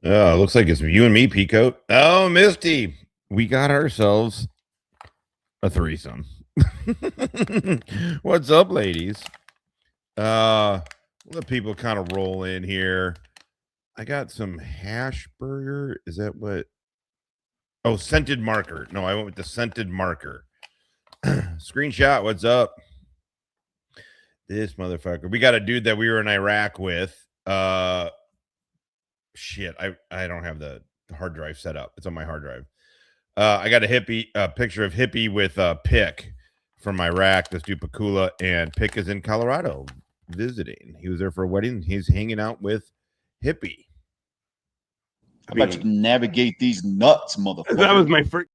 Oh, looks like it's you and me, Peacoat. Oh, Misty, we got ourselves a threesome. What's up, ladies? Let people kind of roll in here. I got some hash burger. Is that what? Oh, scented marker. No, I went with the scented marker. Screenshot. What's up? This motherfucker. We got a dude that we were in Iraq with. Shit. I don't have the hard drive set up. It's on my hard drive. I got a picture of Hippie with Pick from Iraq. This dude Pakula, and Pick is in Colorado visiting. He was there for a wedding. He's hanging out with Hippie. How about you navigate these nuts, motherfucker? That was my first.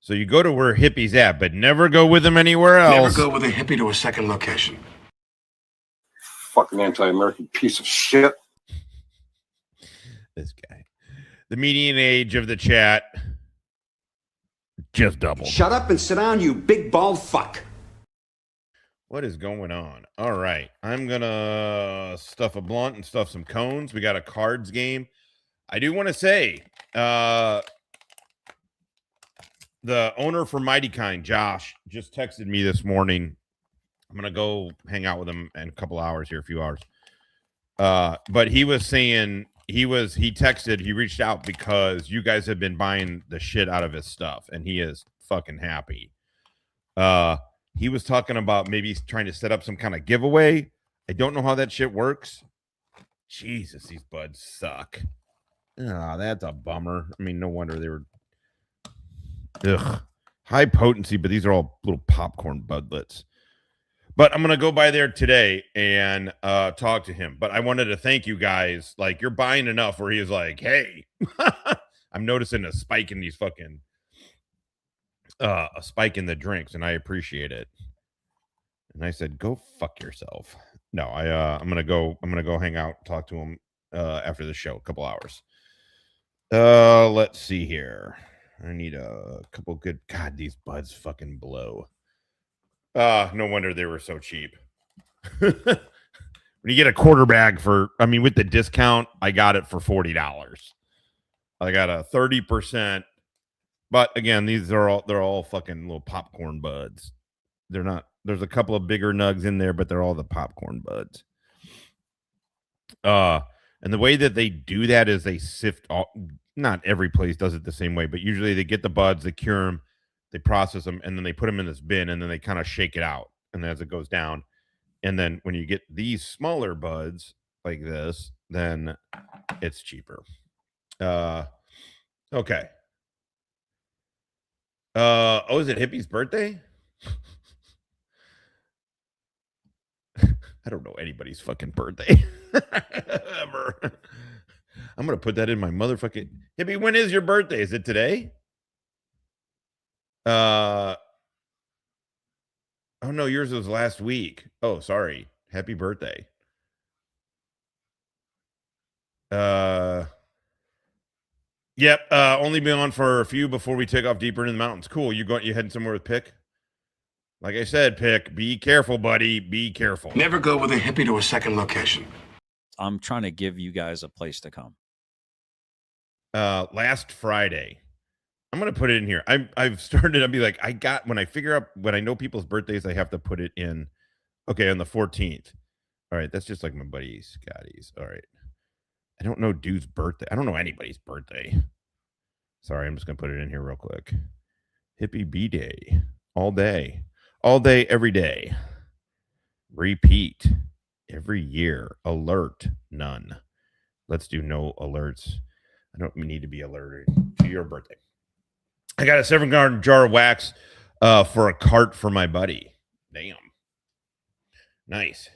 So you go to where Hippie's at, but never go with him anywhere else. Never go with a hippie to a second location. Fucking anti-American piece of shit. This guy. The median age of the chat just doubled. Shut up and sit down, you big bald fuck. What is going on? All right. I'm going to stuff a blunt and stuff some cones. We got a cards game. I do want to say, the owner for Mighty Kind, Josh, just texted me this morning. I'm going to go hang out with him in a couple hours here, a few hours. But he was saying, he reached out because you guys have been buying the shit out of his stuff, and he is fucking happy. He was talking about maybe trying to set up some kind of giveaway. I don't know how that shit works. Jesus, these buds suck. Oh, that's a bummer. I mean, no wonder they were high potency, but these are all little popcorn budlets. But I'm going to go by there today and talk to him. But I wanted to thank you guys. Like, you're buying enough where he was like, hey, I'm noticing a spike in these fucking a spike in the drinks, and I appreciate it. And I said, go fuck yourself. No, I'm gonna go hang out, talk to him after the show, a couple hours. Let's see here. I need a couple good. God, these buds fucking blow. No wonder they were so cheap. When you get a quarter bag with the discount, I got it for $40. I got a 30%. But again, they're all fucking little popcorn buds. They're not. There's a couple of bigger nugs in there, but they're all the popcorn buds. And the way that they do that is they sift all. Not every place does it the same way, but usually they get the buds, they cure them, they process them, and then they put them in this bin, and then they kind of shake it out, and then as it goes down, and then when you get these smaller buds like this, then it's cheaper. Okay. Is it Hippie's birthday? I don't know anybody's fucking birthday ever. I'm gonna put that in my motherfucking Hippie. When is your birthday? Is it today? Oh no, yours was last week. Oh, sorry. Happy birthday. Yep. Only be on for a few before we take off deeper into the mountains. Cool. You heading somewhere with Pick? Like I said, Pick, be careful, buddy. Be careful. Never go with a hippie to a second location. I'm trying to give you guys a place to come. Last Friday, I'm gonna put it in here. I've started. I'll be like, when I know people's birthdays, I have to put it in. Okay, on the 14th. All right, that's just like my buddy Scotty's. All right, I don't know dude's birthday. I don't know anybody's birthday. Sorry, I'm just gonna put it in here real quick. Hippie B-Day, all day, every day. Repeat every year. Alert, none. Let's do no alerts. I don't need to be alerted to your birthday. I got a 7-gallon jar of wax for a cart for my buddy. Damn. Nice.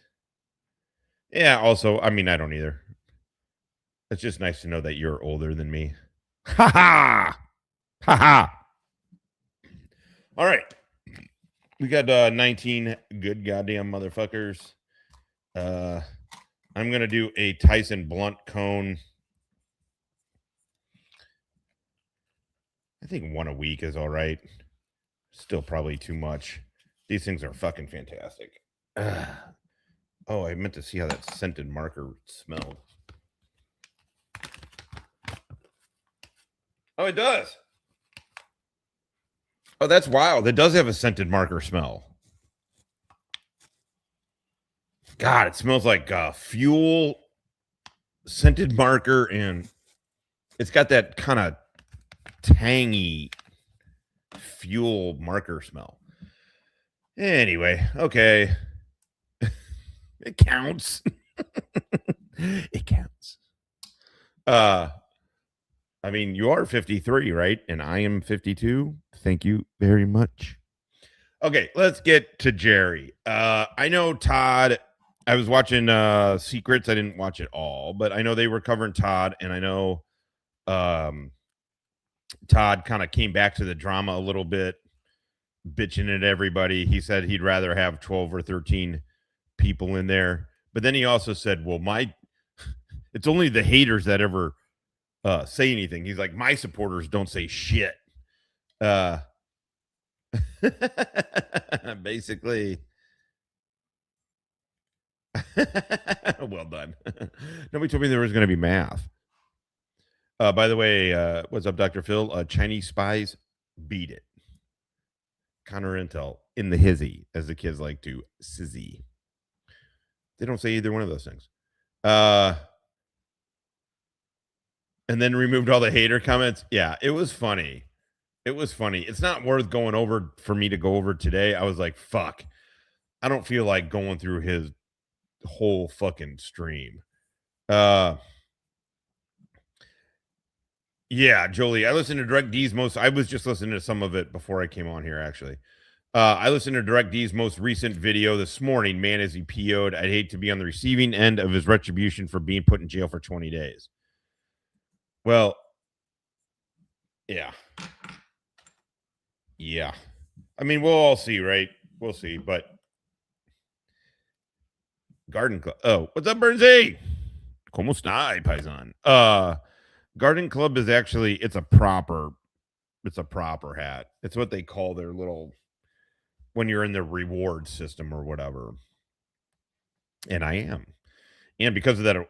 Yeah, also, I don't either. It's just nice to know that you're older than me. Ha ha! Ha ha! All right. We got 19 good goddamn motherfuckers. I'm going to do a Tyson blunt cone. I think one a week is all right. Still probably too much. These things are fucking fantastic. Oh, I meant to see how that scented marker smelled. Oh, it does. Oh, that's wild. It does have a scented marker smell. God, it smells like fuel, scented marker, and it's got that kind of tangy fuel marker smell. Anyway, okay. It counts. It counts. I mean, you are 53, right? And I am 52. Thank you very much. Okay, let's get to Jerry. I know Todd. I was watching Secrets. I didn't watch it all, but I know they were covering Todd, and I know Todd kind of came back to the drama a little bit, bitching at everybody. He said he'd rather have 12 or 13 people in there. But then he also said, well, it's only the haters that ever say anything. He's like, my supporters don't say shit. Basically. Well done. Nobody told me there was going to be math. By the way, what's up, Dr. Phil? Chinese spies beat it. Counter-intel in the hizzy, as the kids like to sizzy. They don't say either one of those things. And then removed all the hater comments. Yeah, it was funny. It was funny. It's not worth going over for me to go over today. I was like, fuck. I don't feel like going through his whole fucking stream. Yeah, Jolie, I listened to Direct D's I was just listening to some of it before I came on here, actually. I listened to Direct D's most recent video this morning. Man, is he PO'd. I'd hate to be on the receiving end of his retribution for being put in jail for 20 days. Well, yeah. Yeah. I mean, we'll all see, right? We'll see, but Garden Club. Oh, what's up, Bernsey? ¿Cómo está, paisan? Garden Club is actually, it's a proper hat. It's what they call their little, when you're in the reward system or whatever. And I am. And because of that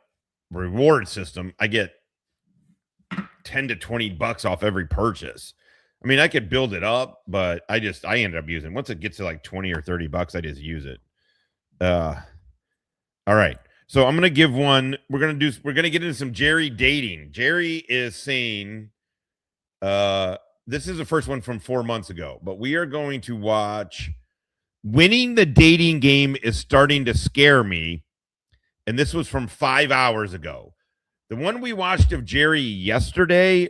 reward system, I get 10 to 20 bucks off every purchase. I mean, I could build it up, but I ended up using, once it gets to like 20 or 30 bucks, I just use it. All right. So I'm going to give one. We're going to get into some Jerry dating. Jerry is saying, this is the first one from 4 months ago, but we are going to watch Winning the Dating Game is Starting to Scare Me. And this was from 5 hours ago. The one we watched of Jerry yesterday,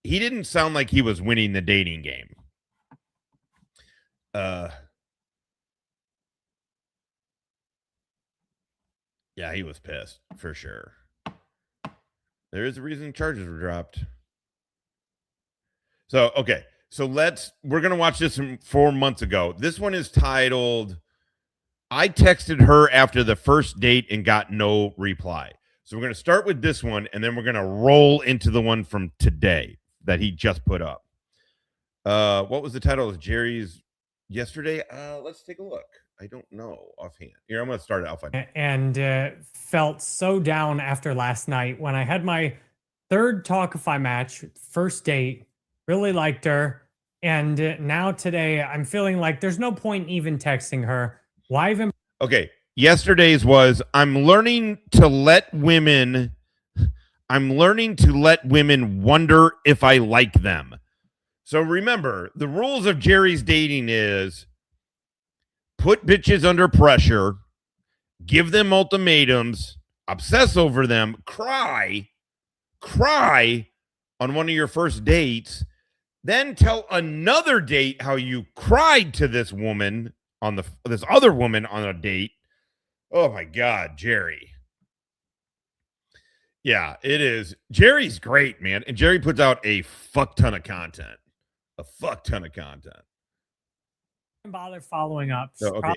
he didn't sound like he was winning the dating game. Yeah, he was pissed for sure. There is a reason charges were dropped. So, okay. So we're going to watch this from 4 months ago. This one is titled, I texted her after the first date and got no reply. So we're going to start with this one, and then we're going to roll into the one from today that he just put up. What was the title of Jerry's yesterday? Let's take a look. I don't know offhand. Here, I'm going to start it. I'll find it. And felt so down after last night when I had my third Talkify match, first date, really liked her. And now today I'm feeling like there's no point even texting her. Why even? Okay. Yesterday's was, I'm learning to let women wonder if I like them. So remember, the rules of Jerry's dating is put bitches under pressure, give them ultimatums, obsess over them, cry on one of your first dates, then tell another date how you cried to this woman this other woman on a date. Oh my God, Jerry. Yeah, it is. Jerry's great, man. And Jerry puts out a fuck ton of content. Bother following up. So, okay.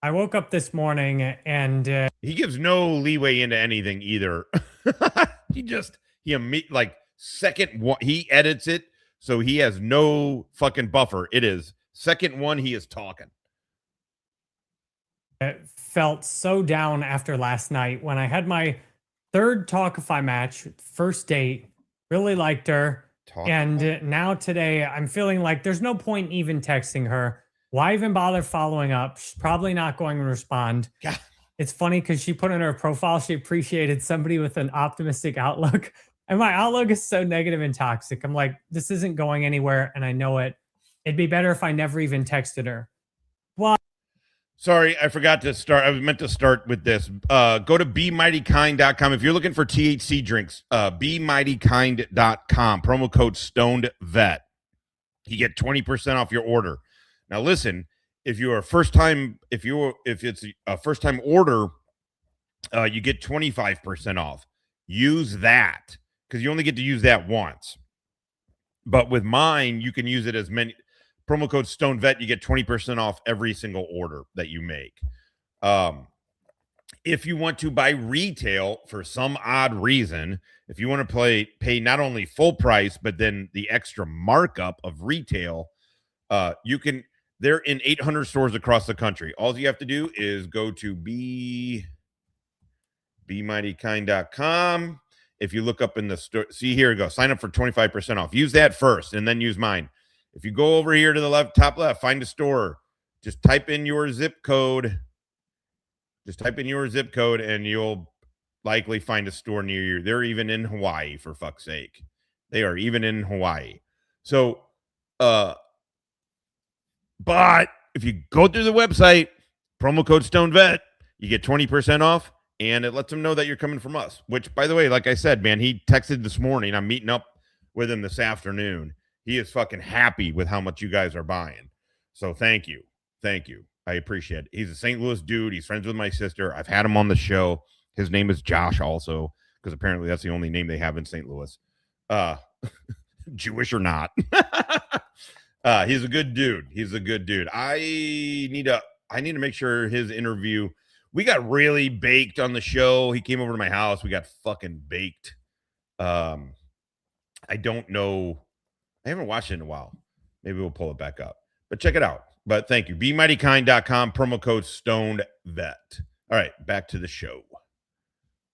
I woke up this morning and he gives no leeway into anything either. Second one, he edits it, so he has no fucking buffer. It is second one, he is talking. felt so down after last night when I had my third Talkify match, first date, really liked her. Talk And about- now today, I'm feeling like there's no point even texting her. Why even bother following up? She's probably not going to respond. God. It's funny because she put in her profile, she appreciated somebody with an optimistic outlook. And my outlook is so negative and toxic. I'm like, this isn't going anywhere. And I know it. It'd be better if I never even texted her. Sorry, I forgot to start. I was meant to start with this. Go to BeMightyKind.com. If you're looking for THC drinks, BeMightyKind.com. Promo code Stoned Vet. You get 20% off your order. Now listen, if it's a first time order, you get 25% off. Use that because you only get to use that once. But with mine, you can use it as many. Promo code Stone Vet, you get 20% off every single order that you make. If you want to buy retail for some odd reason, if you want to pay not only full price, but then the extra markup of retail, you can. They're in 800 stores across the country. All you have to do is go to BeMightyKind.com. If you look up in the store, see here you go. Sign up for 25% off. Use that first and then use mine. If you go over here to the top left, find a store. Just type in your zip code. And you'll likely find a store near you. They're even in Hawaii, for fuck's sake. They are even in Hawaii. So, but if you go through the website, promo code StoneVet, you get 20% off, and it lets them know that you're coming from us. Which, by the way, like I said, man, he texted this morning. I'm meeting up with him this afternoon. He is fucking happy with how much you guys are buying. So thank you. I appreciate it. He's a St. Louis dude. He's friends with my sister. I've had him on the show. His name is Josh also, because apparently that's the only name they have in St. Louis. Jewish or not. He's a good dude. I need to make sure his interview. We got really baked on the show. He came over to my house. We got fucking baked. I don't know. I haven't watched it in a while. Maybe we'll pull it back up. But check it out. But thank you. BeMightyKind.com, promo code StonedVet. All right, back to the show.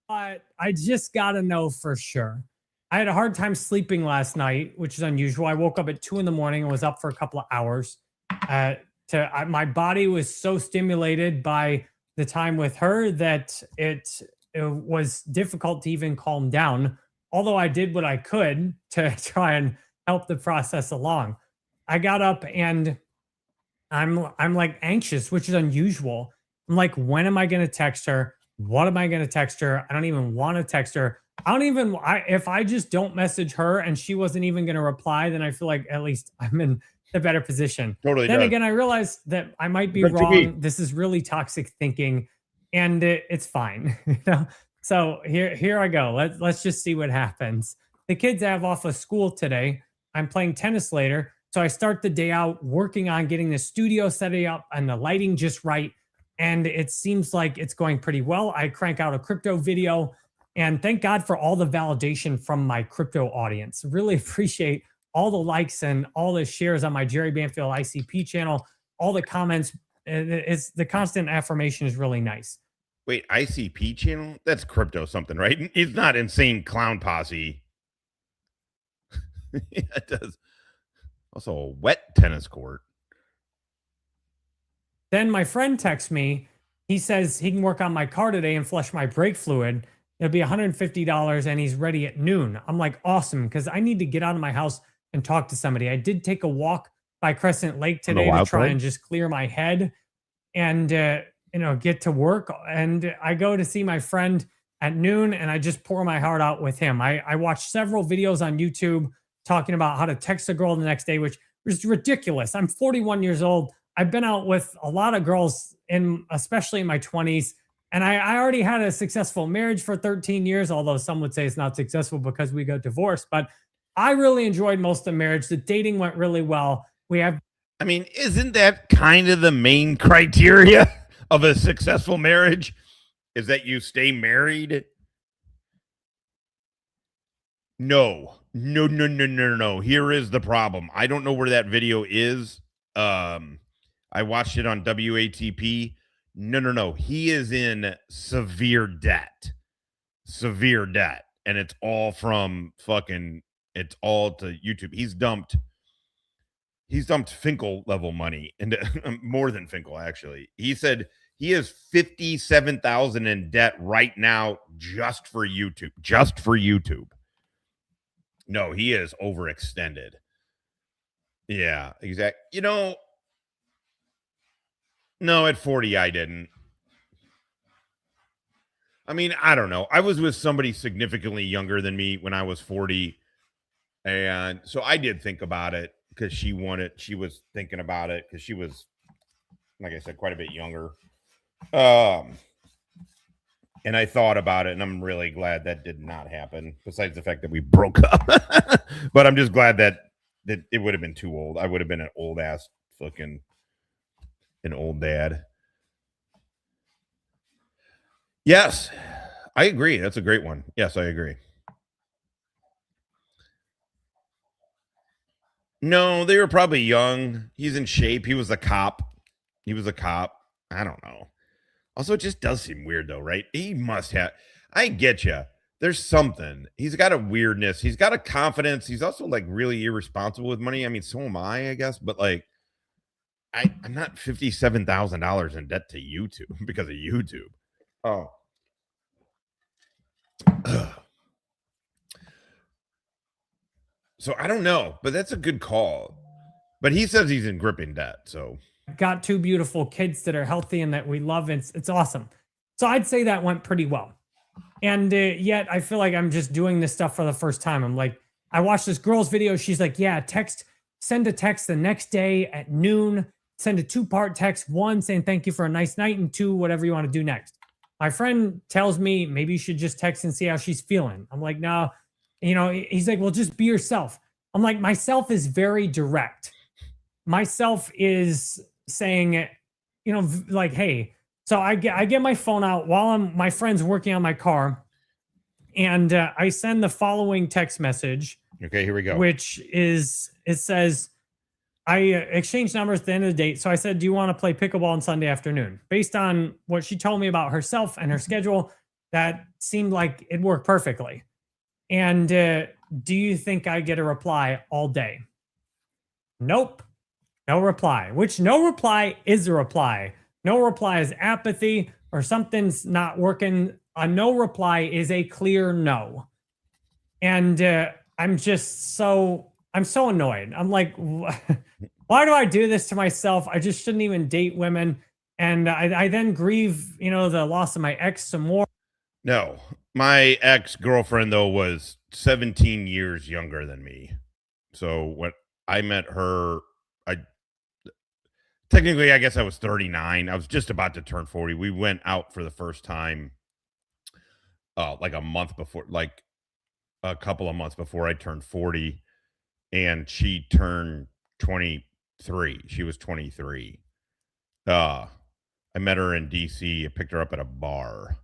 But I just got to know for sure. I had a hard time sleeping last night, which is unusual. I woke up at 2 a.m. and was up for a couple of hours. My body was so stimulated by the time with her that it was difficult to even calm down. Although I did what I could to try and help the process along. I got up and I'm like anxious, which is unusual. I'm like, when am I going to text her? What am I going to text her? I don't even want to text her. If I just don't message her and she wasn't even going to reply, then I feel like at least I'm in a better position. Totally. Then again, I realized that I might be wrong. This is really toxic thinking, and it's fine. So here I go. Let's just see what happens. The kids have off of school today. I'm playing tennis later. So I start the day out working on getting the studio set up and the lighting just right. And it seems like it's going pretty well. I crank out a crypto video, and thank God for all the validation from my crypto audience. Really appreciate all the likes and all the shares on my Jerry Banfield ICP channel, all the comments. It's the constant affirmation is really nice. Wait, ICP channel? That's crypto something, right? It's not Insane Clown Posse. Yeah, it does. Also a wet tennis court. Then my friend texts me. He says he can work on my car today and flush my brake fluid. It'll be $150 and he's ready at noon. I'm like, awesome, because I need to get out of my house and talk to somebody. I did take a walk by Crescent Lake today to try and just clear my head and get to work. And I go to see my friend at noon and I just pour my heart out with him. I watched several videos on YouTube talking about how to text a girl the next day, which was ridiculous. I'm 41 years old. I've been out with a lot of girls, especially in my 20s. And I already had a successful marriage for 13 years, although some would say it's not successful because we got divorced. But I really enjoyed most of the marriage. The dating went really well. Isn't that kind of the main criteria of a successful marriage? Is that you stay married? No. Here is the problem. I don't know where that video is. I watched it on WATP. No. He is in severe debt. and it's all from fucking. It's all to YouTube. He's dumped Finkel level money into more than Finkel. Actually, he said he has 57,000 in debt right now just for YouTube. Just for YouTube. No, he is overextended. Yeah, exactly. You know, no, at 40, I didn't. I mean, I don't know. I was with somebody significantly younger than me when I was 40. And so I did think about it because she was thinking about it because she was, like I said, quite a bit younger. And I thought about it, and I'm really glad that did not happen, besides the fact that we broke up. But I'm just glad that it would have been too old. I would have been an old ass fucking an old dad. Yes, I agree. That's a great one. Yes, I agree. No, they were probably young. He's in shape. He was a cop. I don't know. Also, it just does seem weird, though, right? He must have. I get you. There's something. He's got a weirdness. He's got a confidence. He's also like really irresponsible with money. I mean, so am I guess. But like, I'm not $57,000 in debt to YouTube because of YouTube. Oh. So I don't know, but that's a good call. But he says he's in gripping debt. So got two beautiful kids that are healthy and that we love. It's awesome. So I'd say that went pretty well. And yet I feel like I'm just doing this stuff for the first time. I'm like, I watched this girl's video. She's like, yeah, send a text the next day at noon, send a 2-part text, 1 saying thank you for a nice night, and 2, whatever you want to do next. My friend tells me maybe you should just text and see how she's feeling. I'm like, no, he's like, well, just be yourself. I'm like, myself is very direct. Myself is saying, like, hey, so I get my phone out while my friend's working on my car, and I send the following text message. Okay, here we go. Which is, it says, I exchanged numbers at the end of the date. So I said, do you want to play pickleball on Sunday afternoon? Based on what she told me about herself and her schedule, that seemed like it worked perfectly. And do you think I get a reply all day? Nope. No reply, which no reply is a reply. No reply is apathy or something's not working. A no reply is a clear no. And I'm so annoyed. I'm like, why do I do this to myself? I just shouldn't even date women. And I then grieve, the loss of my ex some more. No, my ex-girlfriend, though, was 17 years younger than me. So when I met her, technically, I guess I was 39. I was just about to turn 40. We went out for the first time like a month before, like a couple of months before I turned 40. And she turned 23. She was 23. I met her in DC. I picked her up at a bar.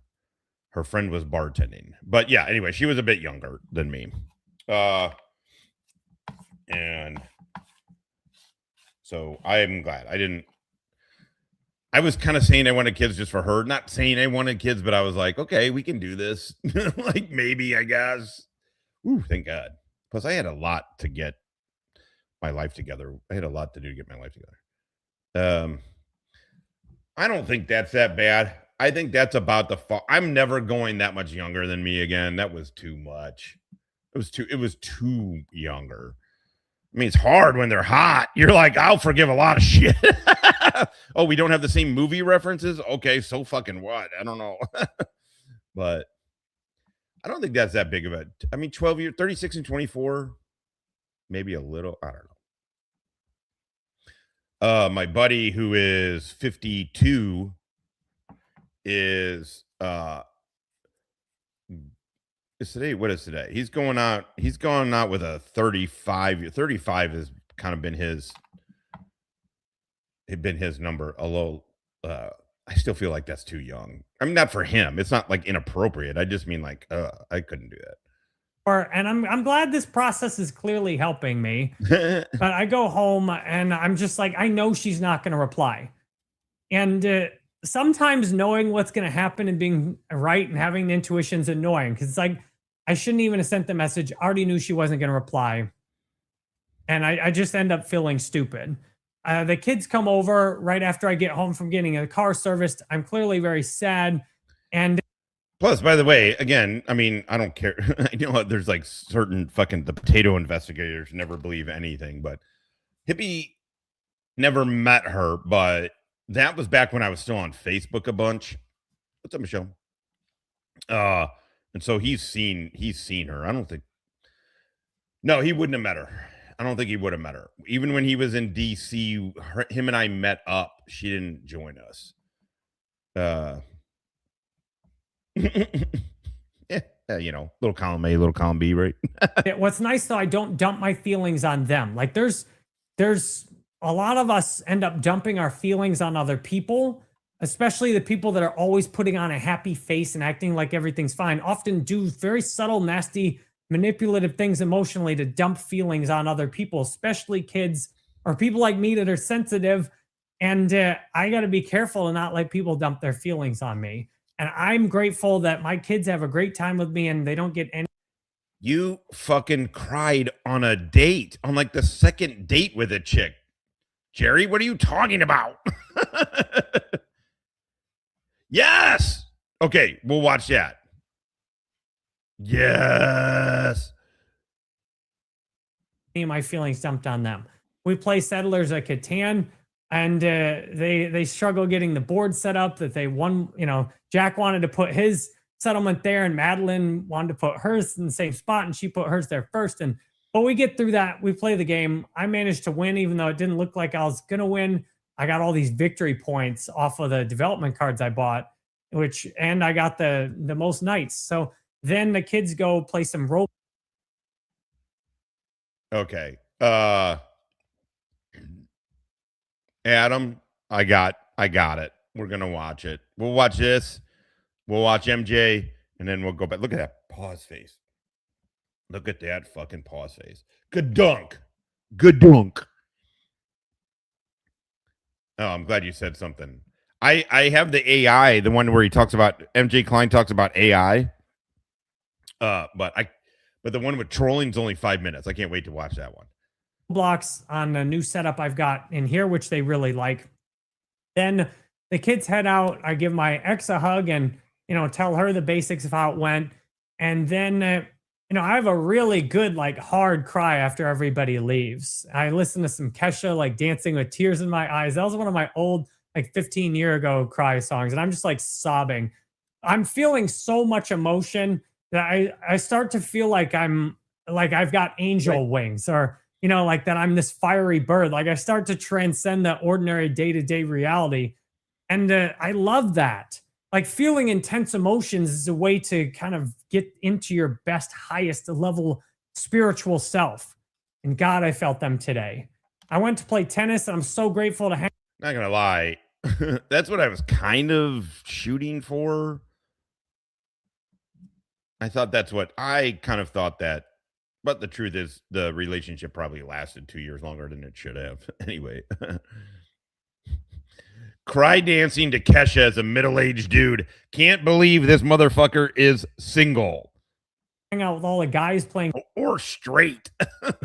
Her friend was bartending. But yeah, anyway, she was a bit younger than me. And so I'm glad I was kind of saying I wanted kids just for her. Not saying I wanted kids, but I was like, okay, we can do this. Like maybe, I guess. Ooh, thank God. Plus I had a lot to get my life together. I had a lot to do to get my life together. I don't think that's that bad. I think that's about I'm never going that much younger than me again. That was too much. It was too younger. I mean, it's hard when they're hot. You're like, I'll forgive a lot of shit. Oh, we don't have the same movie references? Okay, so fucking what? I don't know. But I don't think that's that big of a... I mean, 12 years, 36 and 24, maybe a little. I don't know. My buddy who is 52 is... Is today? What is today? He's going out with a 35. 35 has kind of been his number. Although I still feel like that's too young. I mean, not for him. It's not like inappropriate. I just mean like I couldn't do that. And I'm glad this process is clearly helping me. But I go home and I'm just like, I know she's not going to reply. And sometimes knowing what's going to happen and being right and having the intuition is annoying because it's like, I shouldn't even have sent the message. I already knew she wasn't going to reply. And I just end up feeling stupid. The kids come over right after I get home from getting a car serviced. I'm clearly very sad. And plus, by the way, again, I mean, I don't care. I know there's like certain fucking the potato investigators never believe anything, but Hippie never met her, but that was back when I was still on Facebook a bunch. What's up, Michelle? And so he's seen her. I don't think. No, he wouldn't have met her. I don't think he would have met her. Even when he was in DC, him and I met up. She didn't join us. Yeah, you know, little column A, little column B, right? what's nice though, I don't dump my feelings on them. Like there's a lot of us end up dumping our feelings on other people, especially the people that are always putting on a happy face and acting like everything's fine, often do very subtle, nasty, manipulative things emotionally to dump feelings on other people, especially kids or people like me that are sensitive. And I got to be careful to not let people dump their feelings on me. And I'm grateful that my kids have a great time with me and they don't get any. You fucking cried on a date, on like the second date with a chick. Jerry, what are you talking about? Yes. Okay, we'll watch that. Yes. My feelings dumped on them. We play Settlers of Catan, and they struggle getting the board set up that they won. You know, Jack wanted to put his settlement there, and Madeline wanted to put hers in the same spot, and she put hers there first. But we get through that. We play the game. I managed to win, even though it didn't look like I was gonna win. I got all these victory points off of the development cards I bought, and I got the most knights. So then the kids go play some role. Okay. Adam, I got it. We're gonna watch it. We'll watch this. We'll watch MJ, and then we'll go back. Look at that pause face. Look at that fucking pause face. Good dunk. Good dunk. Oh, I'm glad you said something. I have the AI, the one where he talks about MJ Klein talks about AI. But the one with trolling is only 5 minutes. I can't wait to watch that one. Blocks on a new setup I've got in here, which they really like. Then the kids head out. I give my ex a hug and, you know, tell her the basics of how it went. And then, you know, I have a really good, like, hard cry after everybody leaves. I listen to some Kesha, like Dancing with Tears in My Eyes. That was one of my old, like 15-year ago cry songs. And I'm just like sobbing. I'm feeling so much emotion that I start to feel like I've got angel wings, or, you know, like that I'm this fiery bird. Like I start to transcend the ordinary day-to-day reality. And I love that. Like feeling intense emotions is a way to kind of get into your best, highest level spiritual self. And God, I felt them today. I went to play tennis and I'm so grateful to hang. Not gonna lie. That's what I was kind of shooting for. I thought that's what I kind of thought that, but the truth is the relationship probably lasted 2 years longer than it should have. Anyway, cry dancing to Kesha as a middle-aged dude. Can't believe this motherfucker is single. Hang out with all the guys playing or straight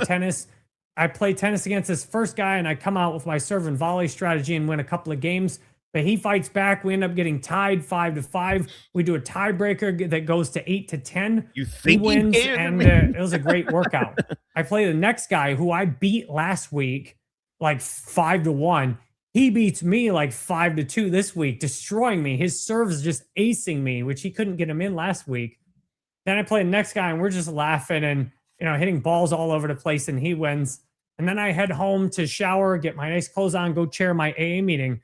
tennis. I play tennis against this first guy and I come out with my serve and volley strategy and win a couple of games. But he fights back. We end up getting tied 5-5. We do a tiebreaker that goes to 8-10. You think he wins, and it was a great workout. I play the next guy who I beat last week, like 5-1. He beats me like 5-2 this week, destroying me. His serve is just acing me, which he couldn't get him in last week. Then I play the next guy, and we're just laughing and, you know, hitting balls all over the place, and he wins. And then I head home to shower, get my nice clothes on, go chair my AA meeting.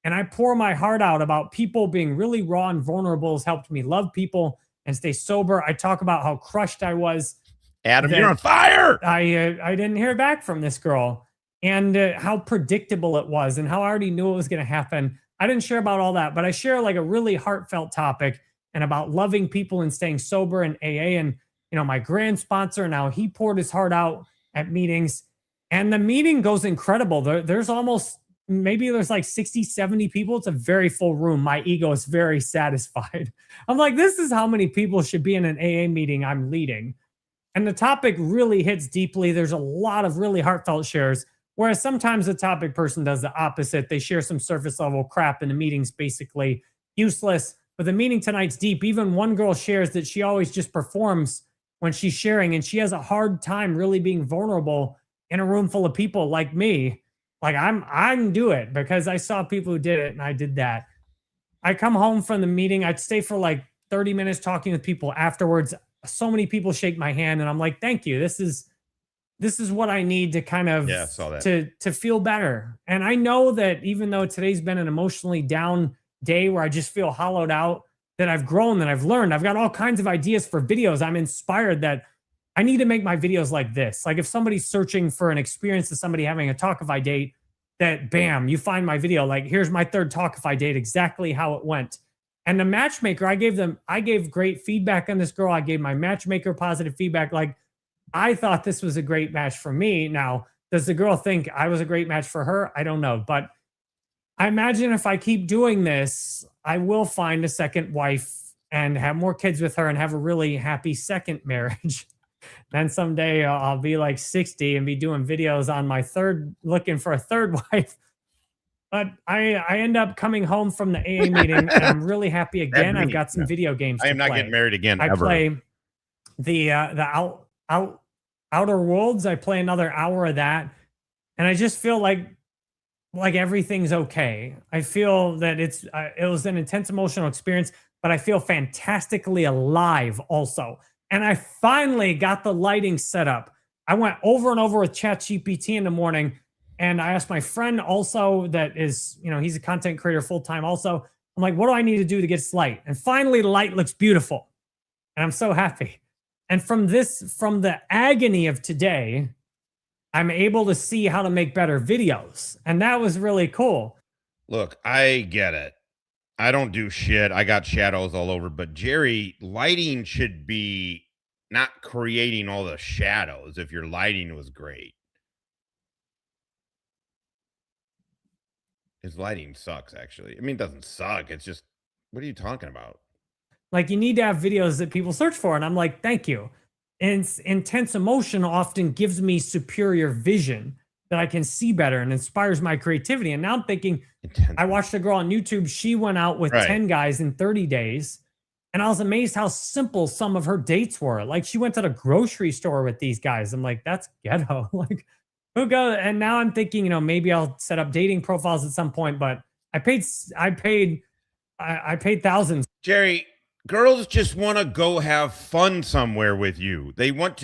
And I pour my heart out about people being really raw and vulnerable has helped me love people and stay sober. I talk about how crushed I was. Adam, you're on fire. I didn't hear back from this girl, and how predictable it was and how I already knew it was going to happen. I didn't share about all that, but I share like a really heartfelt topic and about loving people and staying sober and AA. And, you know, my grand sponsor, now he poured his heart out at meetings, and the meeting goes incredible. There's almost maybe there's like 60, 70 people. It's a very full room. My ego is very satisfied. I'm like, this is how many people should be in an AA meeting I'm leading. And the topic really hits deeply. There's a lot of really heartfelt shares. Whereas sometimes the topic person does the opposite. They share some surface level crap and the meeting's basically useless. But the meeting tonight's deep. Even one girl shares that she always just performs when she's sharing, and she has a hard time really being vulnerable in a room full of people like me. Like I can do it because I saw people who did it and I did that. I come home from the meeting. I'd stay for like 30 minutes talking with people afterwards. So many people shake my hand and I'm like, thank you. This is what I need to kind of saw that. to feel better. And I know that even though today's been an emotionally down day where I just feel hollowed out, that I've grown, that I've learned. I've got all kinds of ideas for videos. I'm inspired that I need to make my videos like this. Like if somebody's searching for an experience of somebody having a Talkify date, that bam, you find my video. Like here's my third Talkify date, exactly how it went. And the matchmaker, I gave great feedback on this girl. I gave my matchmaker positive feedback. Like I thought this was a great match for me. Now, does the girl think I was a great match for her? I don't know. But I imagine if I keep doing this, I will find a second wife and have more kids with her and have a really happy second marriage. Then someday I'll be like 60 and be doing videos on my looking for a third wife. But I end up coming home from the AA meeting and I'm really happy again. I've got some video games. I am not getting married again. I ever. play the Outer Worlds. I play another hour of that, and I just feel like everything's okay. I feel that it was an intense emotional experience, but I feel fantastically alive also. And I finally got the lighting set up. I went over and over with ChatGPT in the morning, and I asked my friend also that is, he's a content creator full-time also. I'm like, what do I need to do to get this light? And finally, the light looks beautiful. And I'm so happy. And from the agony of today, I'm able to see how to make better videos. And that was really cool. Look, I get it. I don't do shit. I got shadows all over. But Jerry, lighting should be not creating all the shadows if your lighting was great. His lighting sucks, actually. I mean, it doesn't suck. It's just, what are you talking about? Like, you need to have videos that people search for. And I'm like, thank you. And intense emotion often gives me superior vision that I can see better and inspires my creativity. And now I'm thinking, I watched a girl on YouTube. She went out with 10 guys in 30 days. And I was amazed how simple some of her dates were. Like she went to the grocery store with these guys. I'm like, that's ghetto. Like who goes? And now I'm thinking, maybe I'll set up dating profiles at some point, but I paid thousands. Jerry, girls just want to go have fun somewhere with you. They don't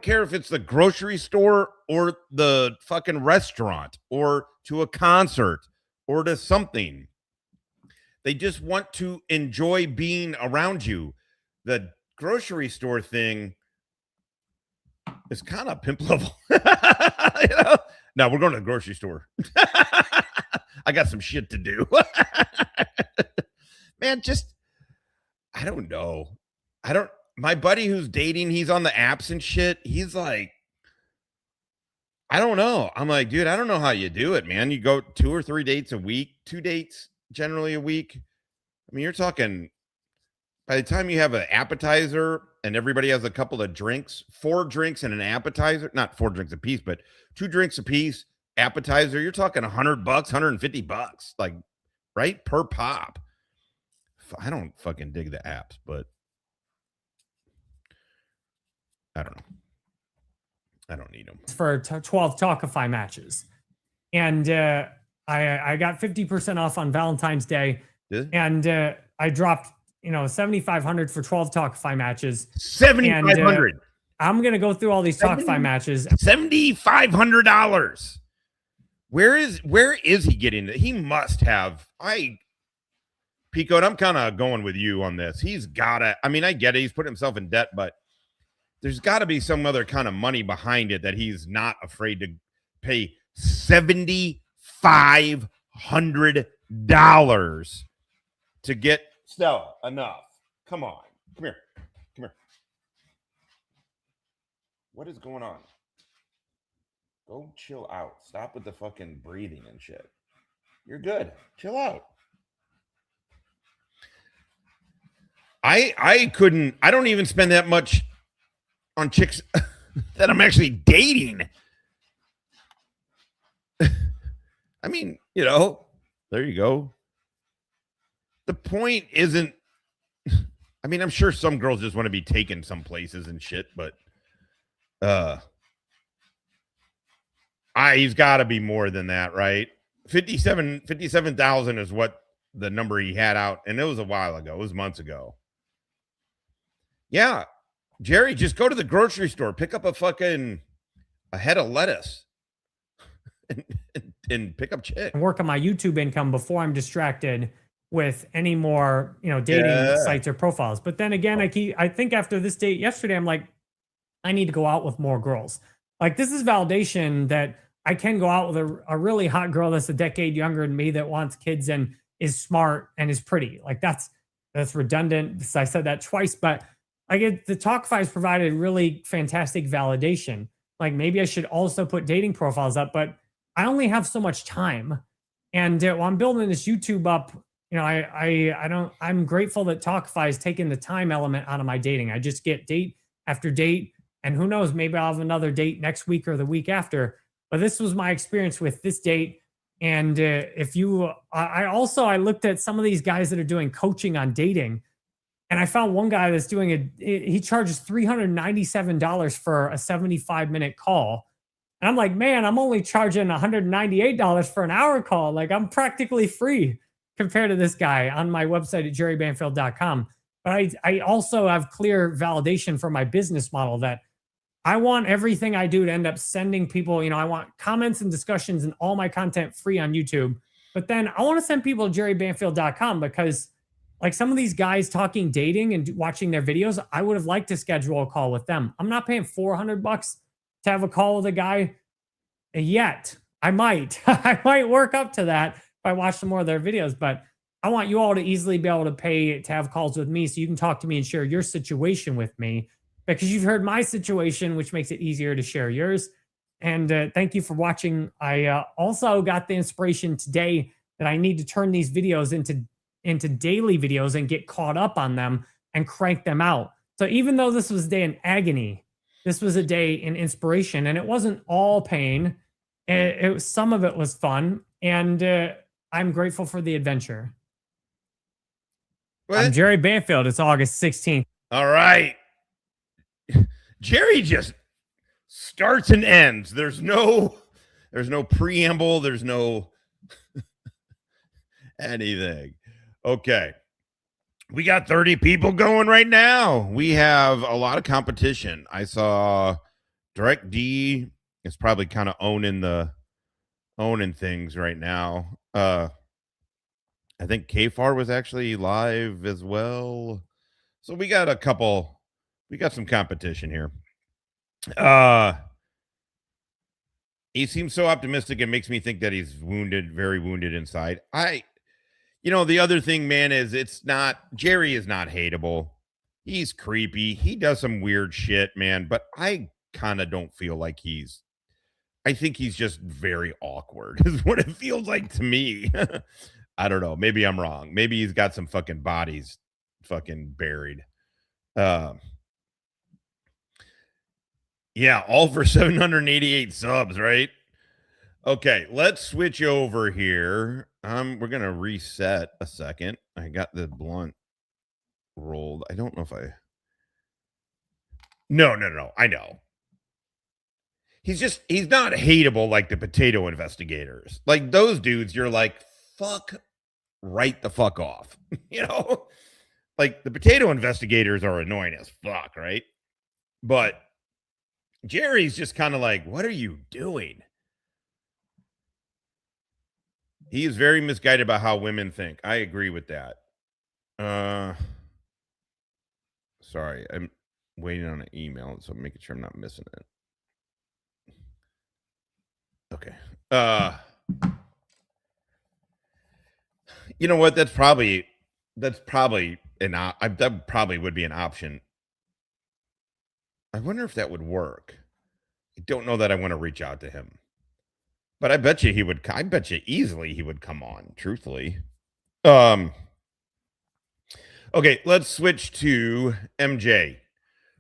care if it's the grocery store or the fucking restaurant or to a concert or to something. They just want to enjoy being around you. The grocery store thing is kind of pimp level. No, we're going to the grocery store. I got some shit to do. Man, I don't know. My buddy who's dating, he's on the apps and shit. He's like, I don't know. I'm like, dude, I don't know how you do it, man. You go 2 or 3 dates a week, 2 dates generally a week. I mean, you're talking by the time you have an appetizer and everybody has a couple of drinks, 4 drinks and an appetizer, not 4 drinks a piece, but 2 drinks a piece, appetizer, you're talking $100, $150, like, right? Per pop. I don't fucking dig the apps, but I don't know. I don't need them. For 12 Talkify matches. And I got 50% off on Valentine's Day. And I dropped, $7,500 for 12 Talkify matches. $7,500. I'm going to go through all these Talkify matches. $7,500. Where is he getting it? He must have. Pico, I'm kind of going with you on this. He's got to. I mean, I get it. He's put himself in debt, but there's got to be some other kind of money behind it that he's not afraid to pay $7,500 to get. Stella, enough. Come on. Come here. What is going on? Go chill out. Stop with the fucking breathing and shit. You're good. Chill out. I don't even spend that much on chicks that I'm actually dating. I mean, there you go. The point isn't, I mean, I'm sure some girls just want to be taken some places and shit, but he's got to be more than that, right? 57,000 is what the number he had out, and it was a while ago. It was months ago. Yeah, Jerry, just go to the grocery store, pick up a head of lettuce, and pick up chick. And work on my YouTube income before I'm distracted with any more, dating sites or profiles. But then again, I think after this date yesterday, I'm like, I need to go out with more girls. Like, this is validation that I can go out with a really hot girl that's a decade younger than me that wants kids and is smart and is pretty. Like, that's redundant because I said that twice, but I get the Talkify's provided really fantastic validation. Like, maybe I should also put dating profiles up, but I only have so much time. And while I'm building this YouTube up, I'm grateful that Talkify is taking the time element out of my dating. I just get date after date, and who knows, maybe I'll have another date next week or the week after. But this was my experience with this date. And I looked at some of these guys that are doing coaching on dating, and I found one guy that's doing he charges $397 for a 75-minute call. And I'm like, man, I'm only charging $198 for an hour call. Like, I'm practically free compared to this guy on my website at jerrybanfield.com. But I also have clear validation for my business model that I want everything I do to end up sending people, I want comments and discussions and all my content free on YouTube. But then I want to send people to jerrybanfield.com because, like, some of these guys talking dating and watching their videos, I would have liked to schedule a call with them. I'm not paying $400 to have a call with a guy yet. I might work up to that if I watch some more of their videos, but I want you all to easily be able to pay to have calls with me so you can talk to me and share your situation with me, because you've heard my situation, which makes it easier to share yours. And thank you for watching. I also got the inspiration today that I need to turn these videos into daily videos and get caught up on them and crank them out. So even though this was a day in agony, this was a day in inspiration, and it wasn't all pain. Some of it was fun, and I'm grateful for the adventure. What? I'm Jerry Banfield. It's August 16th. All right. Jerry just starts and ends. There's no preamble. There's no anything. Okay. We got 30 people going right now. We have a lot of competition. I saw Direct D is probably kind of owning things right now. I think KFAR was actually live as well. So we got some competition here. He seems so optimistic. It makes me think that he's very wounded inside. The other thing, man, is Jerry is not hateable. He's creepy. He does some weird shit, man, but I kind of don't feel like I think he's just very awkward is what it feels like to me. I don't know. Maybe I'm wrong. Maybe he's got some fucking bodies fucking buried. Yeah, all for 788 subs, right? Okay, let's switch over here. We're gonna reset a second. I got the blunt rolled. I don't know if No. I know. He's not hateable like the potato investigators. Like those dudes, you're like, fuck right the fuck off. Like the potato investigators are annoying as fuck, right? But Jerry's just kind of like, what are you doing? He is very misguided about how women think. I agree with that. Sorry, I'm waiting on an email, so I'm making sure I'm not missing it. Okay. You know what? That probably would be an option. I wonder if that would work. I don't know that I want to reach out to him. But I bet you he would. I bet you easily he would come on, truthfully. Okay, let's switch to MJ.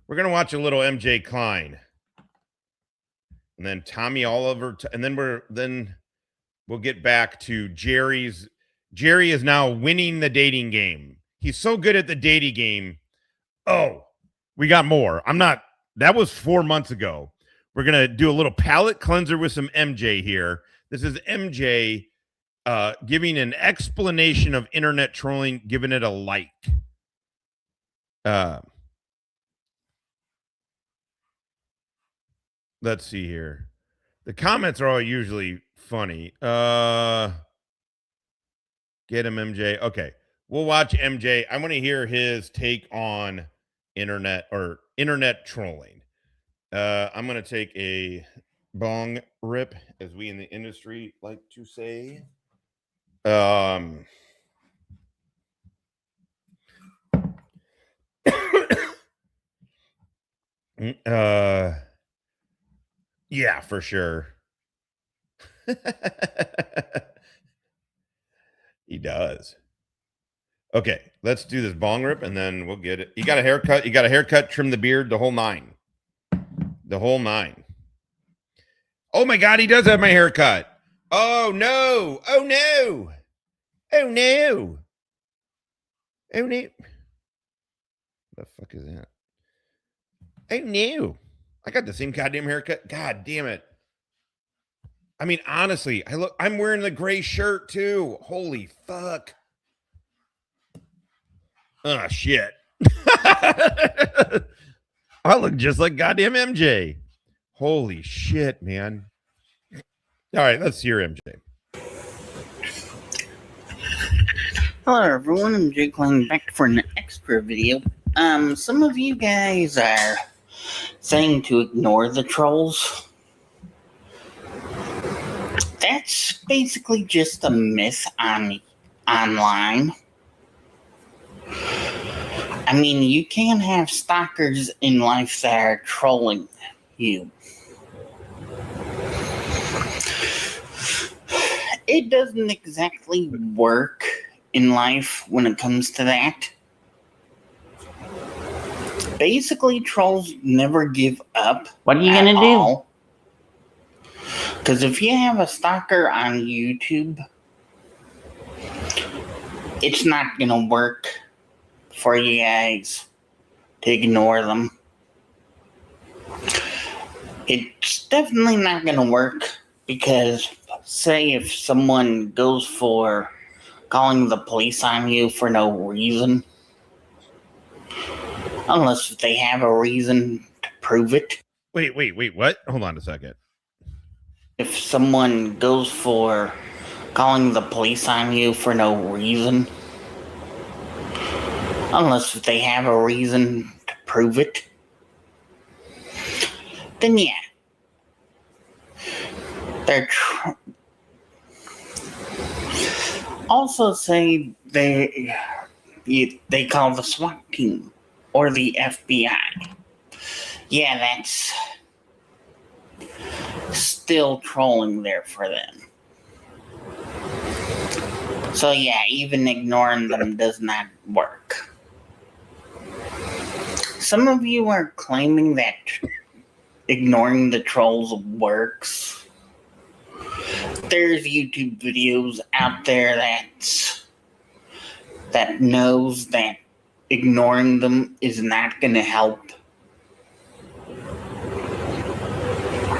We're going to watch a little MJ Klein. And then Tommy Oliver, and then we'll get back to Jerry's. Jerry is now winning the dating game. He's so good at the dating game. Oh, we got more. That was 4 months ago. We're going to do a little palate cleanser with some MJ here. This is MJ giving an explanation of internet trolling, giving it a like. Let's see here. The comments are all usually funny. Get him, MJ. Okay. We'll watch MJ. I want to hear his take on internet trolling. I'm going to take a bong rip, as we in the industry like to say. Yeah, for sure. He does. Okay, let's do this bong rip, and then we'll get it. You got a haircut? You got a haircut, trim the beard, the whole nine. The whole nine. Oh my God, he does have my haircut. Oh no. Oh no. Oh no. Oh no. The fuck is that? Oh no. I got the same goddamn haircut. God damn it. I mean, honestly, I'm wearing the gray shirt too. Holy fuck. Oh shit. I look just like goddamn MJ. Holy shit, man. All right, let's hear MJ. Hello everyone, I'm Jake Klein back for an extra video. Some of you guys are saying to ignore the trolls. That's basically just a myth online. I mean, you can have stalkers in life that are trolling you. It doesn't exactly work in life when it comes to that. Basically, trolls never give up. What are you gonna do? Because if you have a stalker on YouTube, it's not gonna work for you guys to ignore them. It's definitely not gonna work because, say, if someone goes for calling the police on you for no reason, unless they have a reason to prove it. Wait, what? Hold on a second. If someone goes for calling the police on you for no reason, unless they have a reason to prove it, then yeah. They're also say they call the SWAT team or the FBI. Yeah, that's still trolling there for them. So yeah, even ignoring them does not work. Some of you are claiming that ignoring the trolls works. There's YouTube videos out there that knows that ignoring them is not going to help.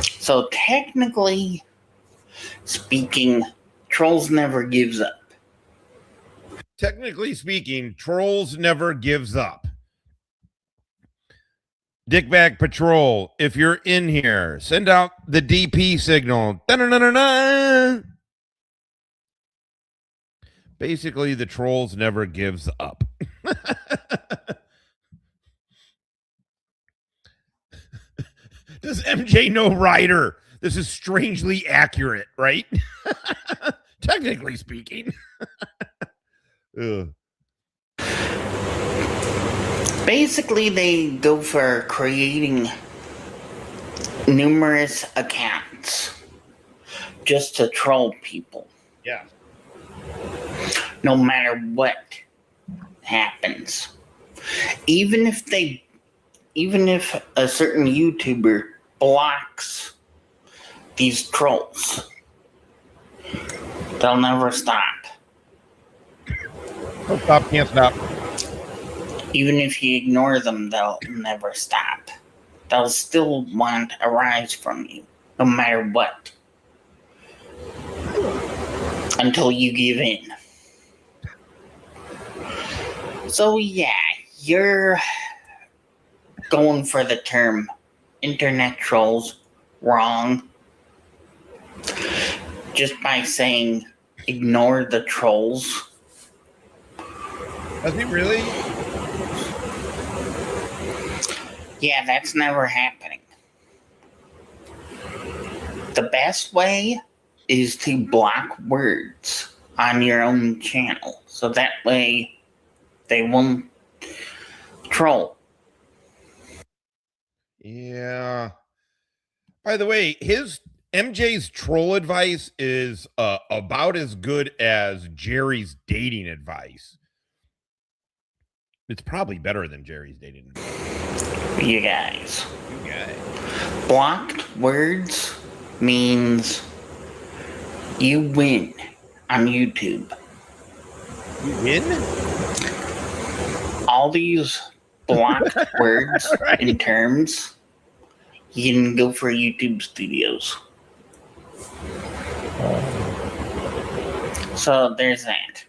So technically speaking, trolls never gives up. Technically speaking, trolls never gives up. Dickbag Patrol, if you're in here, send out the DP signal. Da-na-na-na-na. Basically, the trolls never gives up. Does MJ know Ryder? This is strangely accurate, right? Technically speaking. Ugh. Basically, they go for creating numerous accounts just to troll people. Yeah. No matter what happens. Even if a certain YouTuber blocks these trolls, they'll never stop. Don't stop, can't stop. Even if you ignore them, they'll never stop. They'll still want a rise from you, no matter what. Until you give in. So yeah, you're going for the term internet trolls wrong. Just by saying ignore the trolls. Does he really? Yeah, that's never happening. The best way is to block words on your own channel. So that way they won't troll. Yeah. By the way, MJ's troll advice is about as good as Jerry's dating advice. It's probably better than Jerry's dating advice. You guys. Blocked words means you win on YouTube. You win? All these blocked words Right. and terms, you can go for YouTube Studios. So there's that.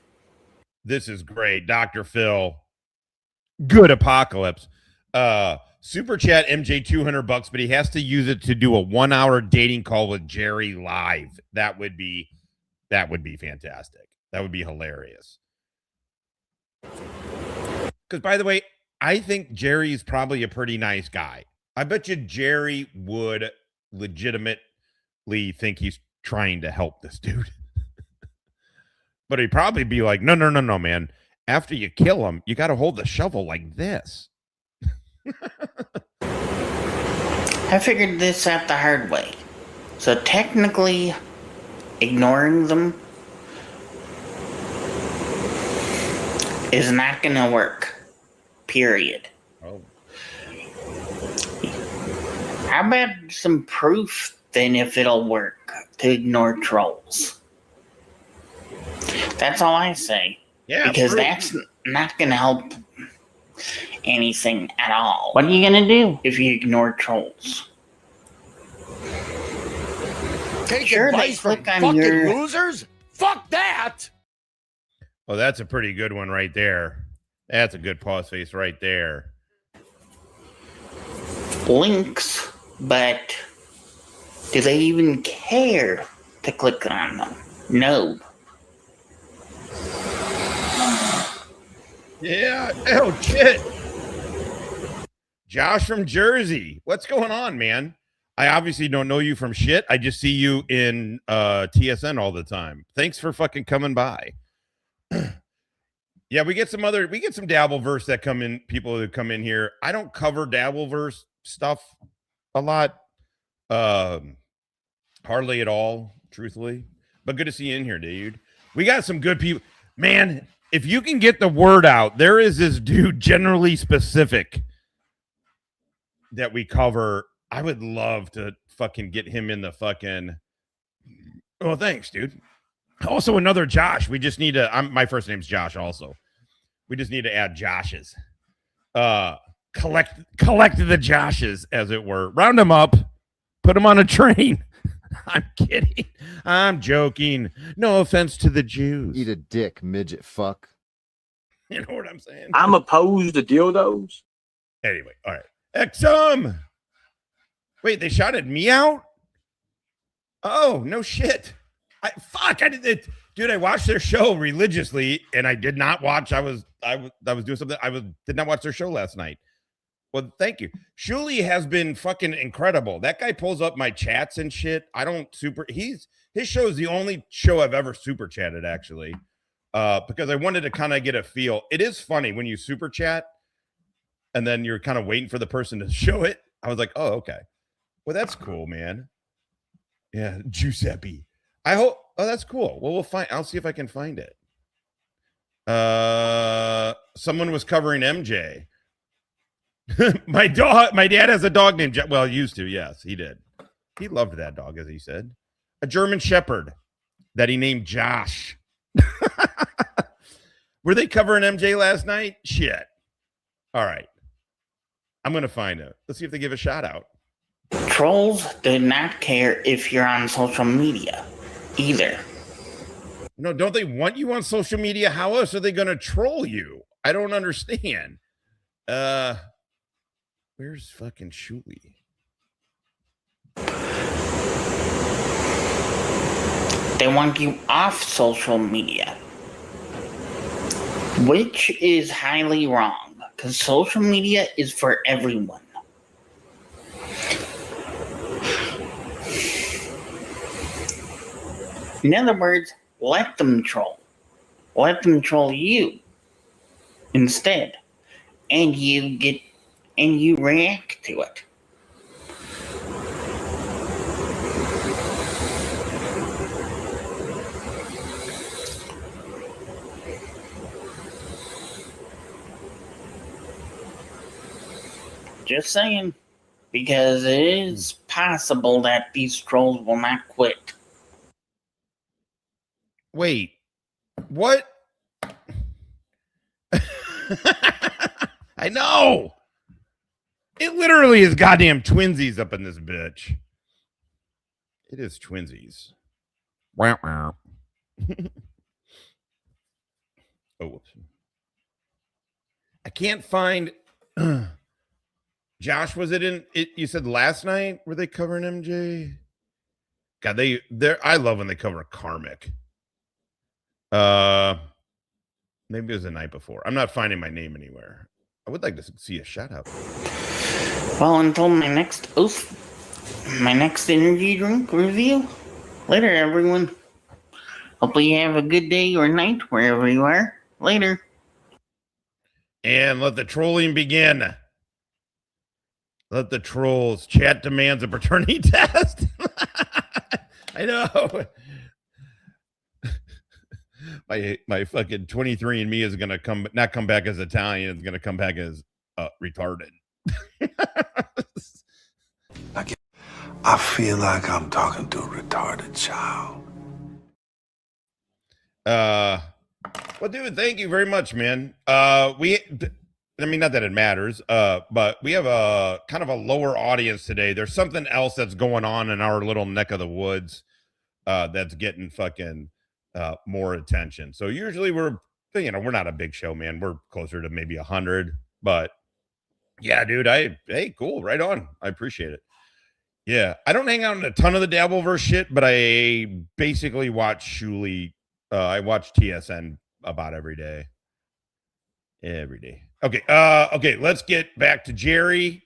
This is great. Dr. Phil. Good apocalypse. Super chat MJ $200, but he has to use it to do a 1-hour dating call with Jerry live. That would be fantastic. That would be hilarious. Because by the way, I think Jerry's probably a pretty nice guy. I bet you Jerry would legitimately think he's trying to help this dude. But he'd probably be like, no, man. After you kill him, you got to hold the shovel like this. I figured this out the hard way. So technically, ignoring them is not going to work. Period. Oh. How about some proof then if it'll work to ignore trolls? That's all I say. Yeah. Because proof. that's not going to help anything at all. What are you going to do if you ignore trolls? Take Sure, they advice from click on fucking your- losers? Fuck that! Oh, that's a pretty good one right there. That's a good pause face right there. Links, but do they even care to click on them? No. Yeah. Oh, shit. Josh from Jersey. What's going on, man? I obviously don't know you from shit. I just see you in TSN all the time. Thanks for fucking coming by. Yeah, we get some Dabbleverse that come in, people who come in here. I don't cover Dabbleverse stuff a lot. Hardly at all, truthfully. But good to see you in here, dude. We got some good people. Man, if you can get the word out, there is this dude, Generally Specific, that we cover. I would love to fucking get him in the fucking. Oh, thanks, dude. Also, another Josh. We just need to. My first name's Josh. Also, we just need to add Joshes. Collect the Joshes, as it were. Round them up. Put them on a train. I'm kidding. I'm joking. No offense to the Jews. Eat a dick, midget fuck. You know what I'm saying? I'm opposed to dildos. Anyway, all right. Exum. Wait, they shouted me out? Oh, no shit. Dude, I watched their show religiously, and I did not watch. I was doing something. Did not watch their show last night. Well, thank you. Shuli has been fucking incredible. That guy pulls up my chats and shit. His show is the only show I've ever super chatted, actually. Because I wanted to kind of get a feel. It is funny when you super chat and then you're kind of waiting for the person to show it. I was like, oh, okay. Well, that's cool, man. Yeah, Giuseppe. I hope. Oh, that's cool. Well, we'll find. I'll see if I can find it. Someone was covering MJ. My dad has a dog named. Well, used to. Yes, he did. He loved that dog, as he said. A German Shepherd that he named Josh. Were they covering MJ last night? Shit. All right. I'm going to find it. Let's see if they give a shout out. Trolls do not care if you're on social media either. No, don't they want you on social media? How else are they going to troll you? I don't understand. Where's fucking Shuli? They want you off social media, which is highly wrong because social media is for everyone. In other words, let them troll. Let them troll you instead. And you react to it. Just saying, because it is possible that these trolls will not quit. Wait, what? I know. It literally is goddamn twinsies up in this bitch. It is twinsies. Wow, wow. Oh, whoops. I can't find. Josh, was it in it? You said last night were they covering MJ? God, they're. I love when they cover Karmic. Maybe it was the night before. I'm not finding my name anywhere. I would like to see a shout out. Well, until my next energy drink review. Later, everyone. Hopefully you have a good day or night wherever you are. Later. And let the trolling begin. Let the trolls. Chat demands a paternity test. I know. My fucking 23andMe is gonna not come back as Italian. It's gonna come back as retarded. I feel like I'm talking to a retarded child. Well, dude, thank you very much, man. I mean, not that it matters, but we have a kind of a lower audience today. There's something else that's going on in our little neck of the woods that's getting fucking more attention. So usually we're not a big show, man. We're closer to maybe 100, but yeah, dude, hey, cool, right on. I appreciate it. Yeah, I don't hang out in a ton of the Dabbleverse shit, but I basically watch Shuli. I watch TSN about every day. Okay. Okay. Let's get back to Jerry.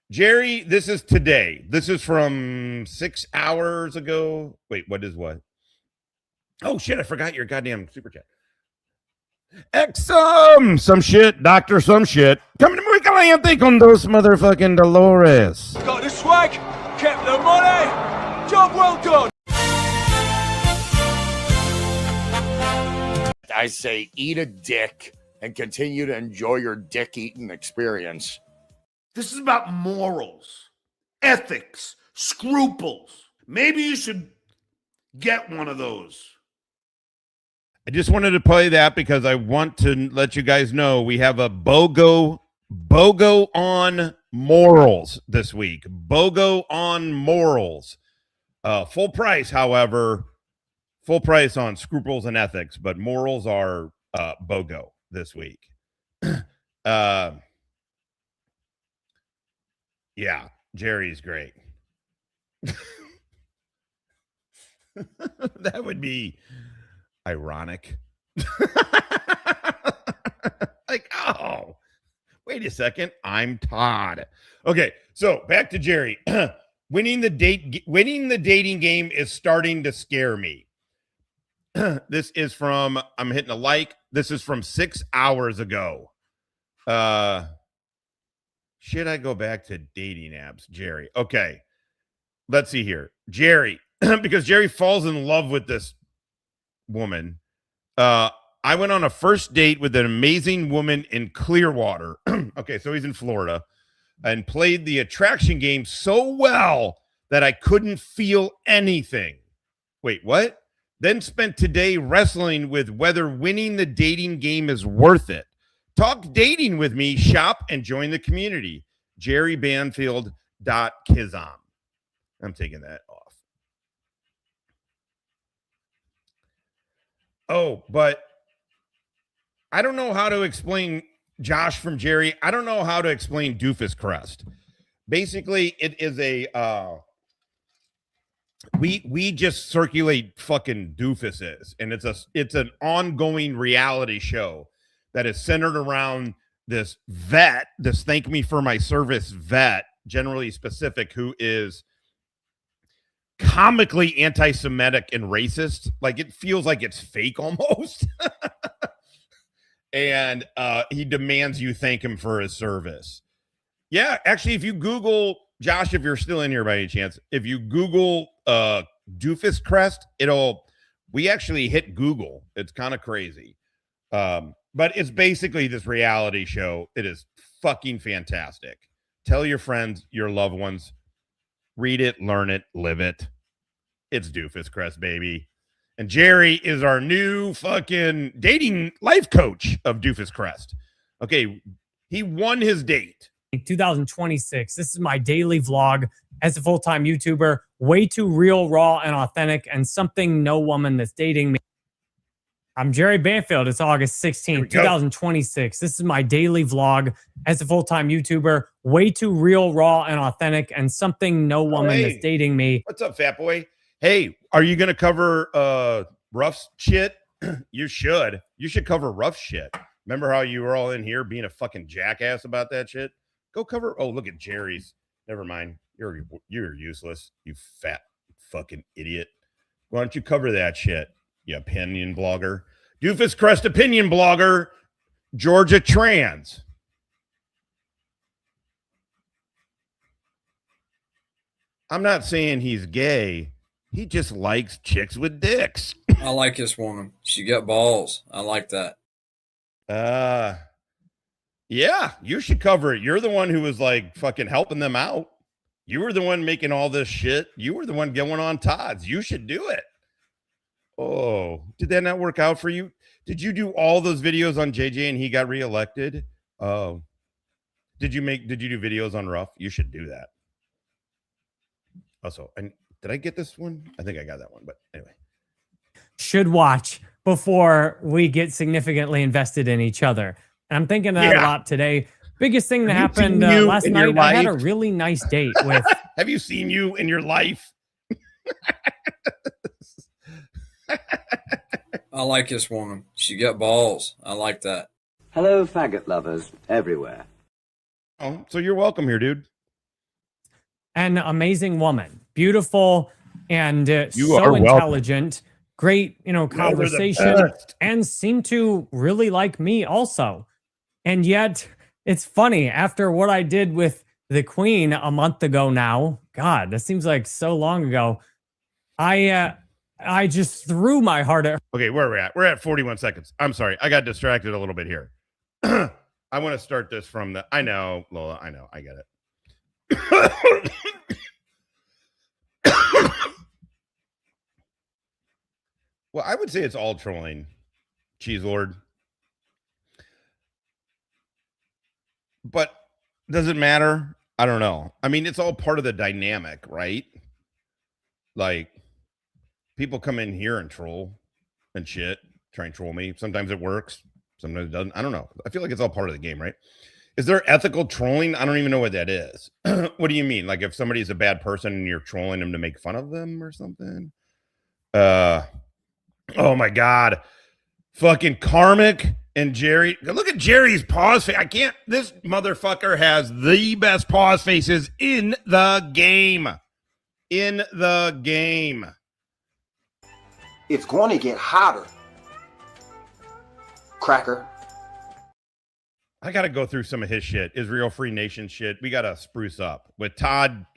Jerry, this is today. This is from 6 hours ago. Wait, what? Oh shit! I forgot your goddamn super chat. Some shit, doctor, some shit. Come to muy caliente con dos motherfucking Dolores. Got the swag, kept the money. Job well done. I say eat a dick and continue to enjoy your dick eating experience. This is about morals, ethics, scruples. Maybe you should get one of those. I just wanted to play that because I want to let you guys know we have a BOGO on morals this week. BOGO on morals. Full price, however, full price on scruples and ethics, but morals are BOGO this week. Yeah, Jerry's great. That would be ironic. Like, oh, wait a second, I'm Todd. Okay, so back to Jerry. Winning the dating game is starting to scare me. This is from, I'm hitting a like. This is from 6 hours ago. Should I go back to dating apps, Jerry? Okay. Let's see here. Jerry, because Jerry falls in love with this woman. I went on a first date with an amazing woman in Clearwater. Okay, so he's in Florida, and played the attraction game so well that I couldn't feel anything. Wait, what? Then spent today wrestling with whether winning the dating game is worth it. Talk dating with me, shop, and join the community. Jerry Banfield .kizom. I'm taking that off. Oh, but I don't know how to explain Josh from Jerry. I don't know how to explain Doofus Crest. Basically, it is a we just circulate fucking doofuses, and it's an ongoing reality show that is centered around this vet, this thank me for my service vet, generally specific, who is comically anti-Semitic and racist. Like, it feels like it's fake almost. And he demands you thank him for his service. Yeah, actually, if you Google, Josh, if you're still in here by any chance, if you Google Doofus Crest, we actually hit Google. It's kind of crazy. But it's basically this reality show. It is fucking fantastic. Tell your friends, your loved ones, read it, learn it, live it. It's Doofus Crest, baby. And Jerry is our new fucking dating life coach of Doofus Crest. Okay, he won his date. 2026. This is my daily vlog as a full-time YouTuber. Way too real, raw, and authentic, and something no woman that's dating me. I'm Jerry Banfield. It's August 16th, 2026. This is my daily vlog as a full-time YouTuber. Way too real, raw, and authentic, and something no woman that's dating me. What's up, fat boy? Hey, are you going to cover rough shit? You should. You should cover rough shit. Remember how you were all in here being a fucking jackass about that shit? Go cover. Oh, look at Jerry's. Never mind. You're useless, you fat fucking idiot. Why don't you cover that shit, you opinion blogger? Doofus Crest opinion blogger, Georgia trans. I'm not saying he's gay. He just likes chicks with dicks. I like this woman. She got balls. I like that. Yeah, you should cover it. You're the one who was like fucking helping them out. You were the one making all this shit. You were the one going on Todd's. You should do it. Oh, did that not work out for you? Did you do all those videos on JJ and he got reelected? Oh, did you do videos on Ruff? You should do that. Also, and did I get this one? I think I got that one, but anyway. Should watch before we get significantly invested in each other. And I'm thinking that a lot today. Biggest thing that happened last night, I had a really nice date with. Have you seen you in your life? I like this woman. She got balls. I like that. Hello, faggot lovers everywhere. Oh, so you're welcome here, dude. An amazing woman, beautiful and You so are intelligent, great, the conversation, best. and seemed to really like me also. And yet, it's funny, after what I did with the Queen a month ago now, God, that seems like so long ago, I just threw my heart at her. Okay, where are we at? We're at 41 seconds. I'm sorry. I got distracted a little bit here. I want to start this from the... I know, Lola. I know. I get it. Well, I would say it's all trolling, Cheese Lord. But does it matter? I don't know. I mean, it's all part of the dynamic, right? Like, people come in here and troll and shit, try and troll me. Sometimes it works. Sometimes it doesn't. I don't know. I feel like it's all part of the game, right? Is there ethical trolling? I don't even know what that is. What do you mean? Like, if somebody's a bad person and you're trolling them to make fun of them or something? Oh my God. Fucking Karmic and Jerry. Look at Jerry's pause face. I can't. This motherfucker has the best pause faces in the game. In the game. It's going to get hotter. Cracker. I got to go through some of his shit, Israel Free Nation shit. We got to spruce up with Todd.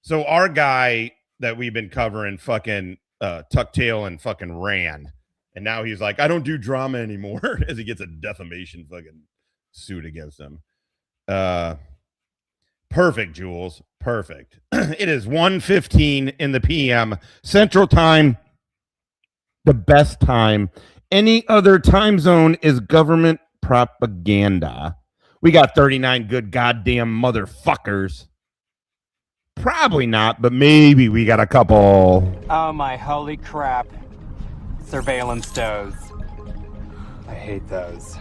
So our guy that we've been covering fucking tucked tail and fucking ran. And now he's like, I don't do drama anymore as he gets a defamation fucking suit against him. Perfect, Jules. Perfect. It is 1:15 in the PM Central Time. The best time. Any other time zone is government propaganda. We got 39 good goddamn motherfuckers. Probably not, but maybe we got a couple. Oh my holy crap. Surveillance does. I hate those.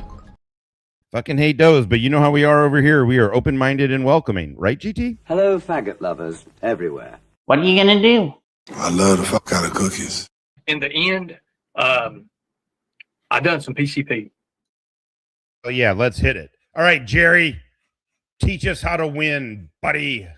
Fucking hate those, but you know how we are over here. We are open-minded and welcoming. Right, GT? Hello, faggot lovers everywhere. What are you gonna do? I love the fuck out of cookies. In the end, I done some PCP. Oh, yeah, let's hit it. All right, Jerry, teach us how to win, buddy.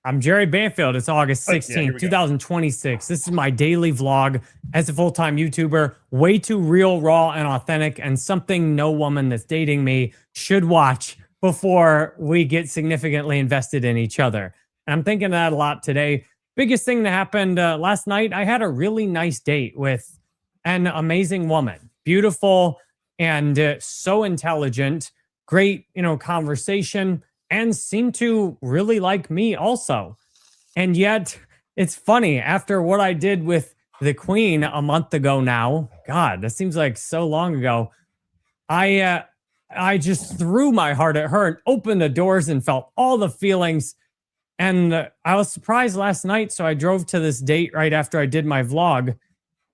I'm Jerry Banfield. It's August Yeah, 16th, here we go. 2026. This is my daily vlog as a full-time YouTuber. Way too real, raw, and authentic, and something no woman that's dating me should watch before we get significantly invested in each other. And I'm thinking that a lot today. Biggest thing that happened last night, I had a really nice date with an amazing woman. Beautiful and so intelligent. Great, conversation. And seemed to really like me also. And yet, it's funny, after what I did with the Queen a month ago now, God, that seems like so long ago, I just threw my heart at her and opened the doors and felt all the feelings. And I was surprised last night, so I drove to this date right after I did my vlog.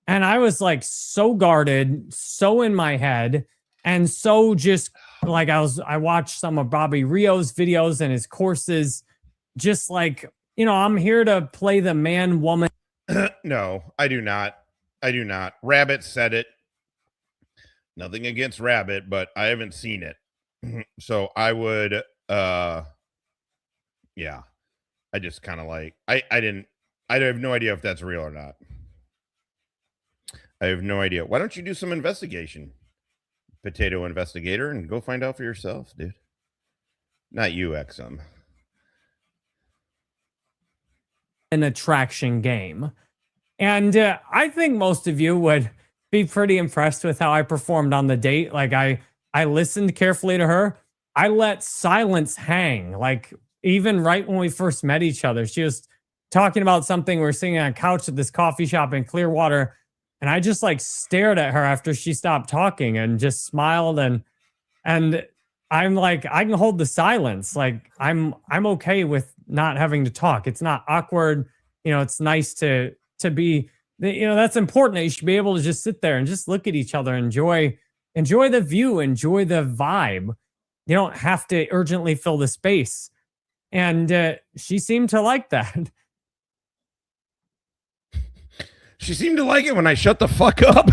And I was like so guarded, so in my head, and so just like I watched some of Bobby Rio's videos and his courses, just like, I'm here to play the man woman. No, I do not. I do not. Rabbit said it. Nothing against Rabbit, but I haven't seen it. So I would, yeah. I just kind of like, I have no idea if that's real or not. I have no idea. Why don't you do some investigation? Potato investigator, and go find out for yourself, dude. Not you, XM. An attraction game. And I think most of you would be pretty impressed with how I performed on the date. Like I listened carefully to her. I let silence hang. Like even right when we first met each other, she was talking about something. We were sitting on a couch at this coffee shop in Clearwater. And I just like stared at her after she stopped talking and just smiled. And I'm like, I can hold the silence. Like I'm okay with not having to talk. It's not awkward. It's nice to be, that's important, that you should be able to just sit there and just look at each other, enjoy the view, enjoy the vibe. You don't have to urgently fill the space. And she seemed to like that. She seemed to like it when I shut the fuck up.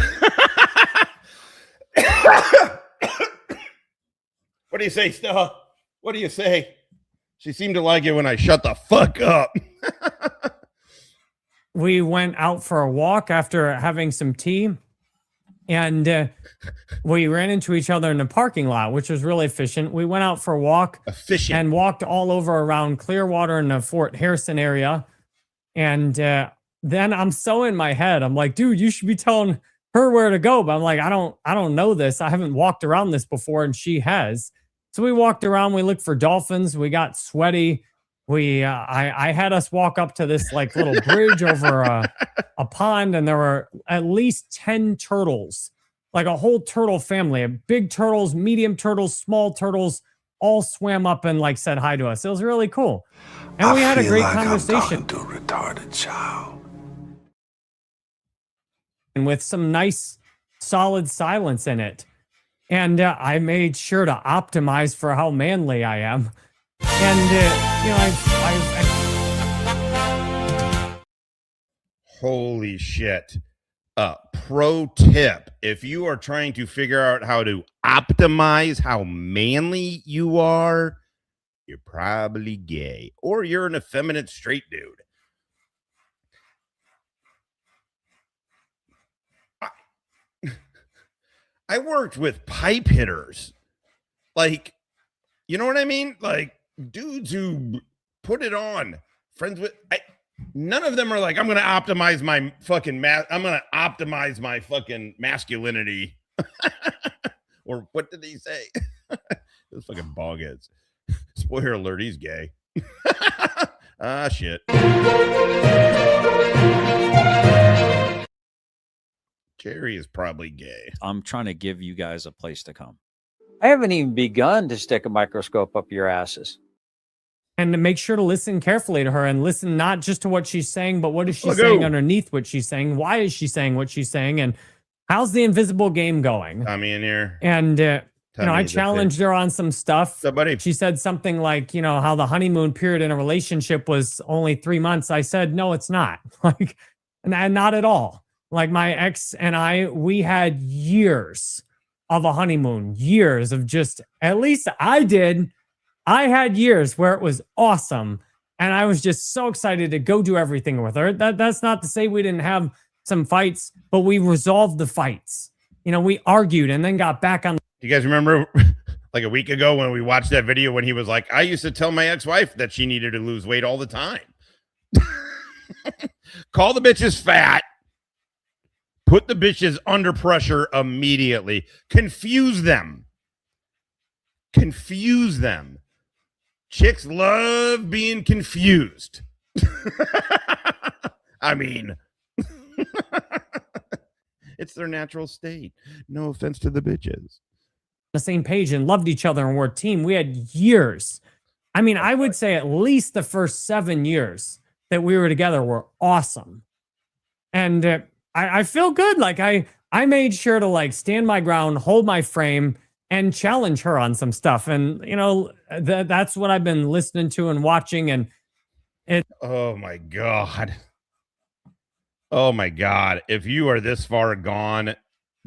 What do you say, Stella? What do you say? She seemed to like it when I shut the fuck up. We went out for a walk after having some tea, and we ran into each other in the parking lot, which was really efficient. We went out for a walk and walked all over around Clearwater and the Fort Harrison area. And then I'm so in my head. I'm like, dude, you should be telling her where to go. But I'm like, I don't know this. I haven't walked around this before, and she has. So we walked around. We looked for dolphins. We got sweaty. I had us walk up to this like little bridge over a pond, and there were at least 10 turtles, like a whole turtle family, big turtles, medium turtles, small turtles, all swam up and like said hi to us. It was really cool. And we had a great conversation. I'm talking to a retarded child. And with some nice, solid silence in it. And I made sure to optimize for how manly I am. And, Holy shit. Pro tip. If you are trying to figure out how to optimize how manly you are, you're probably gay. Or you're an effeminate straight dude. I worked with pipe hitters. Like, You know what I mean? Like dudes who put it on, friends with, none of them are like, I'm going to optimize my fucking I'm going to optimize my fucking masculinity. Or what did he say? Those fucking bogheads. Spoiler alert, he's gay. Ah, shit. Jerry is probably gay. I'm trying to give you guys a place to come. I haven't even begun to stick a microscope up your asses. And to make sure to listen carefully to her and listen not just to what she's saying, but what is she Let's saying go. underneath what she's saying? Why is she saying what she's saying? And how's the invisible game going? Tommy in here. And, I Tommy's a challenged her on some stuff. What's up, buddy? She said something like, how the honeymoon period in a relationship was only 3 months. I said, no, it's not. Like, and not at all. Like my ex and we had years of a honeymoon, years of just, at least I did. I had years where it was awesome. And I was just so excited to go do everything with her. That's not to say we didn't have some fights, but we resolved the fights. We argued and then got back on. Do you guys remember like a week ago when we watched that video when he was like, I used to tell my ex-wife that she needed to lose weight all the time. Call the bitches fat. Put the bitches under pressure immediately. Confuse them. Confuse them. Chicks love being confused. I mean, it's their natural state. No offense to the bitches. The same page and loved each other and were a team. We had years. I mean, I would say at least the first 7 years that we were together were awesome. And I feel good. Like I made sure to like stand my ground, hold my frame, and challenge her on some stuff. And, that's what I've been listening to and watching. And oh my God. Oh my God. If you are this far gone,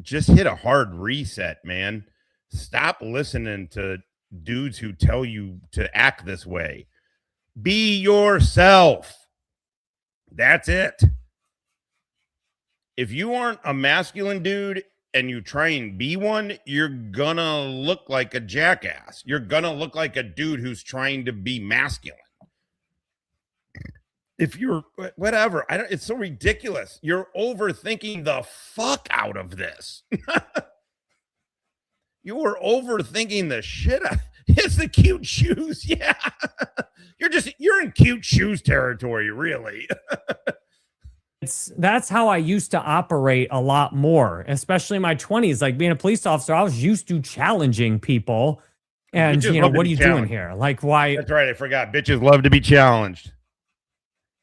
just hit a hard reset, man. Stop listening to dudes who tell you to act this way. Be yourself. That's it. If you aren't a masculine dude and you try and be one, you're gonna look like a jackass. You're gonna look like a dude who's trying to be masculine. If you're whatever, it's so ridiculous. You're overthinking the fuck out of this. You were overthinking the shit out. It's the cute shoes. Yeah. You're in cute shoes territory, really. That's how I used to operate a lot more, especially in my 20s. Like being a police officer, I was used to challenging people. And, what are you doing here? Like, why? That's right. I forgot. Bitches love to be challenged.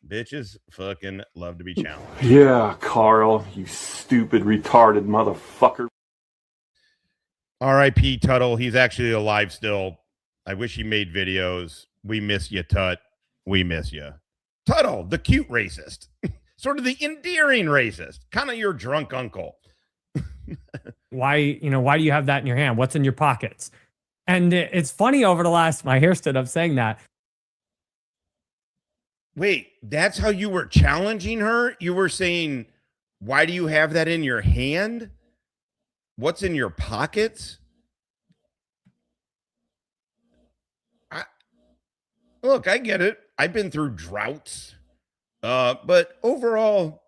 Bitches fucking love to be challenged. Yeah, Carl, you stupid, retarded motherfucker. R.I.P. Tuttle. He's actually alive still. I wish he made videos. We miss you, Tut. We miss you. Tuttle, the cute racist. Sort of the endearing racist. Kind of your drunk uncle. Why do you have that in your hand? What's in your pockets? And it's funny my hair stood up saying that. Wait, that's how you were challenging her? You were saying, why do you have that in your hand? What's in your pockets? Look, I get it. I've been through droughts. But overall,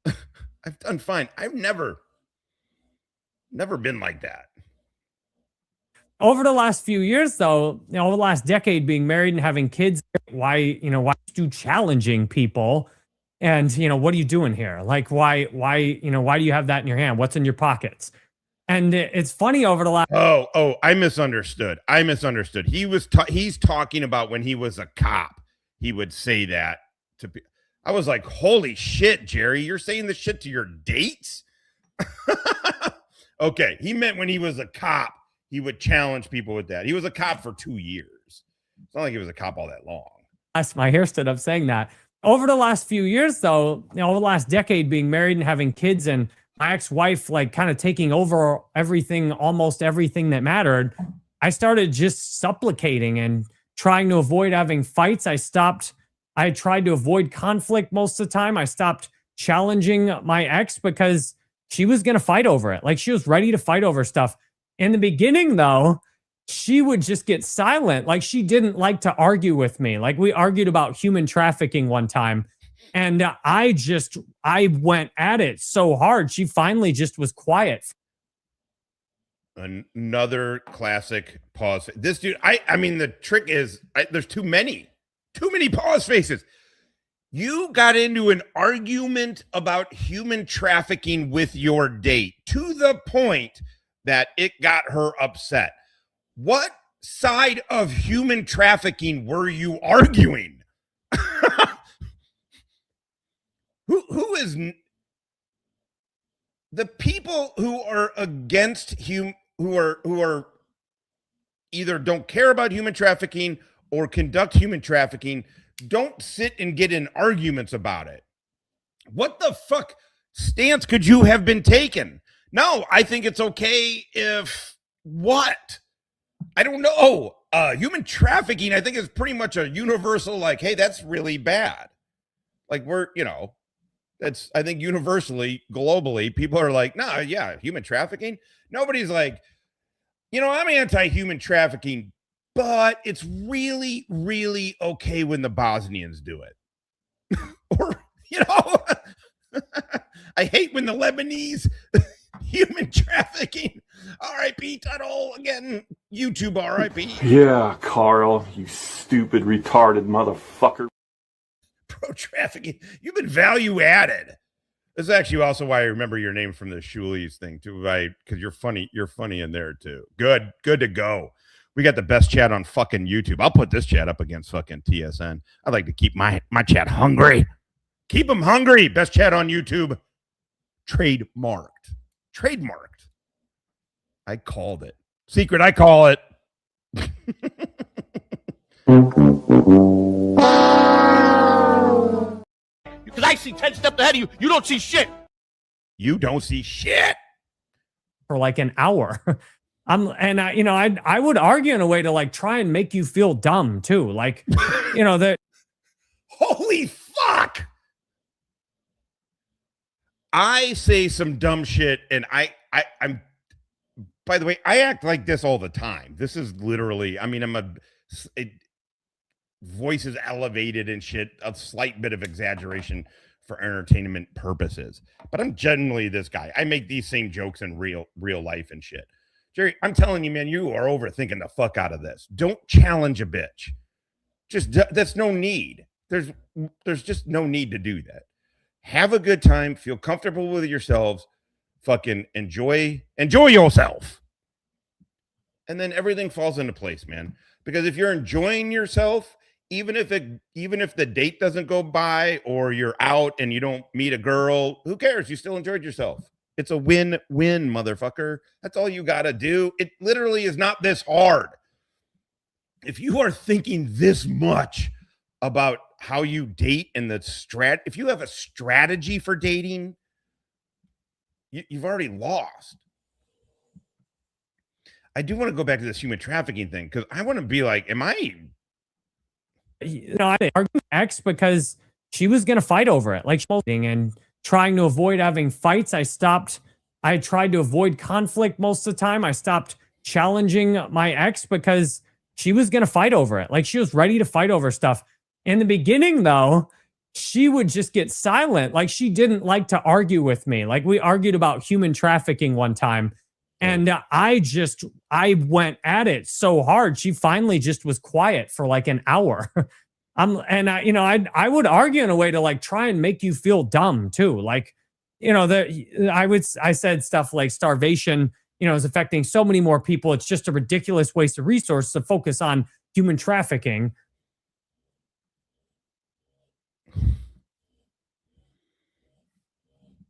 I've done fine. I've never been like that. Over the last few years, though, over the last decade, being married and having kids, why do challenging people? And, what are you doing here? Like, why do you have that in your hand? What's in your pockets? And it's funny over the last. Oh, I misunderstood. He's talking about when he was a cop. He would say that to be. I was like, holy shit, Jerry, you're saying this shit to your dates? Okay. He meant when he was a cop, he would challenge people with that. He was a cop for 2 years. It's not like he was a cop all that long. My hair stood up saying that. Over the last few years, though, over the last decade, being married and having kids and my ex-wife, like kind of taking over everything, almost everything that mattered, I started just supplicating and trying to avoid having fights. I tried to avoid conflict most of the time. I stopped challenging my ex because she was going to fight over it. Like she was ready to fight over stuff. In the beginning, though, she would just get silent. Like she didn't like to argue with me. Like we argued about human trafficking one time. And I went at it so hard. She finally just was quiet. Another classic pause. This dude, I mean, the trick is there's too many pause faces. You got into an argument about human trafficking with your date to the point that it got her upset. What side of human trafficking were you arguing? Who is the people who are against who are either don't care about human trafficking or conduct human trafficking don't sit and get in arguments about it. What the fuck stance could you have been taken? No, I think it's okay if what? I don't know. Human trafficking, I think, is pretty much a universal, like, hey, that's really bad. Like that's, I think, universally, globally, people are like, nah, yeah, human trafficking. Nobody's like, I'm anti-human trafficking, but it's really, really okay when the Bosnians do it. Or, I hate when the Lebanese human trafficking. R.I.P. Tuttle again. YouTube R.I.P. Yeah, Carl, you stupid, retarded motherfucker. Pro-trafficking. You've been value added. This is actually also why I remember your name from the Shulies thing too, because you're funny. You're funny in there too. Good to go. We got the best chat on fucking YouTube. I'll put this chat up against fucking TSN. I like to keep my chat hungry. Keep them hungry. Best chat on YouTube. Trademarked. I called it. Secret, I call it. Because I see 10 steps ahead of you. You don't see shit. You don't see shit. For like an hour. I would argue in a way to like try and make you feel dumb too. Like, that. Holy fuck. I say some dumb shit and I'm, by the way, I act like this all the time. This is literally, voice is elevated and shit, a slight bit of exaggeration for entertainment purposes. But I'm generally this guy. I make these same jokes in real life and shit. Jerry, I'm telling you, man, you are overthinking the fuck out of this. Don't challenge a bitch. That's no need. There's just no need to do that. Have a good time. Feel comfortable with yourselves. Fucking enjoy yourself. And then everything falls into place, man. Because if you're enjoying yourself, even if the date doesn't go by or you're out and you don't meet a girl, who cares? You still enjoyed yourself. It's a win-win, motherfucker. That's all you got to do. It literally is not this hard. If you are thinking this much about how you date and if you have a strategy for dating, you've already lost. I do want to go back to this human trafficking thing because I want to be like, I argued ex because she was going to fight over it. Like, and trying to avoid having fights. I tried to avoid conflict most of the time. I stopped challenging my ex because she was going to fight over it. Like, she was ready to fight over stuff. In the beginning, though, she would just get silent. Like, she didn't like to argue with me. Like, we argued about human trafficking one time. And I went at it so hard. She finally just was quiet for like an hour. I would argue in a way to like try and make you feel dumb too. Like, I said stuff like starvation, is affecting so many more people. It's just a ridiculous waste of resources to focus on human trafficking.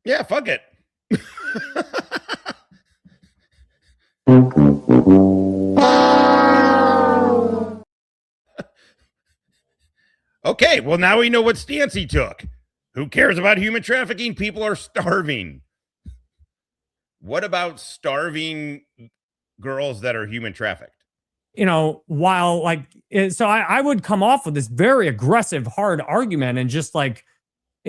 Yeah, fuck it. Okay, well, now we know what stance he took. Who cares about human trafficking? People are starving. What about starving girls that are human trafficked? While like, so I would come off with this very aggressive, hard argument and just like,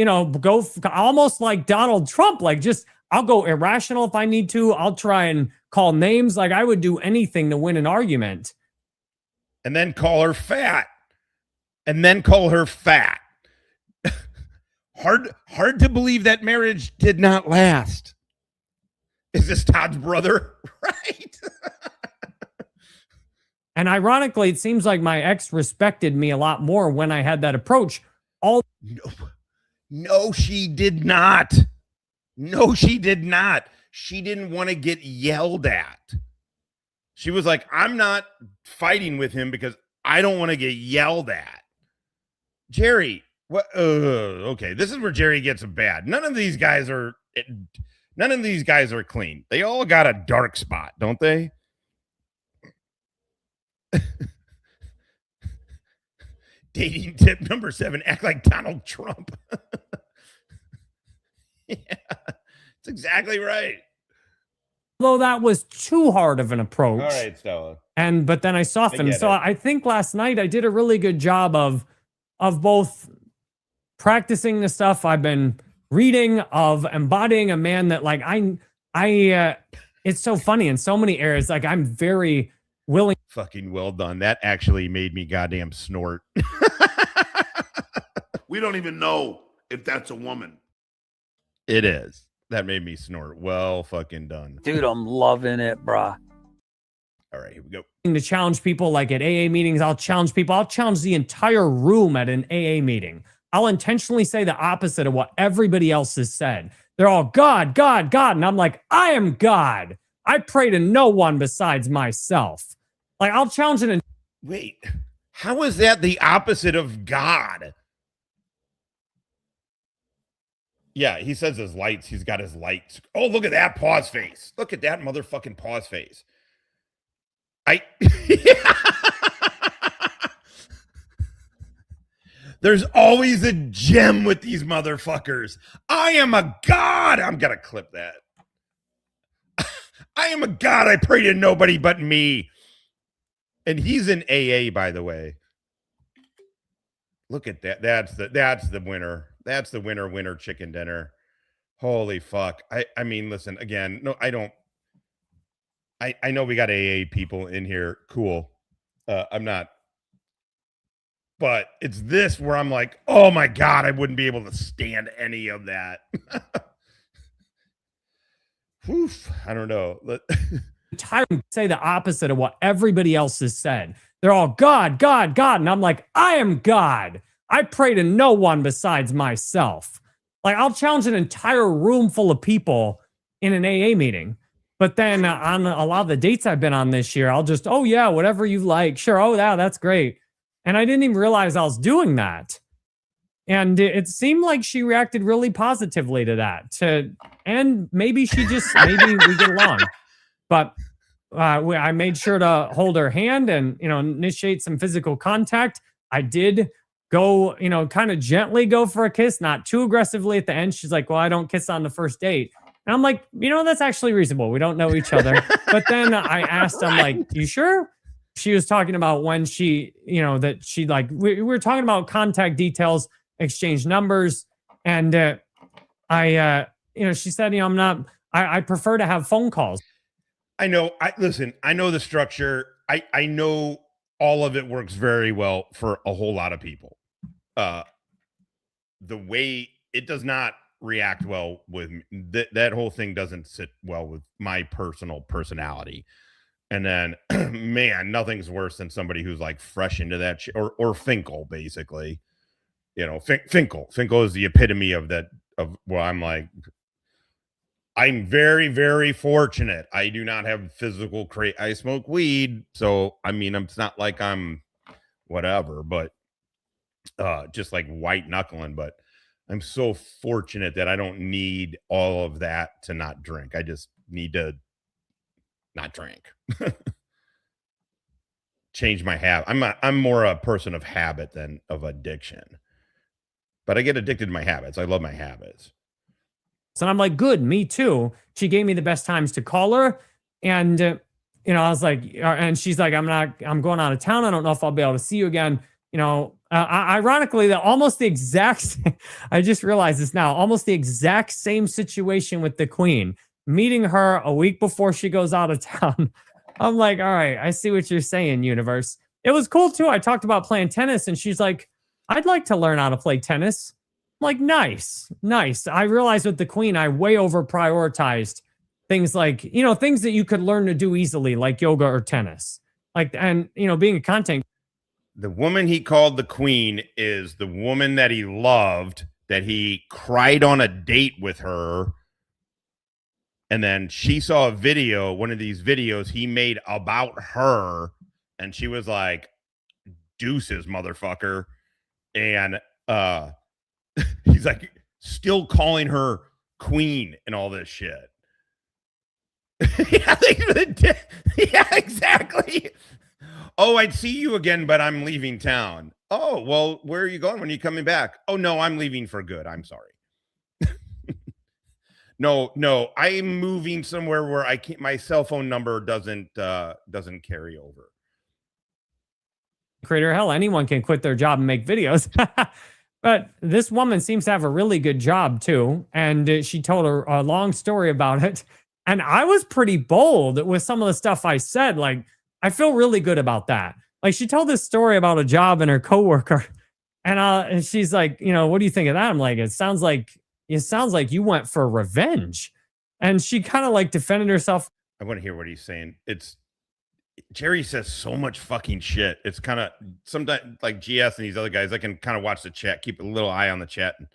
go almost like Donald Trump, like just I'll go irrational if I need to. I'll try and call names. Like I would do anything to win an argument. And then call her fat. And then call her fat. Hard to believe that marriage did not last. Is this Todd's brother? Right. And ironically, it seems like my ex respected me a lot more when I had that approach. No, she did not. No, she did not. She didn't want to get yelled at. She was like, I'm not fighting with him because I don't want to get yelled at. Jerry, what? Okay, this is where Jerry gets bad. None of these guys are clean. They all got a dark spot, don't they? Dating tip number 7, act like Donald Trump. Yeah, that's exactly right. Although that was too hard of an approach. All right, Stella. But then I softened. So I think last night I did a really good job of both practicing the stuff I've been reading, of embodying a man that like it's so funny in so many areas. Like I'm very willing. Fucking well done. That actually made me goddamn snort. We don't even know if that's a woman. It is. That made me snort. Well fucking done. Dude, I'm loving it, brah. All right, here we go. To challenge people, like at AA meetings, I'll challenge people. I'll challenge the entire room at an AA meeting. I'll intentionally say the opposite of what everybody else has said. They're all God, God, God. And I'm like, I am God. I pray to no one besides myself. Like I'll challenge it. Wait, how is that the opposite of God? Yeah, he says his lights. He's got his lights. Oh, look at that pause face. Look at that motherfucking pause face. There's always a gem with these motherfuckers. I am a God. I'm going to clip that. I am a God. I pray to nobody but me. And he's in AA, by the way. Look at that. That's the winner. That's the winner chicken dinner. Holy fuck. I mean, listen, again, no, I don't. I know we got AA people in here. Cool. I'm not. But it's this where I'm like, oh my God, I wouldn't be able to stand any of that. Oof, I don't know. Say the opposite of what everybody else has said. They're all God, God, God. And I'm like, I am God. I pray to no one besides myself. Like I'll challenge an entire room full of people in an AA meeting. But then on a lot of the dates I've been on this year, I'll just, oh yeah, whatever you like. Sure. Oh yeah, that's great. And I didn't even realize I was doing that. And it seemed like she reacted really positively to that. And maybe we get along. But I made sure to hold her hand and, initiate some physical contact. I did go, kind of gently go for a kiss, not too aggressively at the end. She's like, well, I don't kiss on the first date. And I'm like, that's actually reasonable. We don't know each other. But then I asked, I'm like, you sure? She was talking about when she, that she like, we were talking about contact details, exchange numbers. And she said, I prefer to have phone calls. I know. I know the structure. I know all of it works very well for a whole lot of people. The way it does not react well with me, that whole thing doesn't sit well with my personal personality. And then, man, nothing's worse than somebody who's like fresh into that or Finkel, basically. Finkel is the epitome of that. I'm like, I'm very, very fortunate. I do not have physical I smoke weed. So, I mean, it's not like I'm whatever, but just like white knuckling. But I'm so fortunate that I don't need all of that to not drink. I just need to not drink. Change my habit. I'm more a person of habit than of addiction. But I get addicted to my habits. I love my habits. So I'm like, good, me too. She gave me the best times to call her. And, I was like, and she's like, I'm going out of town. I don't know if I'll be able to see you again. Ironically, almost the exact, I just realized this now, almost the exact same situation with the Queen, meeting her a week before she goes out of town. I'm like, all right, I see what you're saying, universe. It was cool too. I talked about playing tennis and she's like, I'd like to learn how to play tennis. I'm like, nice, nice. I realized with the Queen, I way over prioritized things like, things that you could learn to do easily, like yoga or tennis. Like, and, being a content. The woman he called the Queen is the woman that he loved, that he cried on a date with her. And then she saw a video, one of these videos he made about her. And she was like, deuces, motherfucker. And he's like still calling her Queen and all this shit. Yeah, exactly. Oh, I'd see you again, but I'm leaving town. Oh, well, where are you going? When are you coming back? Oh, no, I'm leaving for good. I'm sorry. No, I'm moving somewhere where I can't, my cell phone number doesn't carry over. Creator, hell, anyone can quit their job and make videos. But this woman seems to have a really good job too. And she told a long story about it. And I was pretty bold with some of the stuff I said. Like, I feel really good about that. Like, she told this story about a job and her coworker. And she's like, what do you think of that? I'm like, it sounds like you went for revenge. And she kind of like defended herself. I want to hear what he's saying. Jerry says so much fucking shit. It's kind of sometimes like GS and these other guys, I can kind of watch the chat, keep a little eye on the chat and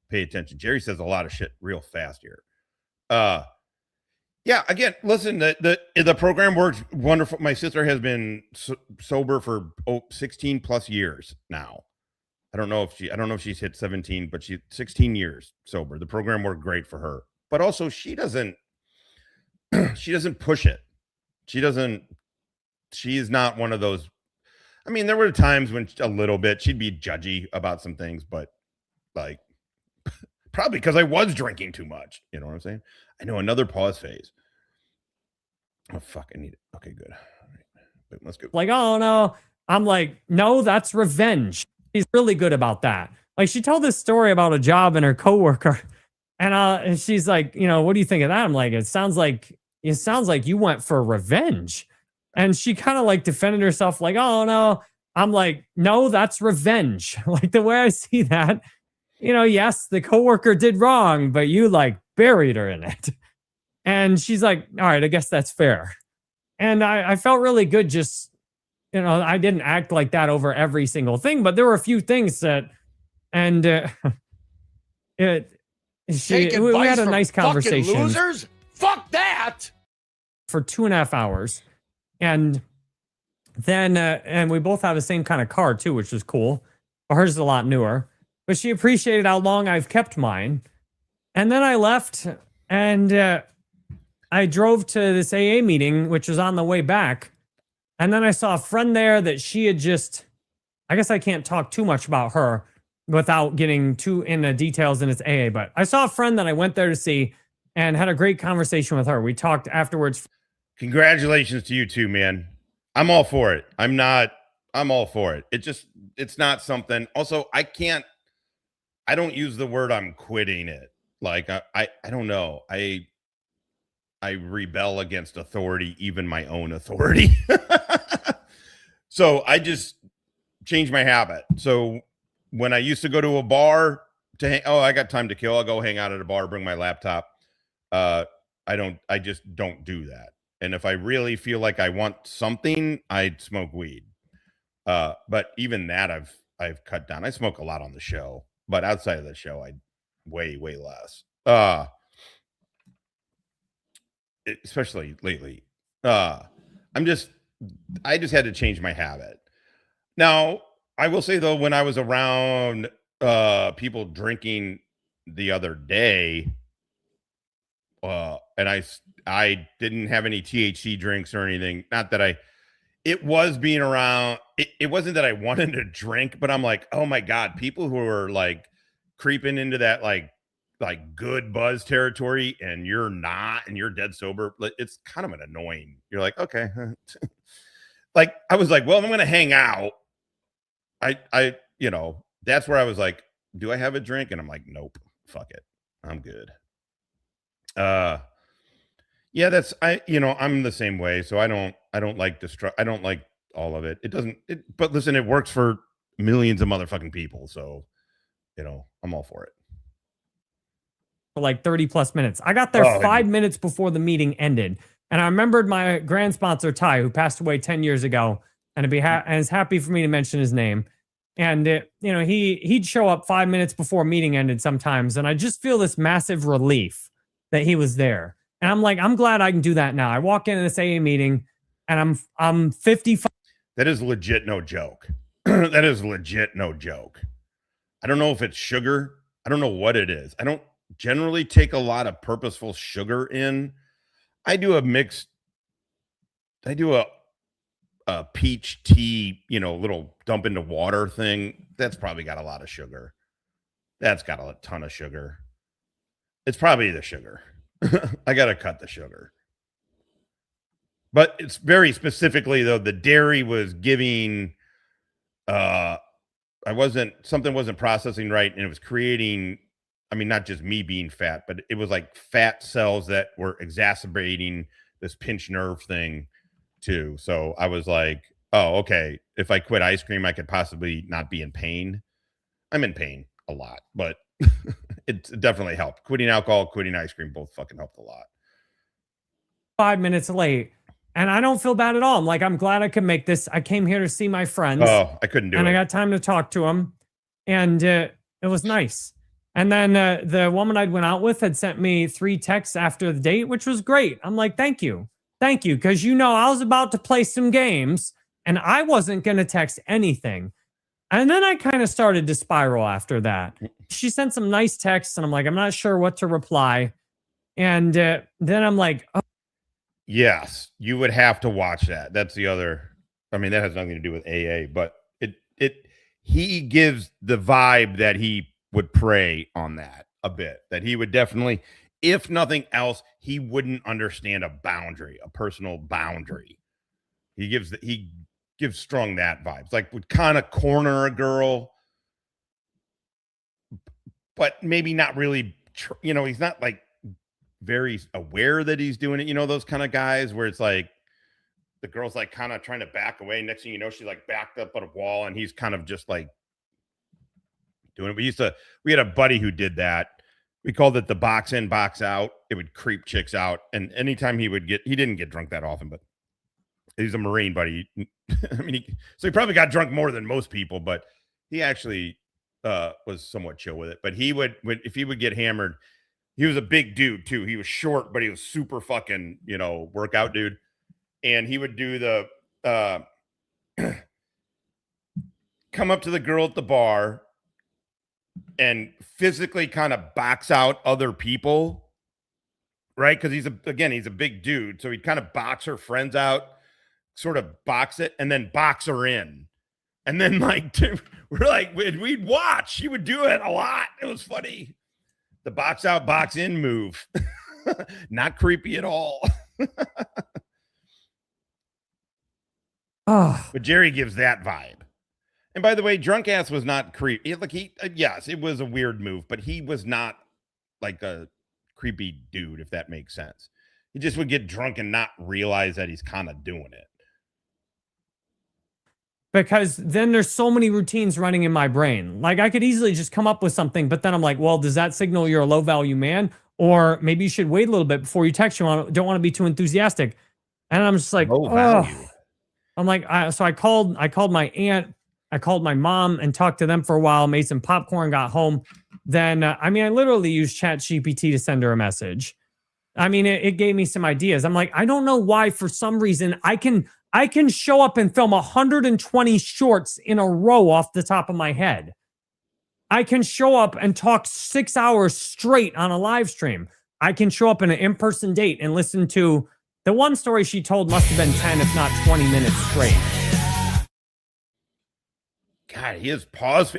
pay attention. Jerry says a lot of shit real fast here. Yeah, again, listen, the program works wonderful. My sister has been sober for 16 plus years now. I don't know if she's hit 17, but she's 16 years sober. The program worked great for her. But also she doesn't push it. She is not one of those. I mean, there were times when a little bit she'd be judgy about some things, but like probably because I was drinking too much. You know what I'm saying? I know, another pause phase. Oh, fuck. I need it. Okay, good. All right. Let's go. Like, oh, no. I'm like, no, that's revenge. She's really good about that. Like, she told this story about a job and her coworker. And she's like, what do you think of that? I'm like, it sounds like you went for revenge. And she kind of like defended herself like, oh, no. I'm like, no, that's revenge. Like, the way I see that, yes, the coworker did wrong, but you like buried her in it. And she's like, all right, I guess that's fair. And I felt really good. Just, I didn't act like that over every single thing, but there were a few things that, and we had a nice conversation. Losers? Fuck that. For 2.5 hours. And then, and we both have the same kind of car too, which is cool. But hers is a lot newer. But she appreciated how long I've kept mine. And then I left and I drove to this AA meeting, which was on the way back. And then I saw a friend there that she had just, I guess I can't talk too much about her without getting too into details in its AA. But I saw a friend that I went there to see and had a great conversation with her. We talked afterwards. Congratulations to you too, man. I'm all for it. I'm all for it. It's not something. Also, I don't use the word I'm quitting it. Like, I don't know. I rebel against authority, even my own authority. So I just changed my habit. So when I used to go to a bar I got time to kill, I'll go hang out at a bar, bring my laptop. I just don't do that. And if I really feel like I want something, I'd smoke weed. But even that I've cut down. I smoke a lot on the show, but outside of the show, I way less. Especially lately. I just had to change my habit. Now, I will say though, when I was around people drinking the other day, and I didn't have any THC drinks or anything. Not that it was being around. It wasn't that I wanted to drink, but I'm like, oh my God, people who are like creeping into that like good buzz territory and you're not, and you're dead sober. It's kind of an annoying. You're like, okay. Like, I was like, well, if I'm going to hang out, I you know, that's where I was like, do I have a drink? And I'm like, nope, fuck it. I'm good. Yeah, I'm the same way. So I don't like I don't like all of it. But listen, it works for millions of motherfucking people. So, I'm all for it. For like 30 plus minutes. I got there 5 minutes before the meeting ended. And I remembered my grand sponsor, Ty, who passed away 10 years ago. And is happy for me to mention his name. And, he'd show up 5 minutes before meeting ended sometimes. And I just feel this massive relief that he was there. And I'm like, I'm glad I can do that now. I walk into this AA meeting and I'm 55. That is legit no joke. That is legit no joke. I don't know if it's sugar. I don't know what it is. I don't generally take a lot of purposeful sugar in. I do a peach tea, little dump into water thing. That's probably got a lot of sugar. That's got a ton of sugar. It's probably the sugar. I got to cut the sugar. But it's very specifically, though, the dairy was giving, something wasn't processing right, and it was creating, not just me being fat, but it was like fat cells that were exacerbating this pinched nerve thing too. So I was like, oh, okay, if I quit ice cream, I could possibly not be in pain. I'm in pain a lot, but it definitely helped. Quitting alcohol, quitting ice cream, both fucking helped a lot. 5 minutes late. And I don't feel bad at all. I'm like, I'm glad I could make this. I came here to see my friends. Oh, I couldn't do it. And I got time to talk to them. And it was nice. And then the woman I'd went out with had sent me 3 texts after the date, which was great. I'm like, thank you. Thank you. Because, I was about to play some games and I wasn't going to text anything. And then I kind of started to spiral after that. She sent some nice texts and I'm like, I'm not sure what to reply. And then I'm like, oh. Yes, you would have to watch that. That's the other. That has nothing to do with AA, but he gives the vibe that he would prey on that a bit. That he would definitely, if nothing else, he wouldn't understand a boundary, a personal boundary. He gives strong that vibes. Like would kind of corner a girl, but maybe not really. He's not like very aware that he's doing it. Those kind of guys where it's like the girl's like kind of trying to back away. Next thing you know, she's like backed up on a wall and he's kind of just like doing it. We had a buddy who did that. We called it the box in, box out. It would creep chicks out. And anytime he didn't get drunk that often, but he's a Marine buddy. So he probably got drunk more than most people, but he actually was somewhat chill with it. But if he would get hammered, he was a big dude too. He was short, but he was super fucking, workout dude. And he would do the come up to the girl at the bar and physically kind of box out other people, right? Because he's a big dude. So he'd kind of box her friends out, sort of box it, and then box her in. And then we'd watch. He would do it a lot. It was funny. The box out, box in move. Not creepy at all. But Jerry gives that vibe. And by the way, drunk ass was not creepy. Yes, it was a weird move, but he was not like a creepy dude, if that makes sense. He just would get drunk and not realize that he's kind of doing it. Because then there's so many routines running in my brain. Like I could easily just come up with something, but then I'm like, well, does that signal you're a low value man? Or maybe you should wait a little bit before you text. You don't want to be too enthusiastic. And I'm just like, low value. I'm like, so I called my aunt, I called my mom and talked to them for a while, made some popcorn, got home. Then, I literally used ChatGPT to send her a message. It gave me some ideas. I'm like, I don't know why, for some reason, I can show up and film 120 shorts in a row off the top of my head. I can show up and talk 6 hours straight on a live stream. I can show up in an in-person date and listen to the one story she told must have been 10, if not 20 minutes straight. God, he has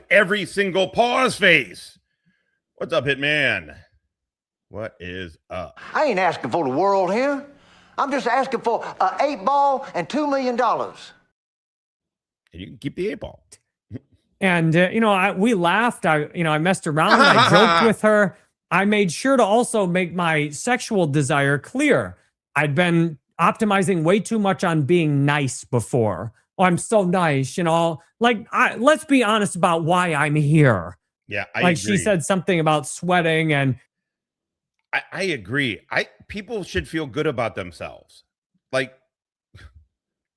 every single pause face. What's up, Hitman? What is up? I ain't asking for the world here. I'm just asking for an 8 ball and $2 million. And you can keep the 8 ball. And we laughed. I messed around. I joked with her. I made sure to also make my sexual desire clear. I'd been optimizing way too much on being nice before. Oh, I'm so nice, let's be honest about why I'm here. Yeah, I Like agree. she said something about sweating, and I agree. People should feel good about themselves. Like,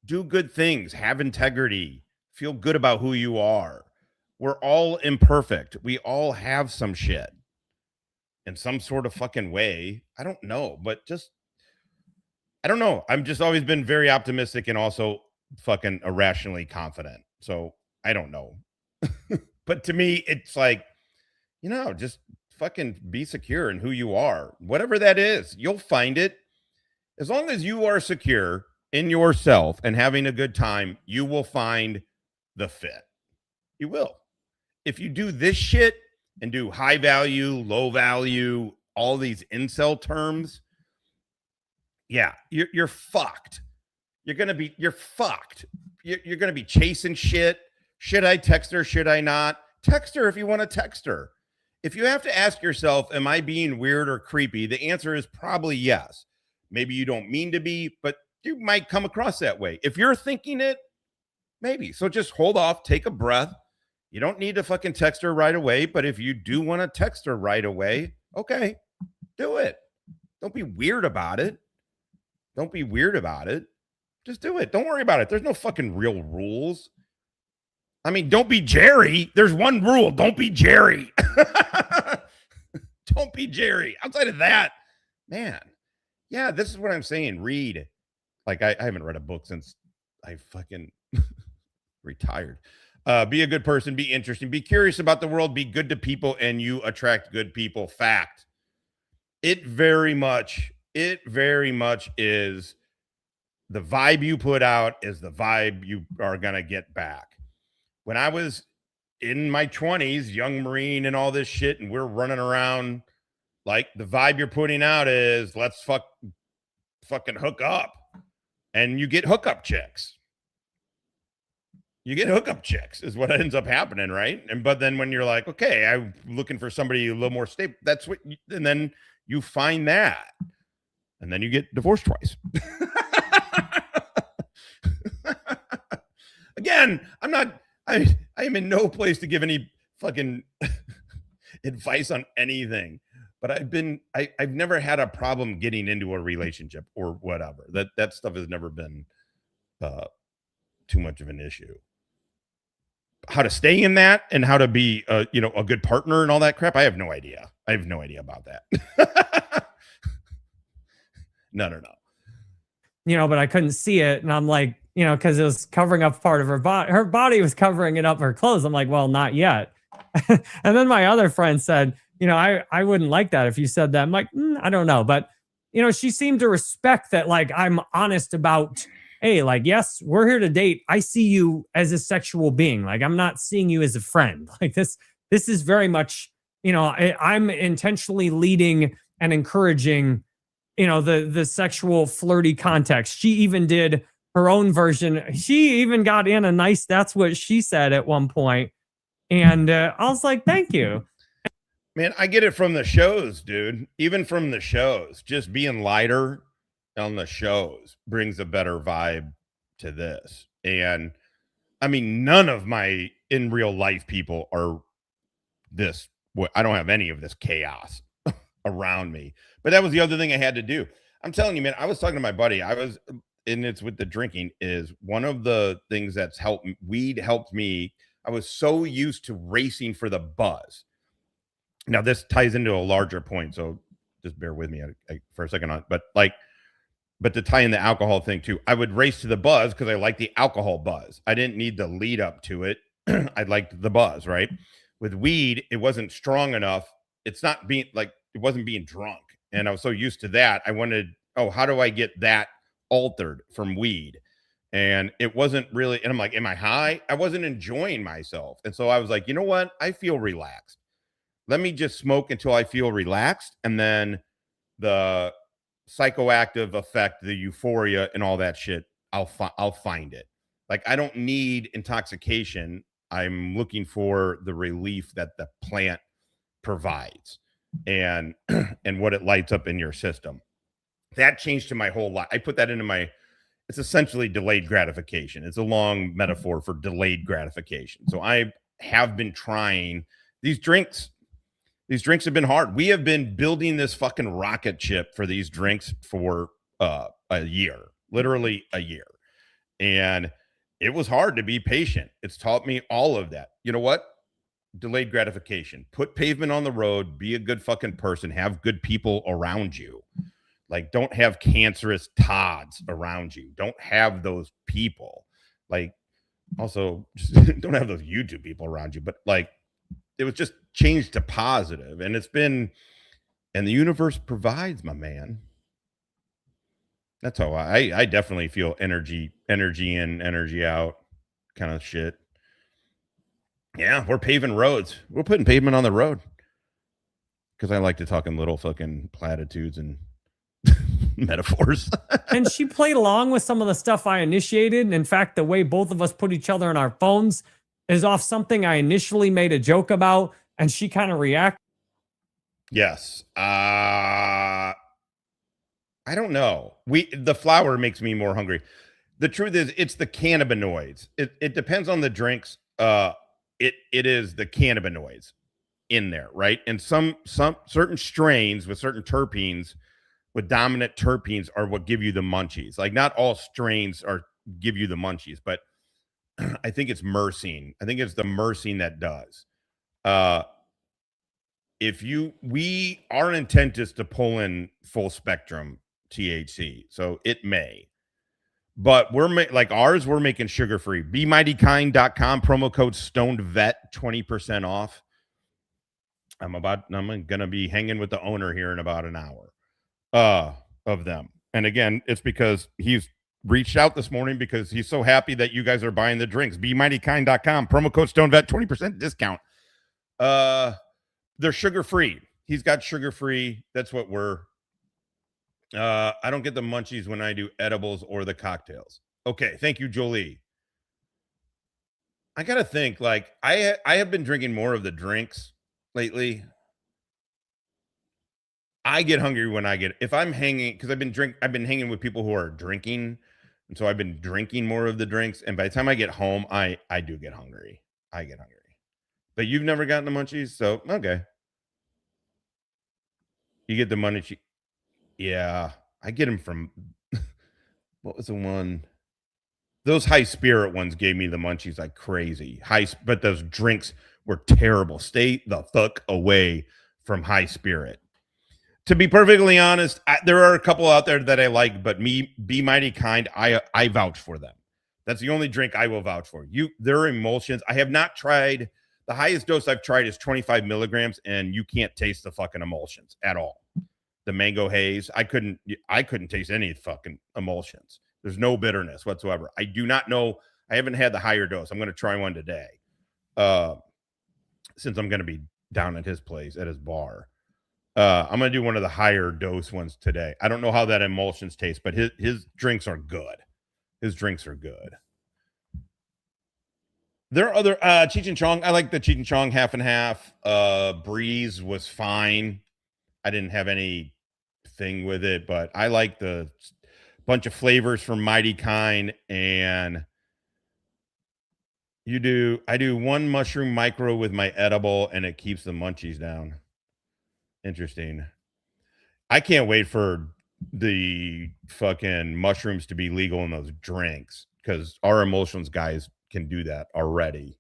do good things, have integrity, feel good about who you are. We're all imperfect. We all have some shit in some sort of fucking way. I don't know, but I don't know. I'm just always been very optimistic and also fucking irrationally confident. So I don't know. But to me, it's like, just fucking be secure in who you are. Whatever that is, you'll find it. As long as you are secure in yourself and having a good time, you will find the fit. You will. If you do this shit and do high value, low value, all these incel terms, yeah, you're fucked. You're fucked. You're gonna be chasing shit. Should I text her? Should I not? Text her if you want to text her. If you have to ask yourself, am I being weird or creepy? The answer is probably yes. Maybe you don't mean to be, but you might come across that way. If you're thinking it, maybe. So just hold off, take a breath. You don't need to fucking text her right away, but if you do want to text her right away, okay, do it. Don't be weird about it. Don't be weird about it. Just do it. Don't worry about it. There's no fucking real rules. I mean, don't be Jerry. There's one rule. Don't be Jerry. Don't be Jerry. Outside of that, man. Yeah, this is what I'm saying. Read. Like, I haven't read a book since I fucking retired. Be a good person. Be interesting. Be curious about the world. Be good to people, and you attract good people. Fact. It very much is the vibe you put out is the vibe you are going to get back. When I was in my 20s, young Marine and all this shit, and we're running around, like, the vibe you're putting out is let's fucking hook up. And you get hookup chicks. You get hookup chicks is what ends up happening, right? But then when you're like, okay, I'm looking for somebody a little more stable, and then you find that. And then you get divorced twice. Again, I am in no place to give any fucking advice on anything, but I've never had a problem getting into a relationship or whatever. That stuff has never been too much of an issue. How to stay in that and how to be a good partner and all that crap, I have no idea. I have no idea about that. No. But I couldn't see it, and I'm like, because it was covering up part of her body. Her body was covering it up, her clothes. I'm like, well, not yet. And then my other friend said, I wouldn't like that if you said that. I'm like, I don't know. But, she seemed to respect that, like, I'm honest about, hey, like, yes, we're here to date. I see you as a sexual being. Like, I'm not seeing you as a friend. Like, this is very much, I'm intentionally leading and encouraging, the sexual flirty context. She even did her own version. She even got in a nice, that's what she said at one point. And I was like, thank you. Man, I get it from the shows, dude. Even from the shows, just being lighter on the shows brings a better vibe to this. And I mean, none of my in real life people are this. I don't have any of this chaos around me. But that was the other thing I had to do. I'm telling you, man, I was talking to my buddy. And it's with the drinking is one of the things that's helped. Weed helped me. I was so used to racing for the buzz. Now this ties into a larger point, so just bear with me for a second on. But to tie in the alcohol thing too, I would race to the buzz because I liked the alcohol buzz. I didn't need the lead up to it. I liked the buzz, right? With weed, it wasn't strong enough. It's not being like it wasn't being drunk, and I was so used to that. I wanted, how do I get that altered from weed? And it wasn't really. And I'm like, am I high? I wasn't enjoying myself, and so I was like, you know what? I feel relaxed. Let me just smoke until I feel relaxed, and then the psychoactive effect, the euphoria and all that shit, I'll find it. Like, I don't need intoxication. I'm looking for the relief that the plant provides and and what it lights up in your system. That changed to my whole life. I put that into my, it's essentially delayed gratification. It's a long metaphor for delayed gratification. So I have been trying these drinks. These drinks have been hard. We have been building this fucking rocket ship for these drinks for a year, literally a year. And it was hard to be patient. It's taught me all of that. You know what? Delayed gratification. Put pavement on the road. Be a good fucking person. Have good people around you. Like, don't have cancerous Todds around you. Don't have those people. Like, also, just don't have those YouTube people around you. But, like, it was just changed to positive. And it's been, and the universe provides, my man. That's how I definitely feel energy in, energy out kind of shit. Yeah, we're paving roads. We're putting pavement on the road. Because I like to talk in little fucking platitudes and metaphors. And she played along with some of the stuff I initiated. In fact, the way both of us put each other in our phones is off something I initially made a joke about, and she kind of reacted. Yes. I don't know. The flour makes me more hungry. The truth is, it's the cannabinoids. It depends on the drinks. It is the cannabinoids in there, right? And some certain strains with certain terpenes, with dominant terpenes, are what give you the munchies. Like, not all strains give you the munchies, but I think it's myrcene. I think it's the myrcene that does. Our intent is to pull in full spectrum THC, so it may. But we're we're making sugar free. BeMightyKind.com, promo code StonedVet, 20% off. I'm gonna be hanging with the owner here in about an hour of them. And again, it's because he's reached out this morning because he's so happy that you guys are buying the drinks. BeMightyKind.com, promo code StonedVet, 20% discount. They're sugar free. He's got sugar free. That's what we're. I don't get the munchies when I do edibles or the cocktails. Okay, thank you, Jolie. I gotta think. Like, I have been drinking more of the drinks lately. I get hungry when if I'm hanging, because I've been hanging with people who are drinking, and so I've been drinking more of the drinks. And by the time I get home, I do get hungry. I get hungry. But you've never gotten the munchies, so okay. You get the munchies. Yeah, I get them from, what was the one? Those high spirit ones gave me the munchies like crazy. But those drinks were terrible. Stay the fuck away from high spirit. To be perfectly honest, there are a couple out there that I like, but Be Mighty Kind, I vouch for them. That's the only drink I will vouch for. Their emulsions, I have not tried. The highest dose I've tried is 25 milligrams, and you can't taste the fucking emulsions at all. The mango haze, I couldn't taste any fucking emulsions. There's no bitterness whatsoever. I do not know. I haven't had the higher dose. I'm going to try one today. Since I'm going to be down at his place, at his bar. I'm going to do one of the higher dose ones today. I don't know how that emulsions taste, but his drinks are good. His drinks are good. There are other Cheech and Chong. I like the Cheech and Chong half and half. Breeze was fine. I didn't have anything with it, but I like the bunch of flavors from Mighty Kind. And I do one mushroom micro with my edible, and it keeps the munchies down. Interesting. I can't wait for the fucking mushrooms to be legal in those drinks, because our emulsions guys can do that already.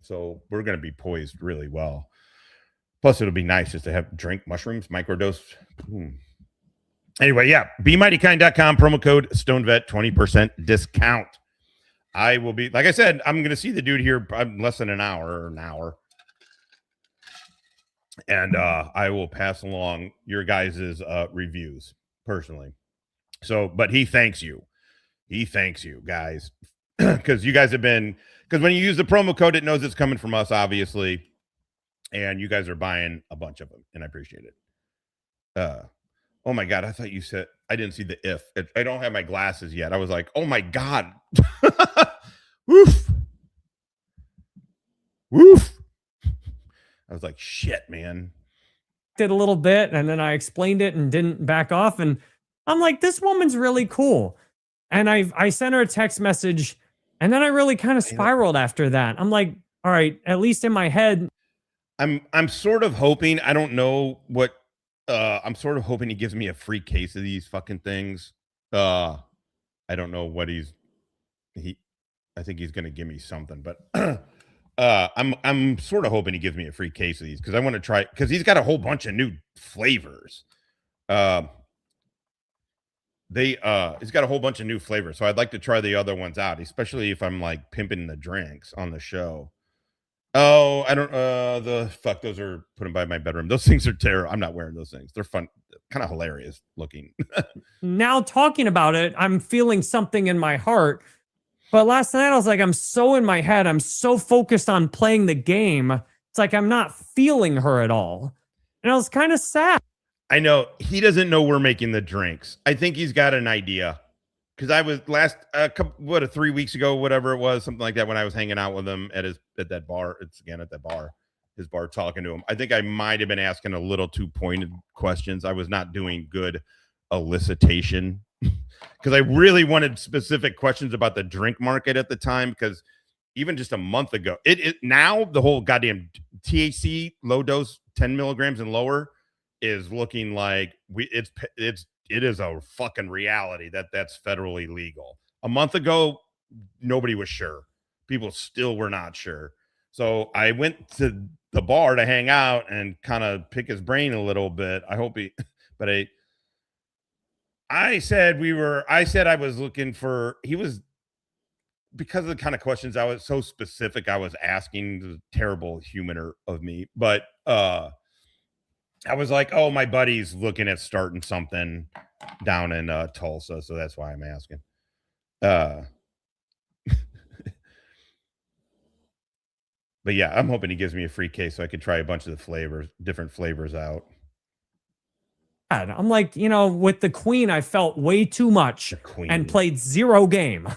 So we're going to be poised really well. Plus, it'll be nice just to have drink mushrooms, microdose. Anyway, yeah, BeMightyKind.com, promo code StonedVet, 20% discount. I will be, like I said, I'm going to see the dude here in less than an hour. And I will pass along your guys' reviews personally. So, but he thanks you. He thanks you, guys. Because you guys have been, because when you use the promo code, it knows it's coming from us, obviously. And you guys are buying a bunch of them, and I appreciate it. Oh my God, I thought you said, I didn't see the if. I don't have my glasses yet. I was like, oh my God. Woof. Woof. I was like, shit, man. Did a little bit, and then I explained it and didn't back off. And I'm like, this woman's really cool. And I sent her a text message, and then I really kind of spiraled after that. I'm like, all right, at least in my head. I'm sort of hoping, I don't know what, I'm sort of hoping he gives me a free case of these fucking things. I don't know what I think he's going to give me something, but I'm sort of hoping he gives me a free case of these because I want to try, because he's got a whole bunch of new flavors. He's got a whole bunch of new flavors, so I'd like to try the other ones out, especially if I'm like pimping the drinks on the show. Oh, I don't the fuck, those are put them by my bedroom. Those things are terrible. I'm not wearing those things. They're fun, kind of hilarious looking. Now talking about it, I'm feeling something in my heart. But last night I was like, I'm so in my head. I'm so focused on playing the game. It's like I'm not feeling her at all. And I was kind of sad. I know he doesn't know we're making the drinks. I think he's got an idea. Because I was 3 weeks ago, whatever it was, something like that, when I was hanging out with him at that bar. It's again at that bar, his bar, talking to him. I think I might have been asking a little too pointed questions. I was not doing good elicitation because I really wanted specific questions about the drink market at the time. Because even just a month ago, it now the whole goddamn THC low dose 10 milligrams and lower is looking like it is a fucking reality that's federally legal. A month ago, nobody was sure. People still were not sure. So I went to the bar to hang out and kind of pick his brain a little bit. I hope but I said I was looking for, because of the kind of questions I was so specific I was asking, the terrible human of me. But I was like, oh, my buddy's looking at starting something down in Tulsa, so that's why I'm asking. But yeah, I'm hoping he gives me a free case so I could try a bunch of the different flavors out. I'm like, with the queen, I felt way too much and played zero game.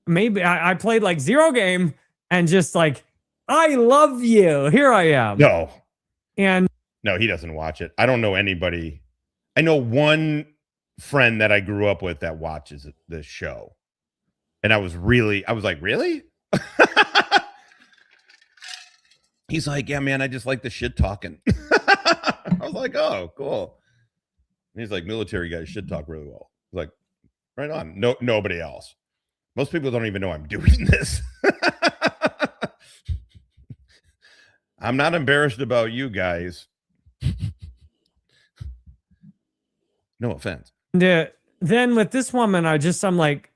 Maybe I played like zero game and just like, I love you. Here I am. No. And no, he doesn't watch it. I don't know anybody. I know one friend that I grew up with that watches this show. And I was like, really? He's like, yeah, man, I just like the shit talking. I was like, oh, cool. And he's like, military guys shit talk really well. I was like, right on. No, nobody else. Most people don't even know I'm doing this. I'm not embarrassed about you guys. No offense. Then with this woman, I'm like,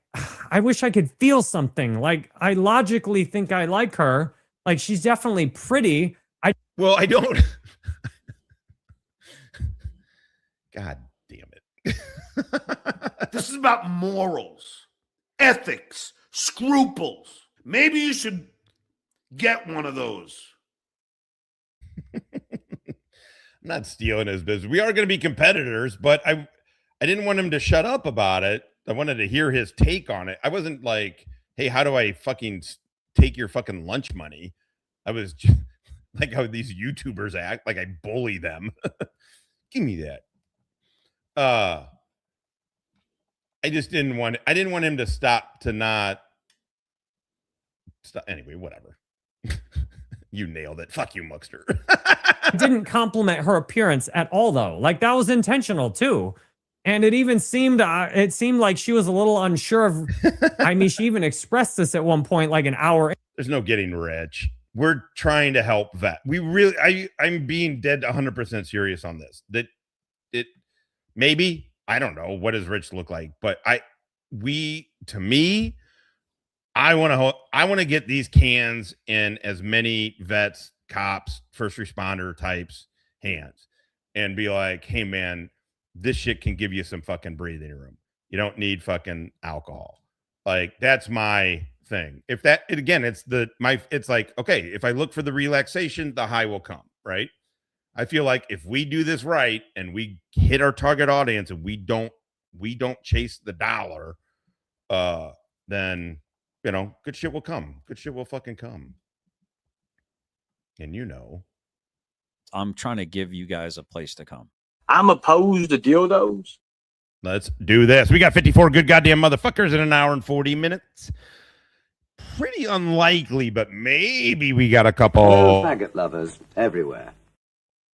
I wish I could feel something. Like, I logically think I like her. Like, she's definitely pretty. I don't. God damn it. This is about morals, ethics, scruples. Maybe you should get one of those. I'm not stealing his business. We are going to be competitors, but I didn't want him to shut up about it. I wanted to hear his take on it. I wasn't like, hey, how do I fucking take your fucking lunch money? I was just like how these YouTubers act, like I bully them. Give me that. I didn't want him to stop. Anyway, whatever. You nailed it. Fuck you, Muckster. Didn't compliment her appearance at all, though. Like, that was intentional too. And it even seemed like she was a little unsure of. I mean, she even expressed this at one point, like an hour. There's no getting rich. We're trying to help vet. I'm being dead 100% serious on this. Maybe, I don't know, what does rich look like? But I want to get these cans in as many vets, cops, first responder types hands and be like, hey man, this shit can give you some fucking breathing room. You don't need fucking alcohol. Like, that's my thing. If that, again, it's like, okay, if I look for the relaxation, the high will come, right? I feel like if we do this right and we hit our target audience and we don't chase the dollar, then, good shit will come. Good shit will fucking come. And you know. I'm trying to give you guys a place to come. I'm opposed to dildos. Let's do this. We got 54 good goddamn motherfuckers in an hour and 40 minutes. Pretty unlikely, but maybe we got a couple. Faggot lovers everywhere.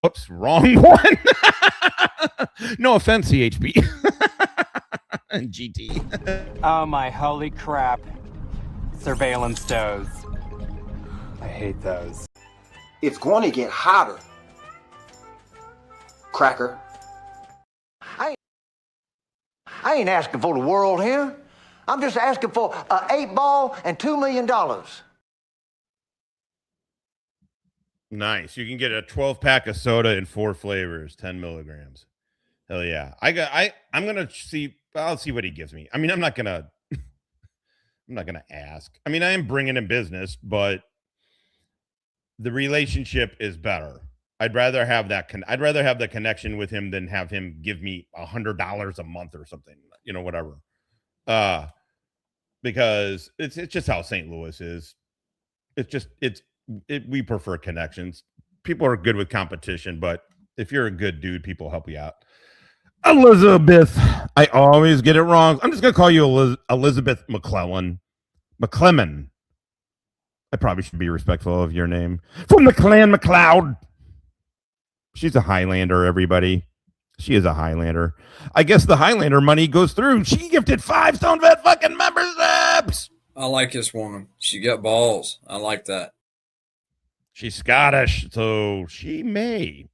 Oops, wrong one. No offense, CHP and GT. Oh my holy crap. Surveillance does. I hate those. It's going to get hotter. Cracker. I ain't asking for the world here. I'm just asking for an 8-ball and $2 million. Nice. You can get a 12-pack of soda in 4 flavors, 10 milligrams. Hell yeah. I'm gonna see. I'll see what he gives me. I mean, I'm not gonna ask. I mean, I am bringing in business, but the relationship is better. I'd rather have that. I'd rather have the connection with him than have him give me $100 a month or something. You know, whatever. Because it's just how St. Louis is. We prefer connections. People are good with competition, but if you're a good dude, people help you out. Elizabeth, I always get it wrong. I'm just gonna call you Elizabeth McClellan. McClellan. I probably should be respectful of your name. From the clan McLeod. She's a Highlander, everybody. She is a Highlander. I guess the Highlander money goes through. She gifted 5 Stone Vet fucking memberships. I like this woman. She got balls. I like that. She's Scottish, so she may.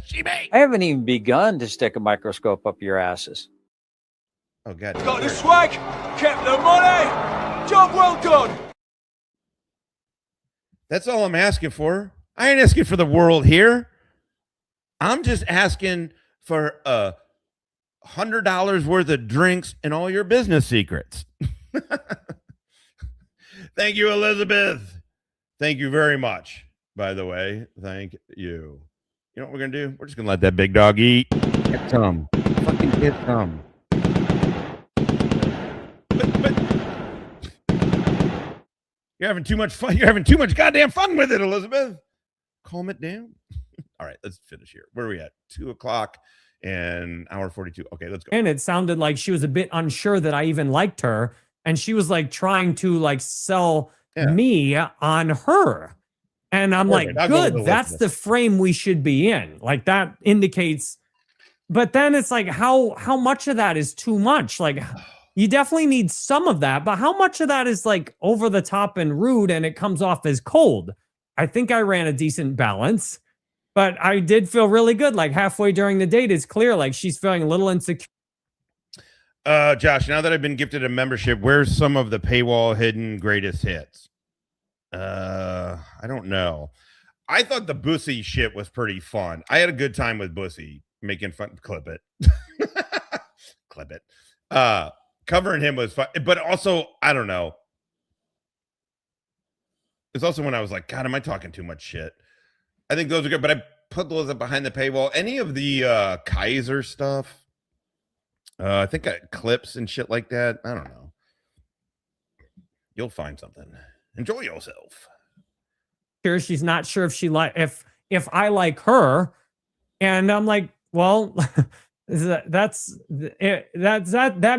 She may. I haven't even begun to stick a microscope up your asses. Oh, God. Got the swag, kept the money. Job well done. That's all I'm asking for. I ain't asking for the world here. I'm just asking for $100 worth of drinks and all your business secrets. Thank you, Elizabeth. Thank you very much. By the way, thank you. You know what we're going to do? We're just going to let that big dog eat. Get some. Fucking get some. But you're having too much fun. You're having too much goddamn fun with it, Elizabeth. Calm it down. All right, let's finish here. Where are we at? 2:00 and hour 42. Okay, let's go. And it sounded like she was a bit unsure that I even liked her. And she was like trying to like sell me on her. And I'm Perfect. like, I'll go with good, that's the frame we should be in. Like that indicates, but then it's like, how much of that is too much? Like you definitely need some of that, but how much of that is like over the top and rude and it comes off as cold? I think I ran a decent balance, but I did feel really good. Like halfway during the date, it's clear like she's feeling a little insecure. Josh, now that I've been gifted a membership, where's some of the paywall hidden greatest hits? I don't know. I thought the Bussy shit was pretty fun. I had a good time with Bussy making fun. Clip it. Clip it. Covering him was fun, but also, I don't know. It's also when I was like, God, am I talking too much shit? I think those are good, but I put those up behind the paywall. Any of the Kaiser stuff? I think clips and shit like that. I don't know. You'll find something. Enjoy yourself. She's not sure if she if I like her, and I'm like, well, that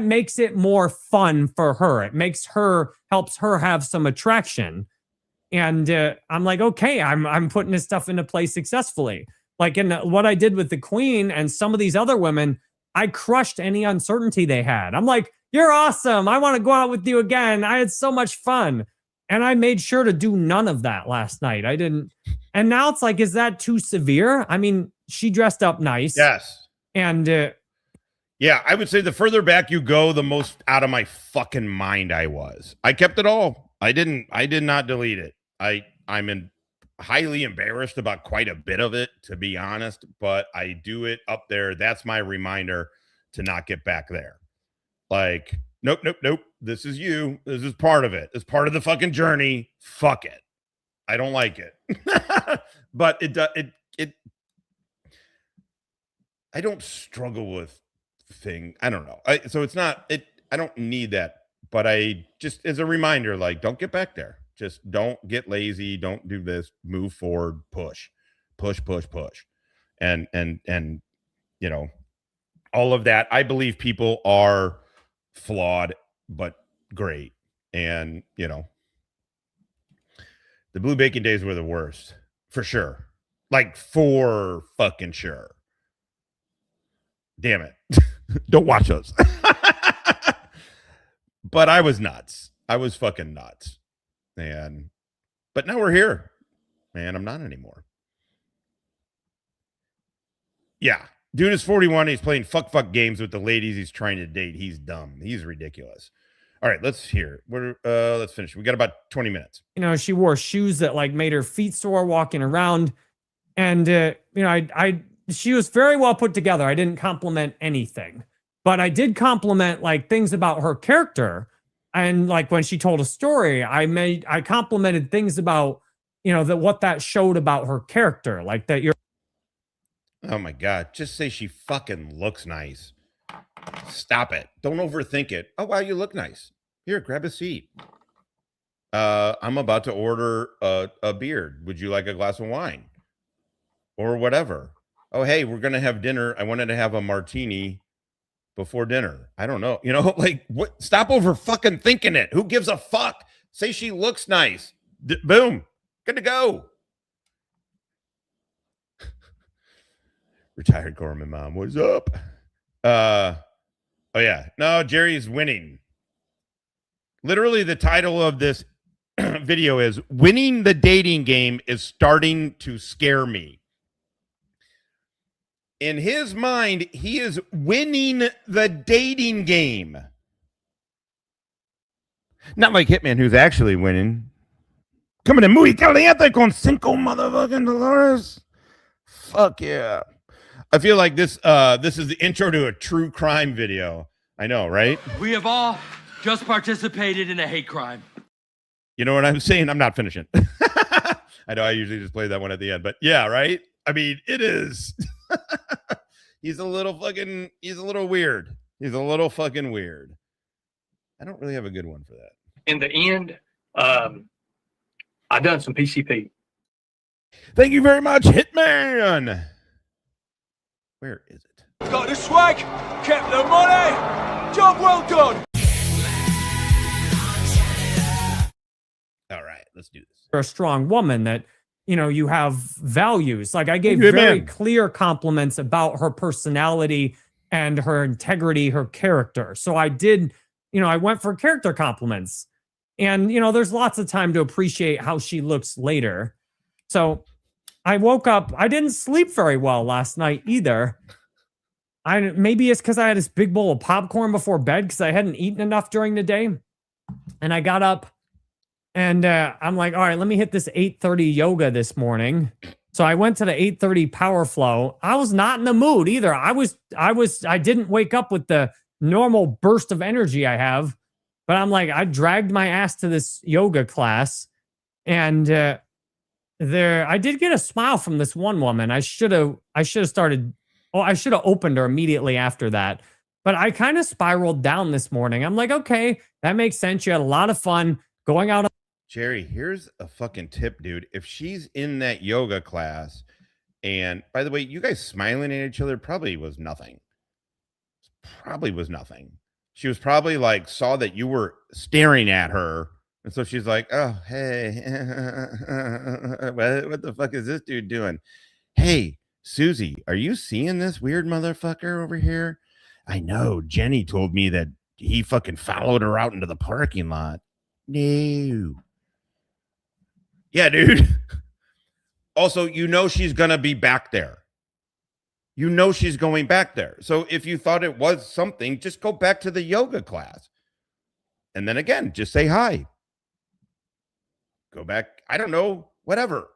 makes it more fun for her. It helps her have some attraction, and I'm like, okay, I'm putting this stuff into play successfully. Like in what I did with the Queen and some of these other women, I crushed any uncertainty they had. I'm like, you're awesome. I want to go out with you again. I had so much fun. And I made sure to do none of that last night. I didn't. And now it's like, is that too severe? I mean, she dressed up nice. Yes. And yeah, I would say the further back you go, the most out of my fucking mind I was. I kept it all. I did not delete it. I'm highly embarrassed about quite a bit of it, to be honest, but I do it up there. That's my reminder to not get back there. Like, nope. This is you. This is part of it. It's part of the fucking journey. Fuck it. I don't like it. But I don't struggle with thing. I don't know. So it's not, I don't need that, but I just, as a reminder, like, don't get back there. Just don't get lazy. Don't do this. Move forward. Push. And you know, all of that. I believe people are flawed, but great. And, you know, the blue bacon days were the worst, for sure. Like, for fucking sure. Damn it. Don't watch those. But I was nuts. I was fucking nuts. But now we're here. And I'm not anymore. Yeah. Dude is 41. He's playing fuck games with the ladies he's trying to date. He's dumb. He's ridiculous. All right, let's hear it. Let's finish. We got about 20 minutes. You know, she wore shoes that like made her feet sore walking around. And, you know, she was very well put together. I didn't compliment anything, but I did compliment like things about her character. And like when she told a story, I complimented things about, you know, what that showed about her character. Like that you're. Oh my God. Just say she fucking looks nice. Stop it. Don't overthink it. Oh, wow, you look nice. Here, grab a seat. I'm about to order a beer. Would you like a glass of wine? Or whatever. Oh, hey, we're going to have dinner. I wanted to have a martini before dinner. I don't know. You know, like, what? Stop over fucking thinking it. Who gives a fuck? Say she looks nice. Boom. Good to go. Retired Corpsman mom, what's up? Oh yeah, no, Jerry's winning. Literally, the title of this video is "Winning the Dating Game is Starting to Scare Me." In his mind, he is winning the dating game. Not like Hitman, who's actually winning. Coming in muy caliente con cinco motherfucking dollars. Fuck yeah. I feel like this is the intro to a true crime video. I know, right? We have all just participated in a hate crime. You know what I'm saying? I'm not finishing. I know I usually just play that one at the end, but yeah, right? I mean, it is. He's a little weird. He's a little fucking weird. I don't really have a good one for that. In the end, I done some PCP. Thank you very much, Hitman. Where is it? Got the swag, kept the money, job well done. All right, let's do this. You're a strong woman that, you know, you have values. Like I gave very clear compliments about her personality and her integrity, her character. So I did, you know, I went for character compliments. And, you know, there's lots of time to appreciate how she looks later. So I woke up, I didn't sleep very well last night either. Maybe it's because I had this big bowl of popcorn before bed because I hadn't eaten enough during the day. And I got up and I'm like, all right, let me hit this 8:30 yoga this morning. So I went to the 8:30 power flow. I was not in the mood either. I didn't wake up with the normal burst of energy I have, but I'm like, I dragged my ass to this yoga class and I did get a smile from this one woman. I should have opened her immediately after that. But I kind of spiraled down this morning. I'm like, okay, that makes sense. You had a lot of fun going out. Jerry, here's a fucking tip, dude. If she's in that yoga class, and by the way, you guys smiling at each other probably was nothing. She was probably like, saw that you were staring at her. And so she's like, oh, hey, what the fuck is this dude doing? Hey, Susie, are you seeing this weird motherfucker over here? I know. Jenny told me that he fucking followed her out into the parking lot. No. Yeah, dude. Also, you know she's going to be back there. You know she's going back there. So if you thought it was something, just go back to the yoga class. And then again, just say hi. Go back. I don't know. Whatever.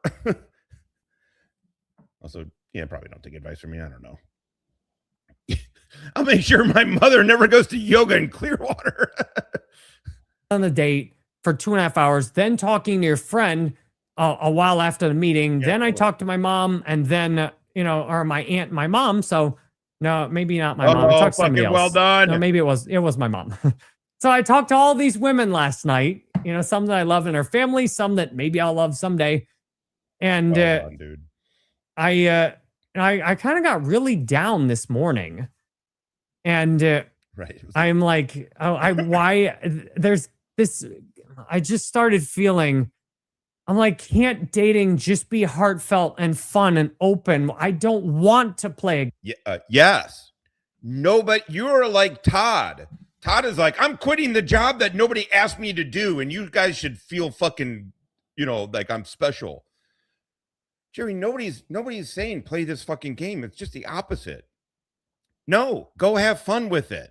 Also, yeah, probably don't take advice from me. I don't know. I'll make sure my mother never goes to yoga in Clearwater. On the date for 2.5 hours, then talking to your friend a while after the meeting. Yeah, then I talked to my mom and then, you know, or my aunt, my mom. So no, maybe not my mom. I talked to somebody else. Well done. No, maybe it was my mom. So I talked to all these women last night some that I love in her family, some that maybe I'll love someday. And dude. I kind of got really down this morning. And right. I'm like, there's this, I just started feeling, I'm like, can't dating just be heartfelt and fun and open? I don't want to play. Yes. No, but you're like Todd. Todd is like, I'm quitting the job that nobody asked me to do, and you guys should feel fucking, like I'm special. Jerry, nobody's saying play this fucking game. It's just the opposite. No, go have fun with it.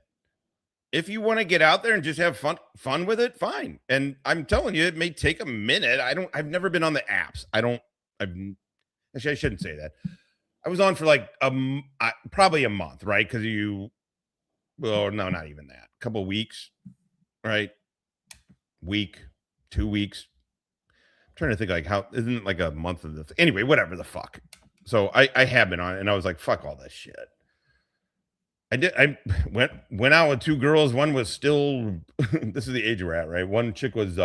If you want to get out there and just have fun with it, fine. And I'm telling you, it may take a minute. I've never been on the apps. Actually, I shouldn't say that. I was on for like probably a month, right? Because well, no, not even that. A couple of weeks, right? Week, 2 weeks. I'm trying to think like how, isn't it like a month of this? Anyway, whatever the fuck. So I have been on it, and I was like, fuck all this shit. I went out with 2 girls. One was still, this is the age we're at, right? One chick was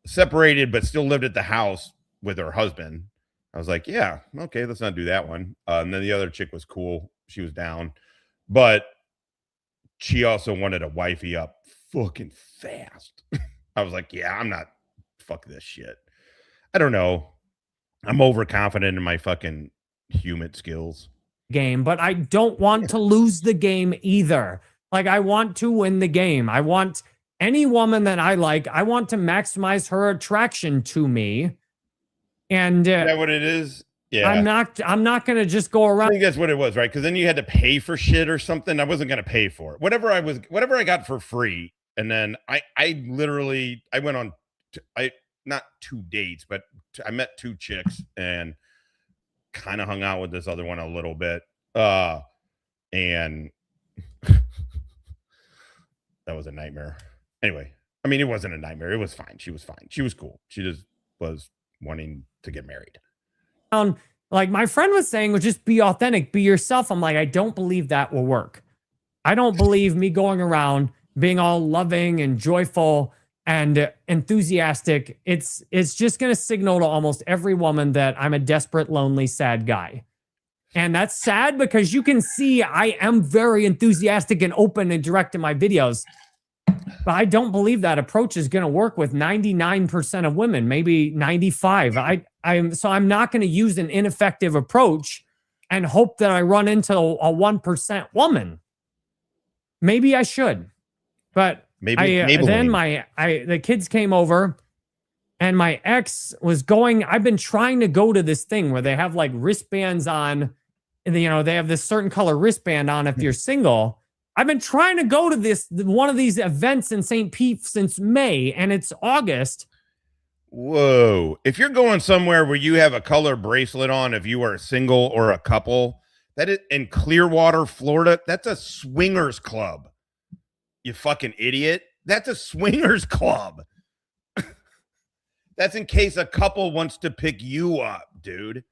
separated, but still lived at the house with her husband. I was like, yeah, okay, let's not do that one. And then the other chick was cool. She was down, but she also wanted a wifey up fucking fast. I was like, yeah, I'm not, fuck this shit. I don't know. I'm overconfident in my fucking human skills. Game, but I don't want to lose the game either. Like, I want to win the game. I want any woman that I like, I want to maximize her attraction to me. And is that what it is? Yeah. I'm not going to just go around. I think that's what it was, right? Because then you had to pay for shit or something. I wasn't going to pay for it. Whatever I got for free. And then I literally, I went on, not 2 dates, but I met 2 chicks and kind of hung out with this other one a little bit. And that was a nightmare. Anyway, I mean, it wasn't a nightmare. It was fine. She was fine. She was cool. She just was wanting to get married. Like my friend was saying, would just be authentic, be yourself. I'm like, I don't believe that will work. I don't believe me going around being all loving and joyful and enthusiastic. It's just going to signal to almost every woman that I'm a desperate, lonely, sad guy. And that's sad because you can see I am very enthusiastic and open and direct in my videos. But I don't believe that approach is going to work with 99% of women, maybe 95. So I'm not going to use an ineffective approach and hope that I run into a 1% woman. Maybe I should, but then the kids came over and my ex was going. I've been trying to go to this thing where they have like wristbands on, and they have this certain color wristband on if you're single. I've been trying to go to one of these events in St. Pete since May, and it's August. Whoa. If you're going somewhere where you have a color bracelet on, if you are single or a couple, that is in Clearwater, Florida, that's a swingers club. You fucking idiot. That's a swingers club. That's in case a couple wants to pick you up, dude.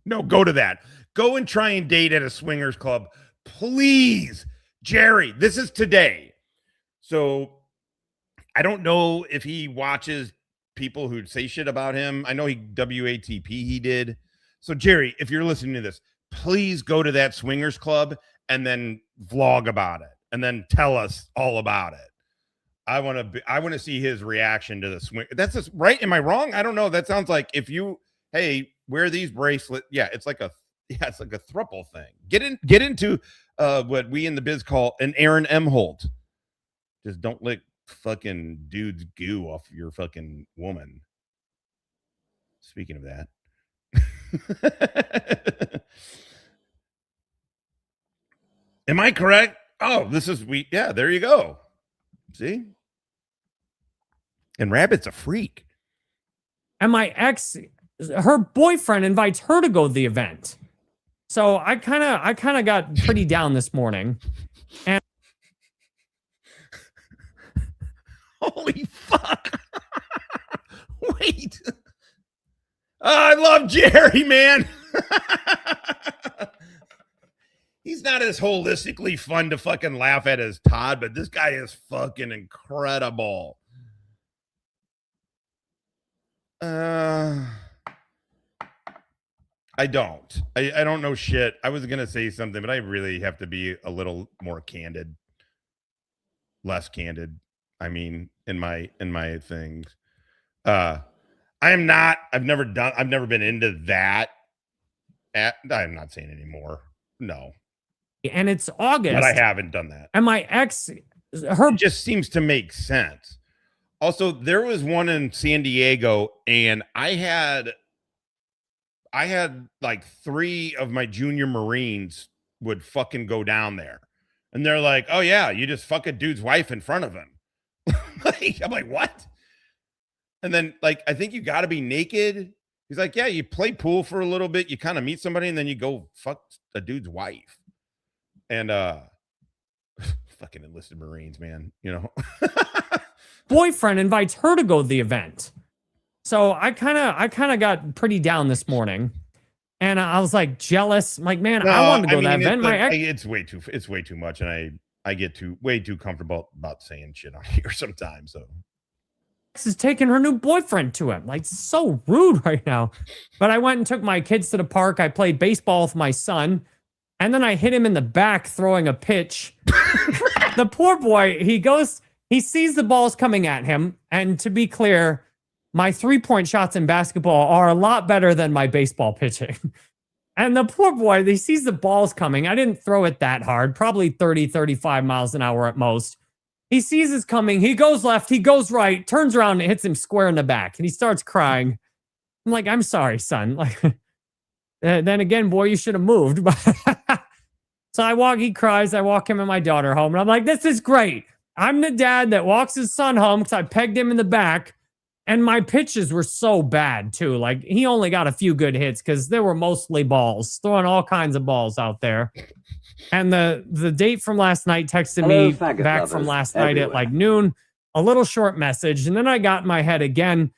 No, go to that. Go and try and date at a swingers club. Please, Jerry, this is today. So I don't know if he watches people who say shit about him. I know WATP he did. So Jerry, if you're listening to this, please go to that swingers club and then vlog about it and then tell us all about it. I want to see his reaction to the swing. That's just right. Am I wrong? I don't know. That sounds like hey, wear these bracelets. Yeah, it's like a throuple thing. Get into what we in the biz call an Aaron M. Holt. Just don't lick fucking dude's goo off your fucking woman. Speaking of that. Am I correct? Oh, yeah, there you go. See? And Rabbit's a freak. And my ex, her boyfriend invites her to go to the event. So I kind of got pretty down this morning. And holy fuck. Wait. I love Jerry, man. He's not as holistically fun to fucking laugh at as Todd, but this guy is fucking incredible. I don't. I don't know shit. I was gonna say something, but I really have to be a little more candid. Less candid. I mean, in my things. I am not. I've never been into that. I'm not saying anymore. No. And it's August. But I haven't done that. And my ex, it just seems to make sense. Also, there was one in San Diego, and I had like 3 of my junior Marines would fucking go down there. And they're like, oh yeah, you just fuck a dude's wife in front of him. I'm like, what? And then like, I think you got to be naked. He's like, yeah, you play pool for a little bit. You kind of meet somebody and then you go fuck a dude's wife. And fucking enlisted Marines, man, you know. Boyfriend invites her to go to the event. So I kind of got pretty down this morning. And I was like jealous. I'm like, man, No, I want to go to that it's event. like, My ex, it's way too much. And I get way too comfortable about saying shit on here sometimes. So is taking her new boyfriend to him. Like, so rude right now. But I went and took my kids to the park. I played baseball with my son. And then I hit him in the back throwing a pitch. The poor boy, he sees the balls coming at him. And to be clear, my 3-point shots in basketball are a lot better than my baseball pitching. And the poor boy, he sees the balls coming. I didn't throw it that hard, probably 30, 35 miles an hour at most. He sees it's coming. He goes left, he goes right, turns around and hits him square in the back. And he starts crying. I'm like, I'm sorry, son. Like, then again, boy, you should have moved. So he cries. I walk him and my daughter home. And I'm like, this is great. I'm the dad that walks his son home because I pegged him in the back. And my pitches were so bad, too. Like, he only got a few good hits because they were mostly balls, throwing all kinds of balls out there. And the date from last night texted me back from last night at like noon, a little short message. And then I got in my head again.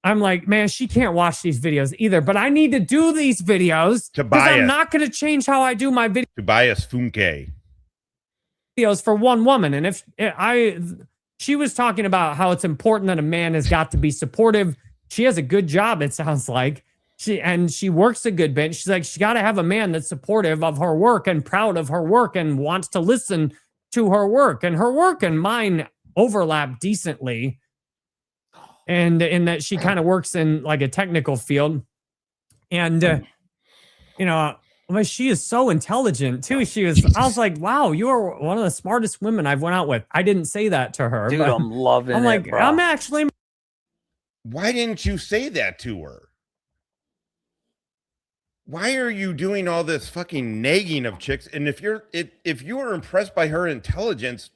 I'm like, man, she can't watch these videos either, but I need to do these videos because I'm not going to change how I do my videos. Tobias Funke. Videos for one woman. And she was talking about how it's important that a man has got to be supportive. She has a good job, it sounds like. She works a good bit. She's like, she got to have a man that's supportive of her work and proud of her work and wants to listen to her work. And her work and mine overlap decently. And in that she kind of works in like a technical field. And, but she is so intelligent too. I was like, wow, you are one of the smartest women I've went out with. I didn't say that to her. Dude, I'm loving it. I'm like, bro. I'm actually. Why didn't you say that to her? Why are you doing all this fucking nagging of chicks? And if you are impressed by her intelligence,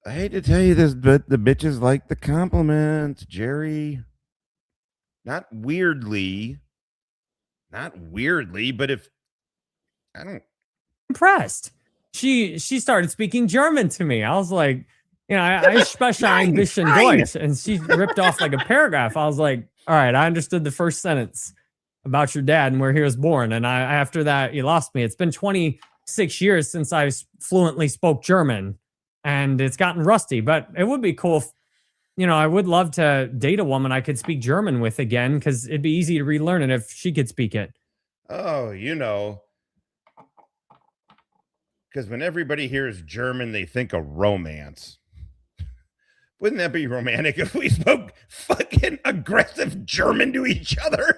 I hate to tell you this, but the bitches like the compliments, Jerry. Not weirdly, but if I don't impressed. She started speaking German to me. I was like, I special ambition Deutsch, and she ripped off like a paragraph. I was like, all right, I understood the first sentence about your dad and where he was born. And after that, you lost me. It's been 26 years since I fluently spoke German, and it's gotten rusty. But it would be cool if, I would love to date a woman I could speak German with again, because it'd be easy to relearn it if she could speak it. Oh, because when everybody hears German, they think of romance. Wouldn't that be romantic if we spoke fucking aggressive German to each other?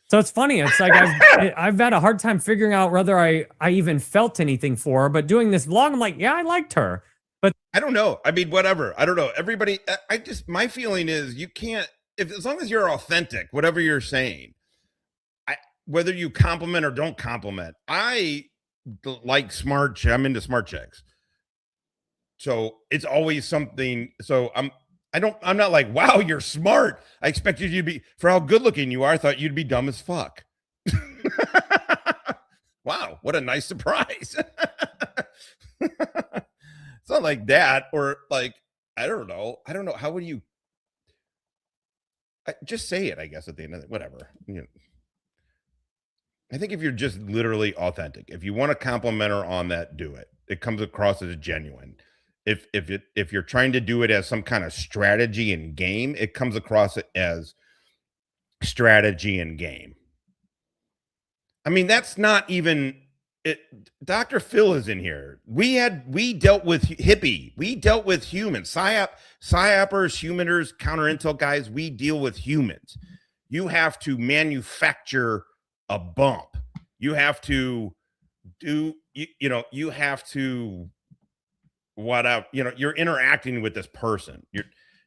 So it's funny. It's like I've had a hard time figuring out whether I even felt anything for her. But doing this vlog, I'm like, yeah, I liked her. But I don't know. I mean, whatever. I don't know. Everybody, my feeling is you can't, as long as you're authentic, whatever you're saying, whether you compliment or don't compliment, I like I'm into smart chicks. So it's always something. So I'm not like, wow, you're smart. I expected you to be, for how good looking you are, I thought you'd be dumb as fuck. Wow, what a nice surprise. It's not like that, or like, I don't know. How would you just say it, I guess, at the end of it, whatever. I think if you're just literally authentic, if you want to compliment her on that, do it. It comes across as genuine. If you're trying to do it as some kind of strategy and game, it comes across as strategy and game. I mean, that's not even it. Dr. Phil is in here. We dealt with hippie. We dealt with humans, psyopers, humaners, counter intel guys. We deal with humans. You have to manufacture a bump. You have to do, you have to, you're interacting with this person.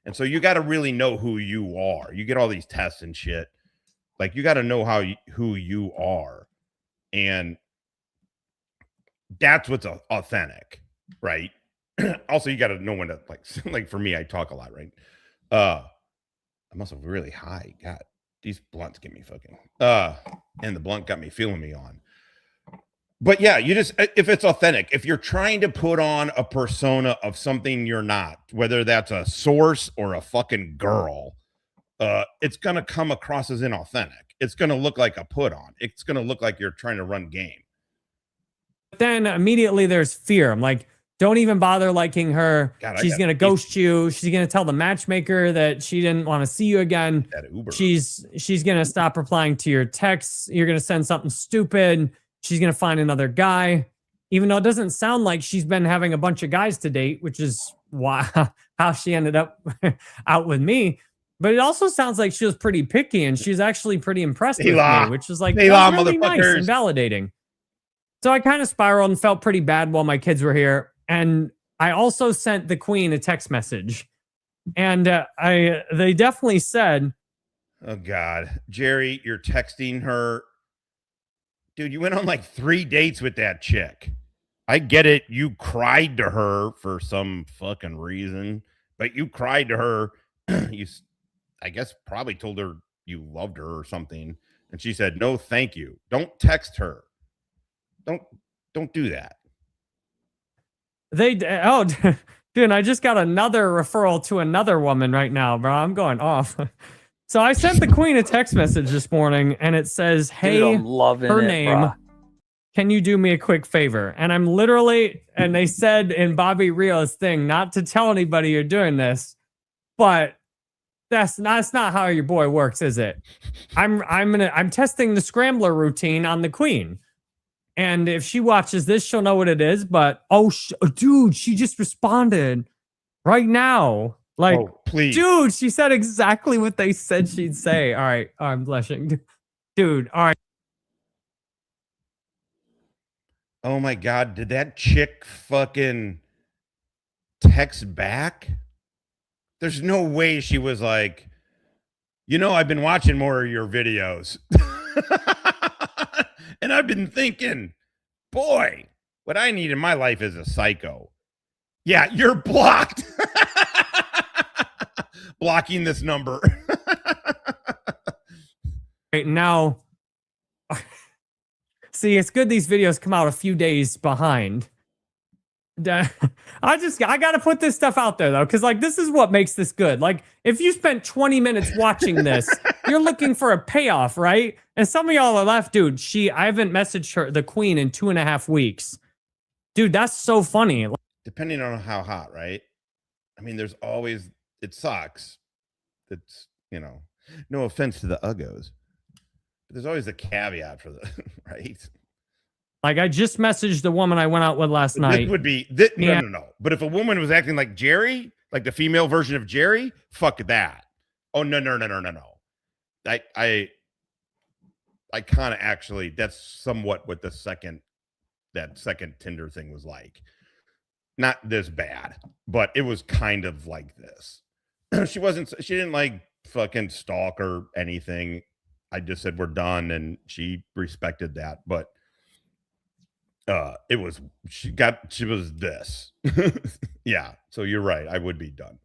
And so you got to really know who you are. You get all these tests and shit. Like, you got to know who you are. And that's what's authentic, right? Also, you got to know when to, like for me, I talk a lot, right? I'm also really high. God, these blunts get me fucking, and the blunt got me feeling me on. But yeah, you just, if it's authentic, if you're trying to put on a persona of something you're not, whether that's a source or a fucking girl, it's going to come across as inauthentic. It's going to look like a put on. It's going to look like you're trying to run game. But then immediately there's fear. I'm like, don't even bother liking her. God, she's going to ghost you. She's going to tell the matchmaker that she didn't want to see you again. She's going to stop replying to your texts. You're going to send something stupid. She's going to find another guy, even though it doesn't sound like she's been having a bunch of guys to date, which is how she ended up out with me. But it also sounds like she was pretty picky, and she's actually pretty impressed with me, which is like really nice and validating. So I kind of spiraled and felt pretty bad while my kids were here. And I also sent the queen a text message. And they definitely said, oh God, Jerry, you're texting her. Dude, you went on like 3 dates with that chick. I get it. You cried to her for some fucking reason, but you cried to her. I guess probably told her you loved her or something. And she said, no, thank you. Don't text her. Don't do that. Dude, I just got another referral to another woman right now, bro. I'm going off. So I sent the queen a text message this morning, and it says, hey, dude, I'm loving her it, name. bro. Can you do me a quick favor? And I'm literally, and they said in Bobby Rio's thing, not to tell anybody you're doing this, but that's not how your boy works, is it? I'm testing the scrambler routine on the queen. And if she watches this, she'll know what it is. But dude, she just responded right now. Like, please, dude, she said exactly what they said she'd say. All right, I'm blushing, dude. All right. Oh my God, did that chick fucking text back? There's no way she was like, I've been watching more of your videos. And I've been thinking, boy, what I need in my life is a psycho. Yeah, you're blocked. Blocking this number. Right now, see, it's good these videos come out a few days behind. I got to put this stuff out there, though, because, like, this is what makes this good. Like, if you spent 20 minutes watching this, you're looking for a payoff, right? And some of y'all are left, dude. I haven't messaged her, the queen, in 2.5 weeks. Dude, that's so funny. Depending on how hot, right? I mean, there's always, it sucks. It's, no offense to the uggos. But there's always a caveat for the, right? Like, I just messaged the woman I went out with last night. This would be, no. But if a woman was acting like Jerry, like the female version of Jerry, fuck that. Oh, no. I kind of actually, that's somewhat what that second Tinder thing was like. Not this bad, but it was kind of like this. She didn't like fucking stalk or anything. I just said we're done, and she respected that. But she was this. Yeah, so you're right. I would be done.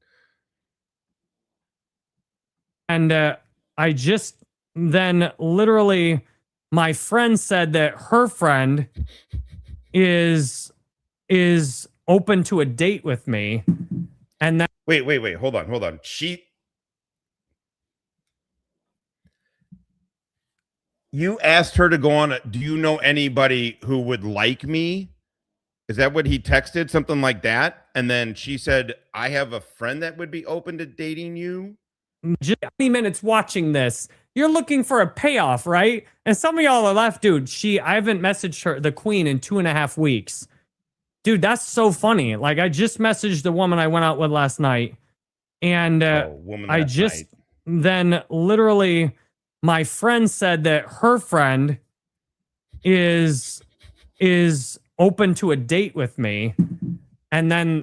And I just then literally, my friend said that her friend is open to a date with me. And that wait, hold on. You asked her to go on. Do you know anybody who would like me? Is that what he texted? Something like that. And then she said, I have a friend that would be open to dating you. Just 20 minutes watching this. You're looking for a payoff, right? And some of y'all are left, dude. I haven't messaged her, the queen, in 2.5 weeks. Dude, that's so funny. Like, I just messaged the woman I went out with last night. And then literally my friend said that her friend is open to a date with me. And then,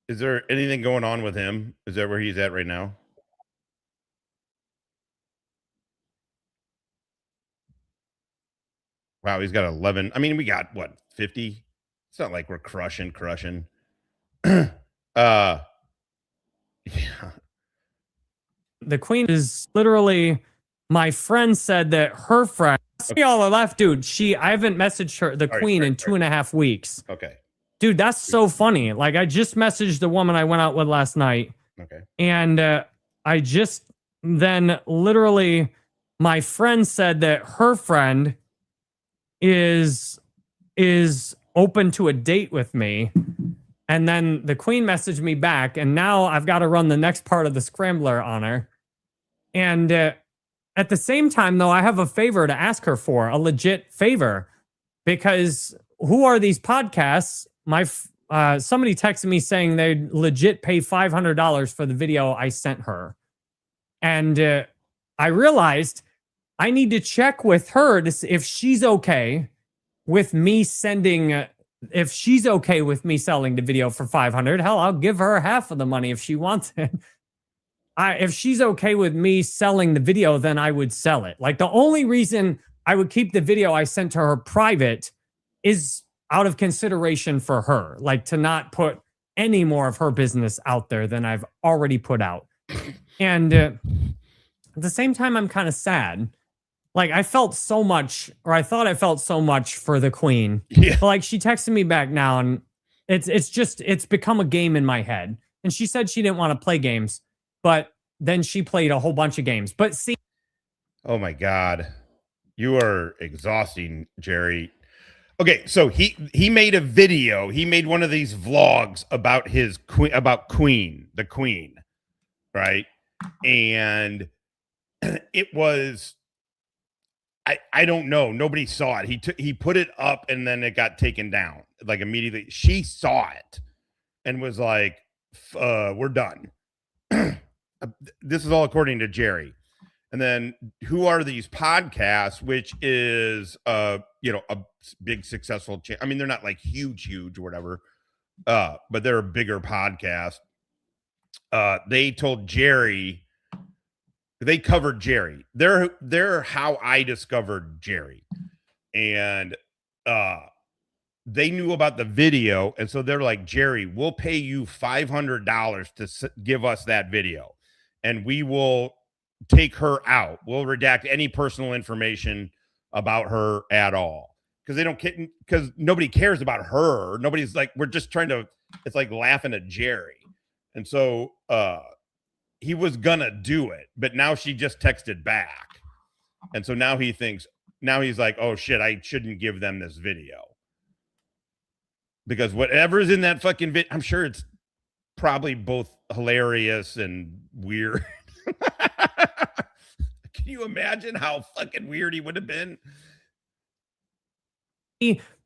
is there anything going on with him? Is that where he's at right now? Wow, he's got 11. I mean, we got what, 50? It's not like we're crushing. Yeah. The queen is literally, my friend said that her friend, y'all are left, dude. I haven't messaged her, the queen, in 2.5 weeks. Okay. Dude, that's so funny. Like, I just messaged the woman I went out with last night. Okay. And then literally my friend said that her friend is open to a date with me. And then the queen messaged me back, and now I've got to run the next part of the scrambler on her. And at the same time, though, I have a favor to ask her for, a legit favor, because who are these podcasts? Somebody texted me saying they'd legit pay $500 for the video I sent her. And I realized I need to check with her to see if she's okay with me sending, if she's okay with me selling the video for $500. Hell, I'll give her half of the money if she wants it. If she's okay with me selling the video, then I would sell it. Like, the only reason I would keep the video I sent to her private is out of consideration for her, like, to not put any more of her business out there than I've already put out. And at the same time, I'm kind of sad. Like, I felt so much, or I thought I felt so much for the queen. Yeah. But, like, she texted me back now, and it's become a game in my head. And she said she didn't want to play games, but then she played a whole bunch of games. But see, oh my God, you are exhausting, Jerry. Okay, so he made a video. He made one of these vlogs about his queen, the queen, right? And it was, I don't know. Nobody saw it. He put it up and then it got taken down like immediately. She saw it and was like, "We're done." This is all according to Jerry. And then who are these podcasts, which is a big successful I mean, they're not like huge or whatever, but they're a bigger podcast. They told Jerry, they covered Jerry. They're how I discovered Jerry. And they knew about the video, and so they're like, Jerry, we'll pay you $500 to give us that video, and we will take her out. We'll redact any personal information about her at all, because they don't, because nobody cares about her. Nobody's like, we're just trying to, it's like laughing at Jerry. And so he was gonna do it, but now she just texted back, and so now he thinks, now he's like, oh shit, I shouldn't give them this video, because whatever's in that fucking video, I'm sure it's probably both hilarious and weird. Can you imagine how fucking weird he would have been?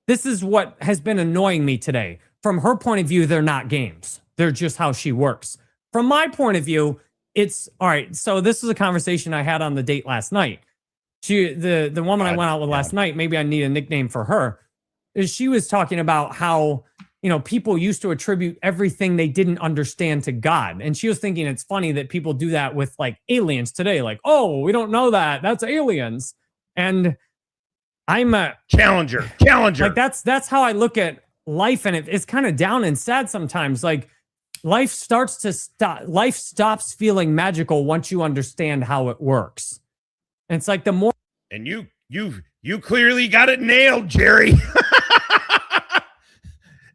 This is what has been annoying me today. From her point of view, they're not games. They're just how she works. From my point of view, it's all right. So this is a conversation I had on the date last night. The woman I went out with last night, maybe I need a nickname for her, is she was talking about how, people used to attribute everything they didn't understand to God. And she was thinking it's funny that people do that with like aliens today. Like, oh, we don't know that. That's aliens. And I'm a challenger. Like that's how I look at life. And it's kind of down and sad sometimes. Like life stops feeling magical once you understand how it works. And it's like the more. And you clearly got it nailed, Jerry.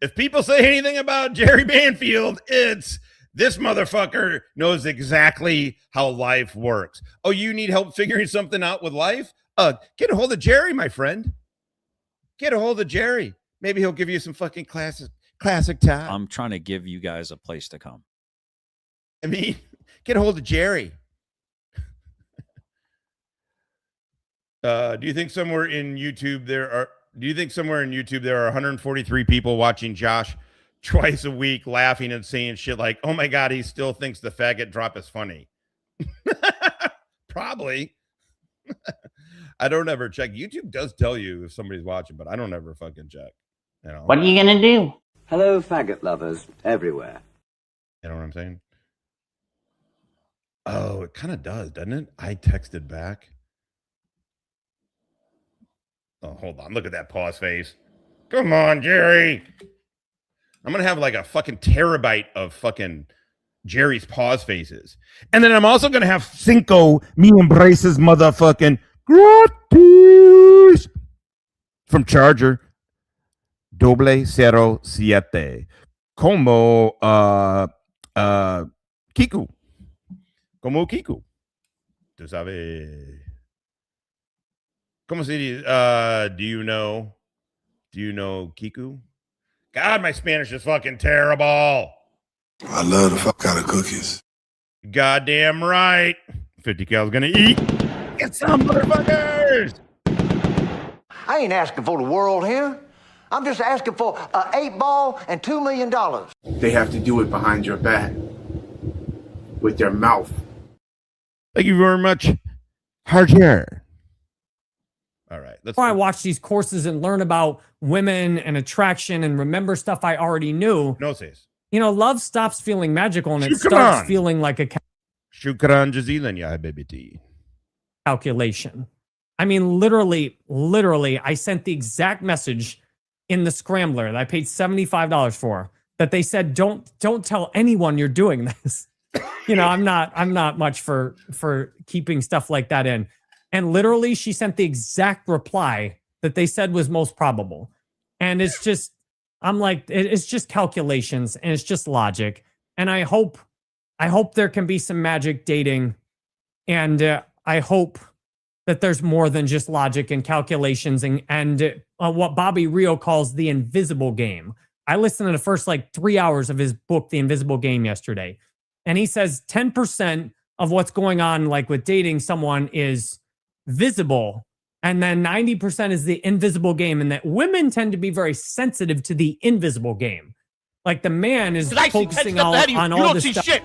If people say anything about Jerry Banfield, it's this motherfucker knows exactly how life works. Oh, you need help figuring something out with life? Get a hold of Jerry, my friend. Get a hold of Jerry. Maybe he'll give you some fucking classic time. I'm trying to give you guys a place to come. I mean, get a hold of Jerry. Do you think somewhere in YouTube there are 143 people watching Josh twice a week laughing and saying shit like, "Oh my God, he still thinks the faggot drop is funny." Probably. I don't ever check. YouTube does tell you if somebody's watching, but I don't ever fucking check. You know? What are you gonna do? Hello, faggot lovers everywhere. You know what I'm saying? Oh, it kind of does, doesn't it? I texted back. Oh, hold on. Look at that pause face. Come on, Jerry. I'm going to have like a fucking terabyte of fucking Jerry's pause faces. And then I'm also going to have Cinco me embraces motherfucking gratis from Charger. Doble 07. Como Kiku. Como Kiku. Tú sabes. ¿Cómo se dice? Do you know Kiku? God, my Spanish is fucking terrible. I love the fuck out of cookies. Goddamn right. 50 Cal's gonna eat. Get some motherfuckers. I ain't asking for the world here. I'm just asking for an 8-ball and $2 million. They have to do it behind your back with their mouth. Thank you very much, Harger. All right. Before I watch these courses and learn about women and attraction and remember stuff I already knew. No says. You know, love stops feeling magical and it starts feeling like a Shukran jazilan ya habibiti. Calculation. I mean, literally, I sent the exact message in the scrambler that I paid $75 for, that they said, don't tell anyone you're doing this. You know, I'm not much for keeping stuff like that in. And literally, she sent the exact reply that they said was most probable. And it's just, I'm like, it's just calculations and it's just logic. And I hope there can be some magic dating. And I hope that there's more than just logic and calculations and what Bobby Rio calls the invisible game. I listened to the first like 3 hours of his book, The Invisible Game, yesterday. And he says 10% of what's going on, like with dating someone, is visible, and then 90% is the invisible game, and that women tend to be very sensitive to the invisible game. Like the man is focusing on all this stuff. Shit.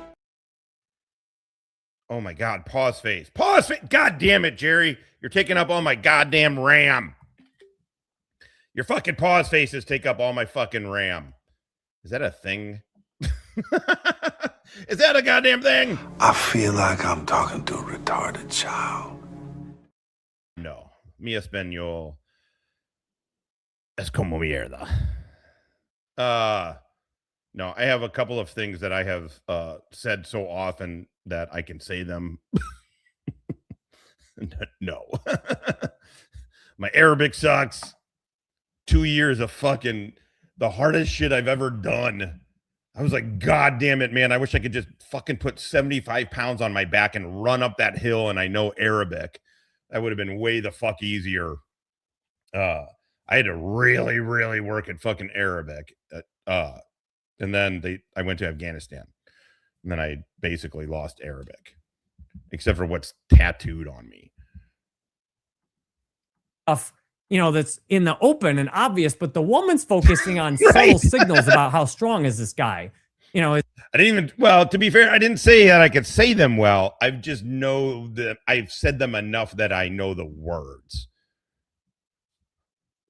Oh my God, pause face. Pause face. God damn it, Jerry. You're taking up all my goddamn RAM. Your fucking pause faces take up all my fucking RAM. Is that a thing? Is that a goddamn thing? I feel like I'm talking to a retarded child. No. Mi español es como mierda. No, I have a couple of things that I have said so often that I can say them. No. My Arabic sucks. 2 years of fucking the hardest shit I've ever done. I was like, God damn it, man. I wish I could just fucking put 75 pounds on my back and run up that hill and I know Arabic. That would have been way the fuck easier. I had to really, really work at fucking Arabic. And then I went to Afghanistan. And then I basically lost Arabic. Except for what's tattooed on me. You know, that's in the open and obvious, but the woman's focusing on subtle signals about how strong is this guy. You know, to be fair, I didn't say that I could say them well. I just know that I've said them enough that I know the words.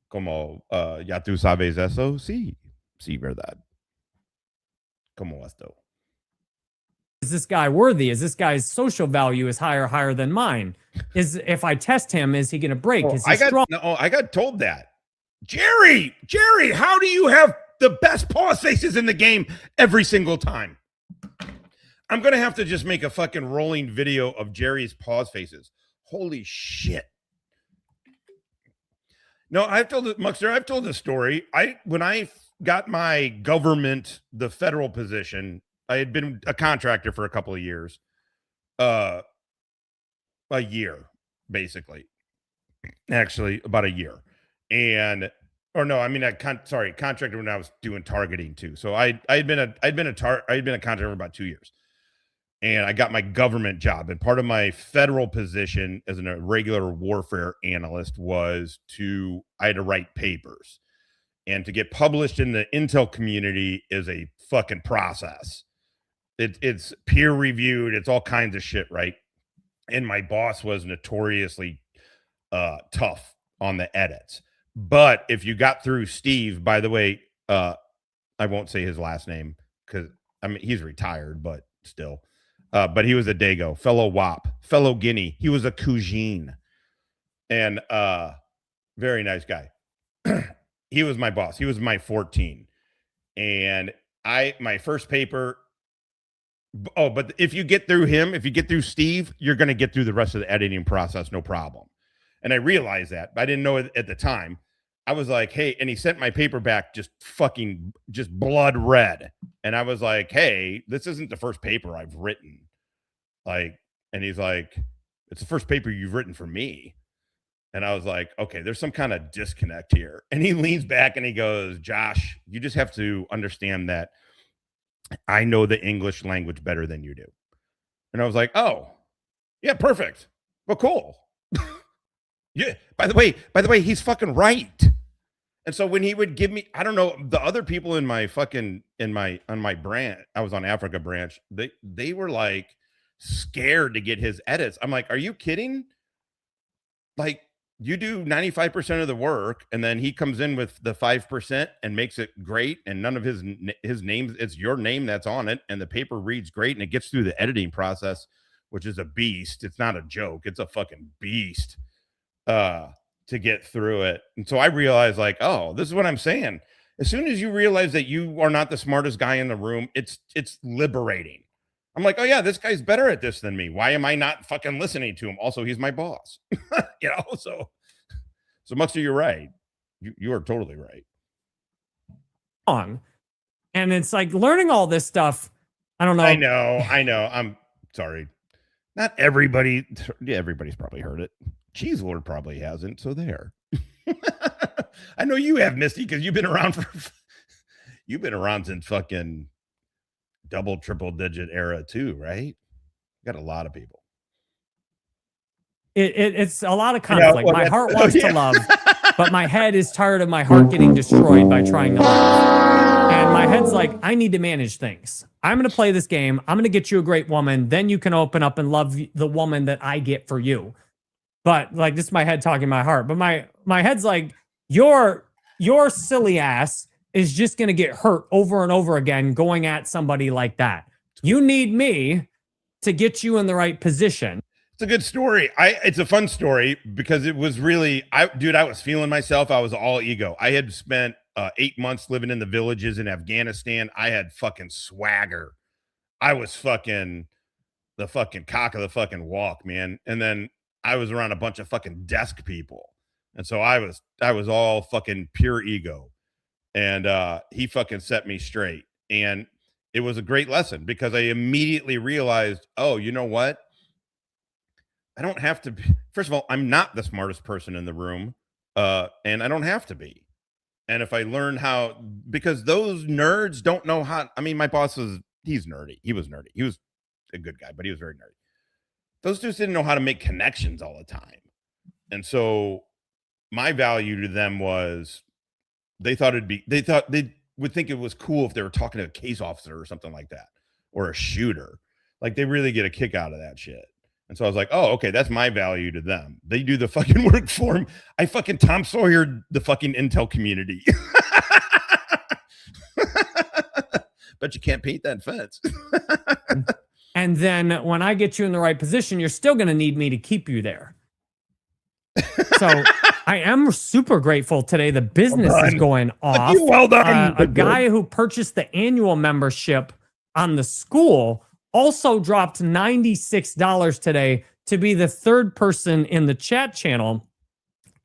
Como, ya tú sabes eso? Sí, verdad. Como esto. Is this guy worthy? Is this guy's social value is higher than mine? If I test him, is he going to break? Is he strong? No, I got told that. Jerry, how do you have the best pause faces in the game every single time? I'm going to have to just make a fucking rolling video of Jerry's pause faces. Holy shit. No, I've told the story. When I got my government, the federal position, I had been a contractor for a couple of years. A year, basically. actually, about a year. And or no, I mean, contracted when I was doing targeting too. So I'd been a contractor for about 2 years. And I got my government job. And part of my federal position as a regular warfare analyst was I had to write papers. And to get published in the intel community is a fucking process. It's peer reviewed. It's all kinds of shit, right? And my boss was notoriously tough on the edits. But if you got through Steve, by the way, I won't say his last name because I mean he's retired, but still. But he was a Dago, fellow WAP, fellow Guinea. He was a Cougine. And very nice guy. He was my boss. He was my 14. And my first paper. Oh, but if you get through him, if you get through Steve, you're going to get through the rest of the editing process, no problem. And I realized that, but I didn't know it at the time. I was like, hey, and he sent my paper back just blood red. And I was like, hey, this isn't the first paper I've written. Like, and he's like, it's the first paper you've written for me. And I was like, okay, there's some kind of disconnect here. And he leans back and he goes, Josh, you just have to understand that I know the English language better than you do. And I was like, oh, yeah, perfect. Well, cool. Yeah. By the way, he's fucking right. And so when he would give me, I don't know, the other people in my fucking, on my branch, I was on Africa branch, they were like scared to get his edits. I'm like, are you kidding? Like, you do 95% of the work, and then he comes in with the 5% and makes it great, and none of his name, it's your name that's on it, and the paper reads great, and it gets through the editing process, which is a beast. It's not a joke. It's a fucking beast to get through it. And so I realized, like, oh, this is what I'm saying. As soon as you realize that you are not the smartest guy in the room, it's liberating. I'm like, oh yeah, this guy's better at this than me. Why am I not fucking listening to him? Also, he's my boss. You know, so Muxter, you're right. You are totally right. And it's like learning all this stuff. I don't know. I know. I'm sorry. Not everybody. Yeah, everybody's probably heard it. Cheese Lord probably hasn't. So there. I know you have, Misty, because you've been around since fucking double, triple digit era too, right? Got a lot of people. It's a lot of conflict. My heart wants to love, but my head is tired of my heart getting destroyed by trying to love. And my head's like, I need to manage things. I'm going to play this game. I'm going to get you a great woman. Then you can open up and love the woman that I get for you. But like, this is my head talking my heart. But my head's like, your silly ass is just going to get hurt over and over again going at somebody like that. You need me to get you in the right position. It's a good story. It's a fun story because it was really, I was feeling myself. I was all ego. I had spent 8 months living in the villages in Afghanistan. I had fucking swagger. I was fucking the fucking cock of the fucking walk, man. And then I was around a bunch of fucking desk people. And so I was all fucking pure ego. And he fucking set me straight. And it was a great lesson because I immediately realized, oh, you know what? I don't have to be. First of all, I'm not the smartest person in the room. And I don't have to be. And if I learn how, because those nerds don't know how, I mean, my boss he's nerdy. He was nerdy. He was a good guy, but he was very nerdy. Those dudes didn't know how to make connections all the time. And so my value to them was, they thought they would think it was cool if they were talking to a case officer or something like that, or a shooter. Like, they really get a kick out of that shit. And so I was like, oh, okay, that's my value to them. They do the fucking work for him. I fucking Tom Sawyer the fucking intel community. But you can't paint that fence. And then when I get you in the right position, you're still going to need me to keep you there. So I am super grateful today. The business is going off. Well done. A guy who purchased the annual membership on the school also dropped $96 today to be the third person in the chat channel.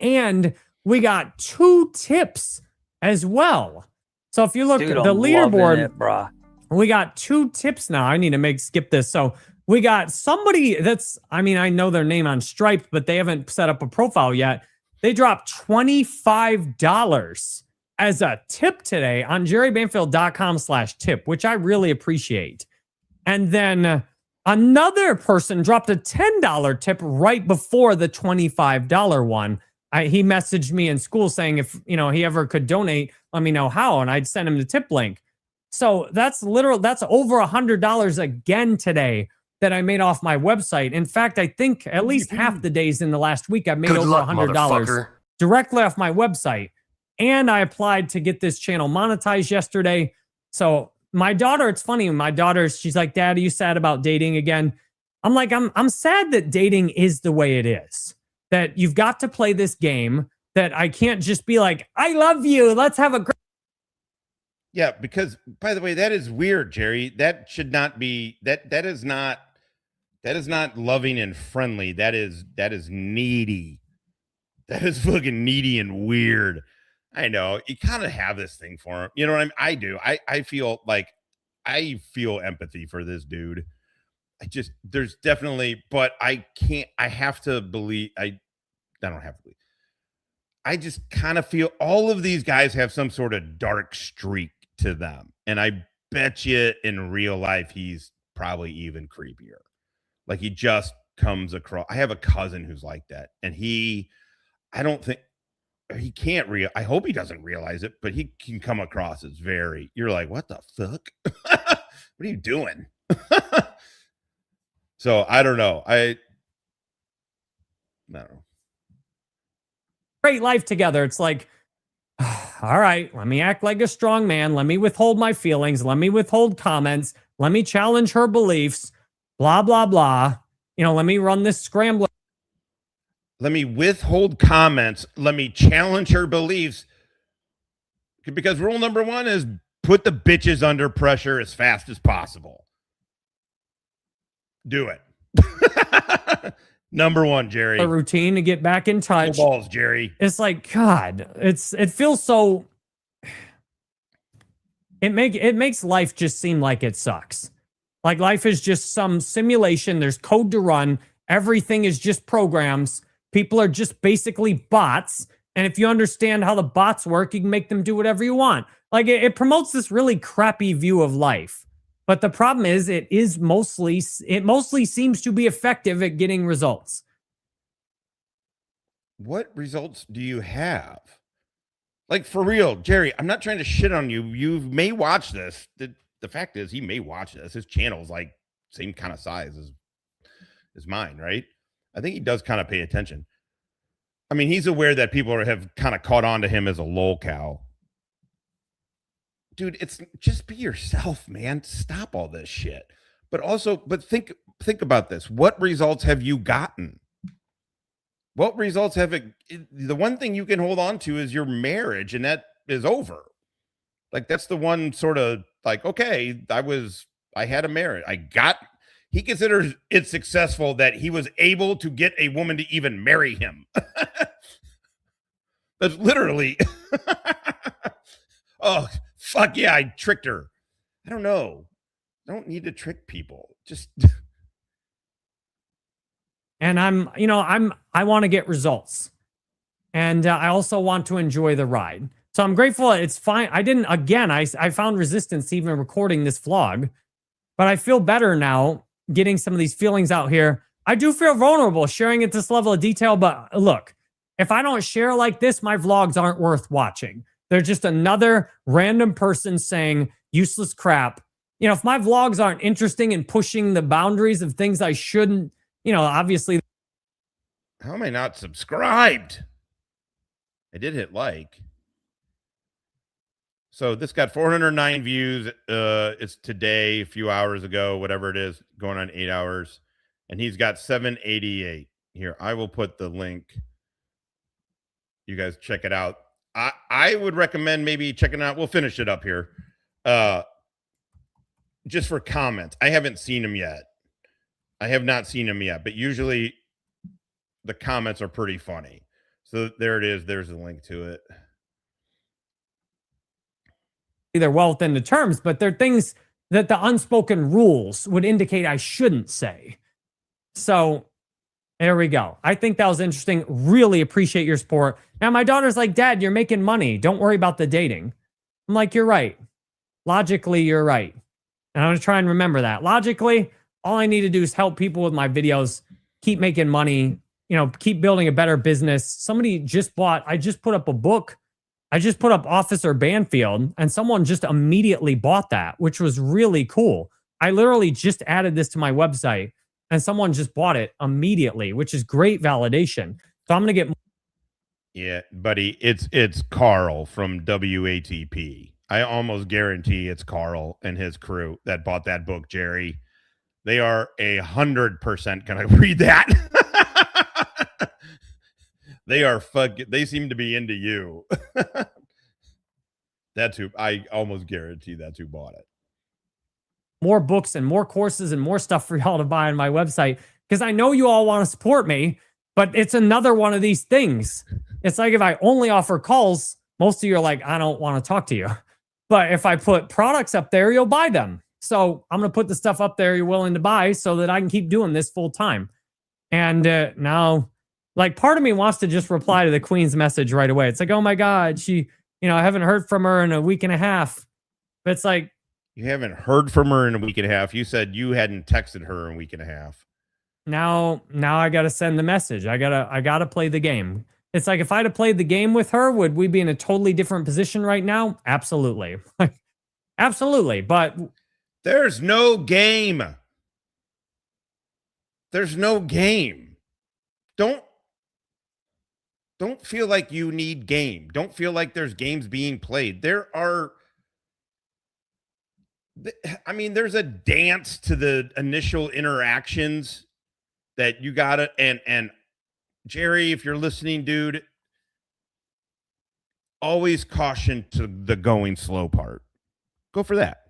And we got 2 tips as well. So if you look at the leaderboard, we got 2 tips now. I need to skip this. So we got somebody that's, I mean, I know their name on Stripe, but they haven't set up a profile yet. They dropped $25 as a tip today on jerrybanfield.com/tip, which I really appreciate. And then another person dropped a $10 tip right before the $25 one. He messaged me in school saying if he ever could donate, let me know how, and I'd send him the tip link. So that's over $100 again today that I made off my website. In fact, I think at least half the days in the last week I made over $100 directly off my website. And I applied to get this channel monetized yesterday. So my daughter, it's funny, my daughter, she's like, Dad, are you sad about dating again? I'm like, I'm sad that dating is the way it is. That you've got to play this game, that I can't just be like, I love you, let's have a great. Yeah, because by the way, that is weird, Jerry. That should not be that is not loving and friendly. That is needy. That is fucking needy and weird. I know you kind of have this thing for him. You know what I mean? I do. I feel like I feel empathy for this dude. There's definitely, but I have to believe. I don't have to believe. I just kind of feel all of these guys have some sort of dark streak to them. And I bet you in real life, he's probably even creepier. Like he just comes across. I have a cousin who's like that. And I don't think he can't I hope he doesn't realize it, but he can come across as you're like, what the fuck? What are you doing? So I don't know. I don't know. Great life together. It's like, all right, let me act like a strong man. Let me withhold my feelings. Let me withhold comments. Let me challenge her beliefs. Blah, blah, blah. Let me run this scrambler. Let me withhold comments. Let me challenge her beliefs. Because rule number 1 is put the bitches under pressure as fast as possible. Do it. Number 1, Jerry. A routine to get back in touch. No balls, Jerry. It's like, God, it feels so. It makes life just seem like it sucks. Like life is just some simulation. There's code to run. Everything is just programs. People are just basically bots. And if you understand how the bots work, you can make them do whatever you want. Like it promotes this really crappy view of life. But the problem is it mostly seems to be effective at getting results. What results do you have? Like for real, Jerry, I'm not trying to shit on you. You may watch this. The fact is he may watch this. His channel's like same kind of size as mine, right? I think he does kind of pay attention. I mean, he's aware that people have kind of caught on to him as a lol cow. Dude, it's just be yourself, man. Stop all this shit. But think about this. What results have you gotten? What results the one thing you can hold on to is your marriage, and that is over. Like that's the one sort of like, okay, I had a marriage. He considers it successful that he was able to get a woman to even marry him. That's literally, oh, fuck yeah, I tricked her. I don't know. I don't need to trick people. Just. And I want to get results. And I also want to enjoy the ride. So I'm grateful. It's fine. I found resistance to even recording this vlog, but I feel better now getting some of these feelings out here. I do feel vulnerable sharing at this level of detail, but look, if I don't share like this, my vlogs aren't worth watching. They're just another random person saying useless crap. If my vlogs aren't interesting and pushing the boundaries of things I shouldn't, obviously. How am I not subscribed? I did hit like. So this got 409 views. It's today, a few hours ago, whatever it is, going on 8 hours. And he's got 788. Here, I will put the link. You guys check it out. I would recommend maybe checking out. We'll finish it up here. Just for comments. I haven't seen them yet. I have not seen them yet, but usually the comments are pretty funny. So there it is. There's a link to it. They're well within the terms, but they're things that the unspoken rules would indicate I shouldn't say. So There we go. I think that was interesting. Really appreciate your support. Now, my daughter's like, Dad, you're making money. Don't worry about the dating. I'm like, you're right. Logically, you're right. And I'm going to try and remember that. Logically, all I need to do is help people with my videos, keep making money, keep building a better business. Somebody I just put up a book. I just put up Officer Banfield, and someone just immediately bought that, which was really cool. I literally just added this to my website, and someone just bought it immediately, which is great validation. So I'm going to get. Yeah, buddy, it's Carl from WATP. I almost guarantee it's Carl and his crew that bought that book, Jerry. They are 100% gonna read that. They seem to be into you. That's who I almost guarantee that's who bought it. More books and more courses and more stuff for y'all to buy on my website, because I know you all want to support me, but it's another one of these things. It's like if I only offer calls, most of you are like, I don't want to talk to you. But if I put products up there, you'll buy them. So I'm going to put the stuff up there you're willing to buy so that I can keep doing this full time. And now, like, part of me wants to just reply to the Queen's message right away. It's like, oh my God, she, I haven't heard from her in a week and a half. But it's like, you haven't heard from her in a week and a half. You said you hadn't texted her in a week and a half. Now I got to send the message. I gotta play the game. It's like, if I'd have played the game with her, would we be in a totally different position right now? Absolutely. Absolutely. But there's no game. There's no game. Don't feel like you need game. Don't feel like there's games being played. There's a dance to the initial interactions that you gotta, and Jerry, if you're listening, dude, always caution to the going slow part. Go for that.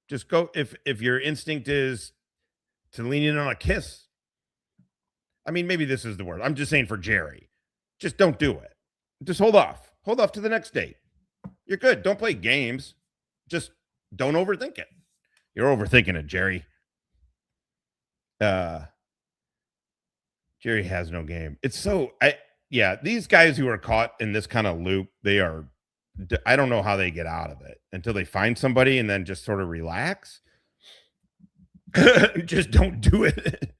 Just go. If your instinct is to lean in on a kiss, maybe this is the word. I'm just saying for Jerry, just don't do it. Just hold off. Hold off to the next date. You're good. Don't play games. Just don't overthink it. You're overthinking it, Jerry. Jerry has no game. It's so, these guys who are caught in this kind of loop, I don't know how they get out of it until they find somebody and then just sort of relax. Just don't do it.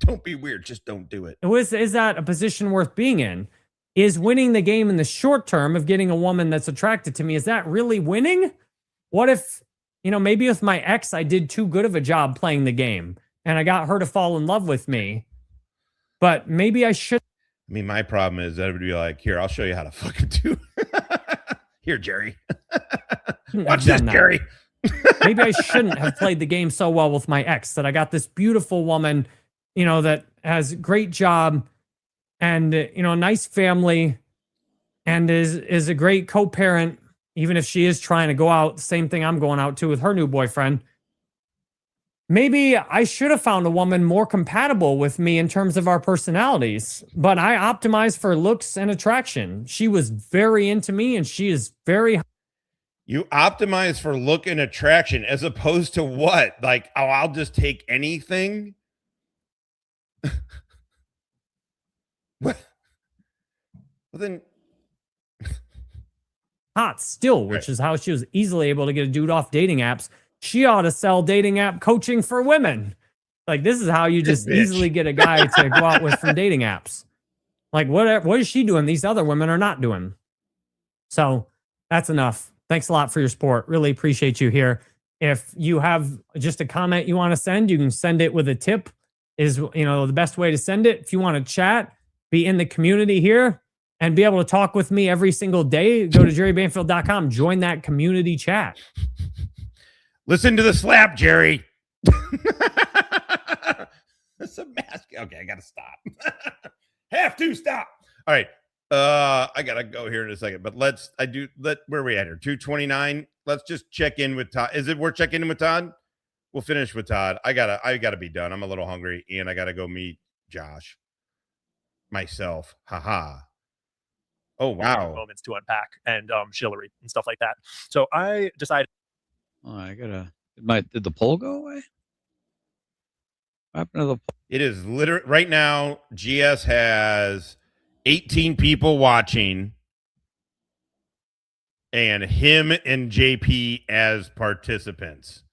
Don't be weird. Just don't do it. Is that a position worth being in? Is winning the game in the short term of getting a woman that's attracted to me, is that really winning? What if, maybe with my ex, I did too good of a job playing the game and I got her to fall in love with me? But maybe I should. My problem is that everybody be like, here, I'll show you how to fucking do. Here, Jerry. Watch this, Jerry. Maybe I shouldn't have played the game so well with my ex, that I got this beautiful woman, that has a great job and, a nice family and is a great co-parent, even if she is trying to go out, the same thing I'm going out to with her new boyfriend. Maybe I should have found a woman more compatible with me in terms of our personalities, but I optimized for looks and attraction. She was very into me, and she is very. You optimize for look and attraction as opposed to what? Like, oh, I'll just take anything? What? Well, then. Hot still, which is how she was easily able to get a dude off dating apps. She ought to sell dating app coaching for women. Like, this is how you just easily get a guy to go out with from dating apps. Like, what is she doing these other women are not doing? So that's enough. Thanks a lot for your support. Really appreciate you here. If you have just a comment you want to send, you can send it with a tip is, the best way to send it. If you want to chat, be in the community here and be able to talk with me every single day, go to jerrybanfield.com, join that community chat. Listen to the slap, Jerry. That's a mask. Okay, I gotta stop. Have to stop. All right. I gotta go here in a second, but where are we at here? 229. Let's just check in with Todd. Is it worth checking in with Todd? We'll finish with Todd. I gotta be done. I'm a little hungry, and I gotta go meet Josh myself. Haha. Oh wow. Moments to unpack and chivalry and stuff like that. So I decided. Oh, did the poll go away? It is literally right now. GS has 18 people watching, and him and JP as participants.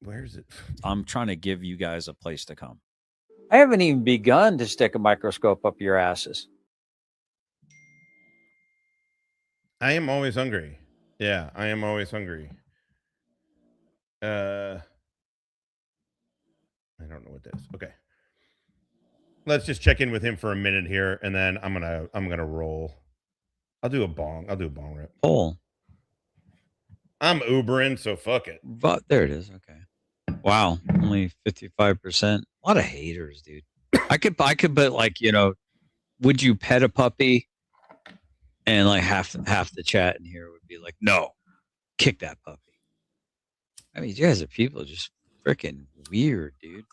Where is it? I'm trying to give you guys a place to come. I haven't even begun to stick a microscope up your asses. I am always hungry. Yeah, I am always hungry. I don't know what that is. Okay. Let's just check in with him for a minute here, and then I'm gonna roll. I'll do a bong rip. Pull. I'm Ubering, so fuck it. But there it is. Okay. Wow. Only 55%. A lot of haters, dude. I could put like, would you pet a puppy? And like half the chat in here would be like, no, kick that puppy. I mean, you guys are people just freaking weird, dude.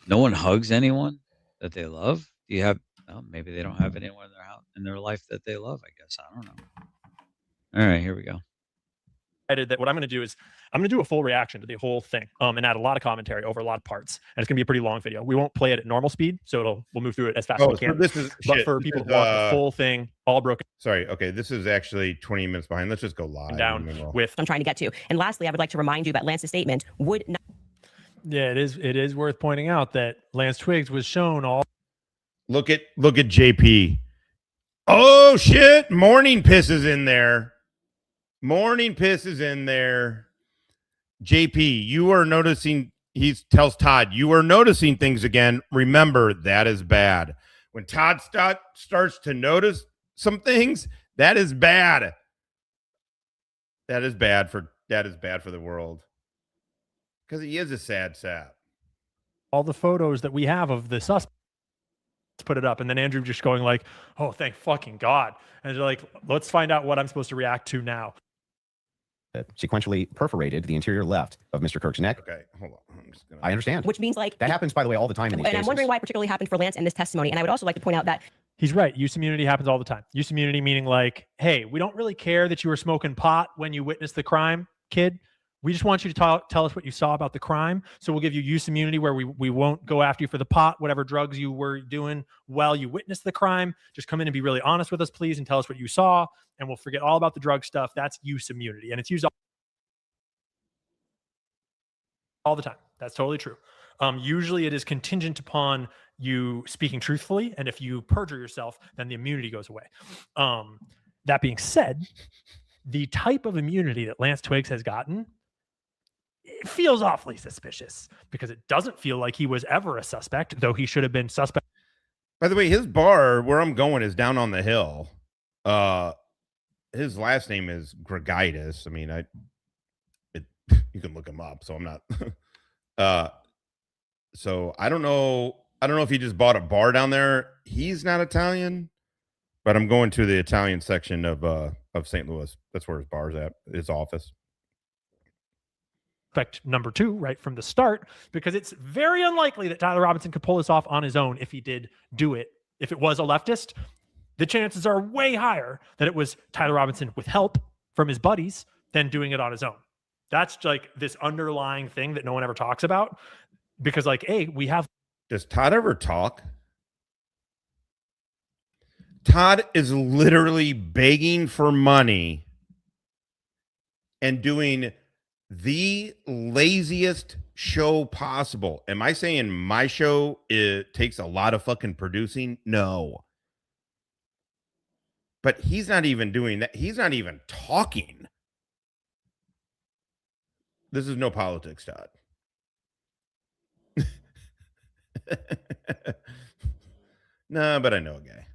No one hugs anyone that they love. Do you have? Well, maybe they don't have anyone in their house in their life that they love. I guess I don't know. All right, here we go. That what I'm going to do is I'm going to do a full reaction to the whole thing, and add a lot of commentary over a lot of parts, and it's going to be a pretty long video. We won't play it at normal speed, so we'll move through it as fast as we can. For people who want the full thing, all broken. Sorry. Okay, this is actually 20 minutes behind. Let's just go live. Down with. I'm trying to get to. And lastly, I would like to remind you that Lance's statement would not. Yeah, it is worth pointing out that Lance Twiggs was shown all. Look at JP. Oh shit! Morning Piss is in there. Morning Piss is in there. JP, you are noticing. He tells Todd, you are noticing things again. Remember, that is bad. When Todd starts to notice some things, that is bad. That is bad for the world. Because he is a sad sap. All the photos that we have of the suspect. Let's put it up, and then Andrew just going like, "Oh, thank fucking God!" And they're like, "Let's find out what I'm supposed to react to now." Sequentially perforated the interior left of Mr. Kirk's neck. Okay, hold on. I understand. Which means like that happens, by the way, all the time in these cases. I'm wondering why it particularly happened for Lance in this testimony. And I would also like to point out that he's right. Use immunity happens all the time. Use immunity meaning like, hey, we don't really care that you were smoking pot when you witnessed the crime, kid. We just want you to tell us what you saw about the crime. So we'll give you use immunity where we won't go after you for the pot, whatever drugs you were doing while you witnessed the crime. Just come in and be really honest with us, please, and tell us what you saw. And we'll forget all about the drug stuff. That's use immunity. And it's used all the time. That's totally true. Usually it is contingent upon you speaking truthfully. And if you perjure yourself, then the immunity goes away. That being said, the type of immunity that Lance Twiggs has gotten, it feels awfully suspicious because it doesn't feel like he was ever a suspect, though he should have been suspect. By the way, his bar where I'm going is down on the hill. His last name is Gregitis. I mean, you can look him up, so I'm not. So I don't know if he just bought a bar down there. He's not Italian, but I'm going to the Italian section of St. Louis. That's where his bar's at, his office. Suspect number 2 right from the start, because it's very unlikely that Tyler Robinson could pull this off on his own if he did do it. If it was a leftist, the chances are way higher that it was Tyler Robinson with help from his buddies than doing it on his own. That's like this underlying thing that no one ever talks about, because like, hey, we have. Does Todd ever talk? Todd is literally begging for money and doing the laziest show possible. Am I saying my show takes a lot of fucking producing? No. But he's not even doing that. He's not even talking. This is no politics, Todd. No, but I know a guy.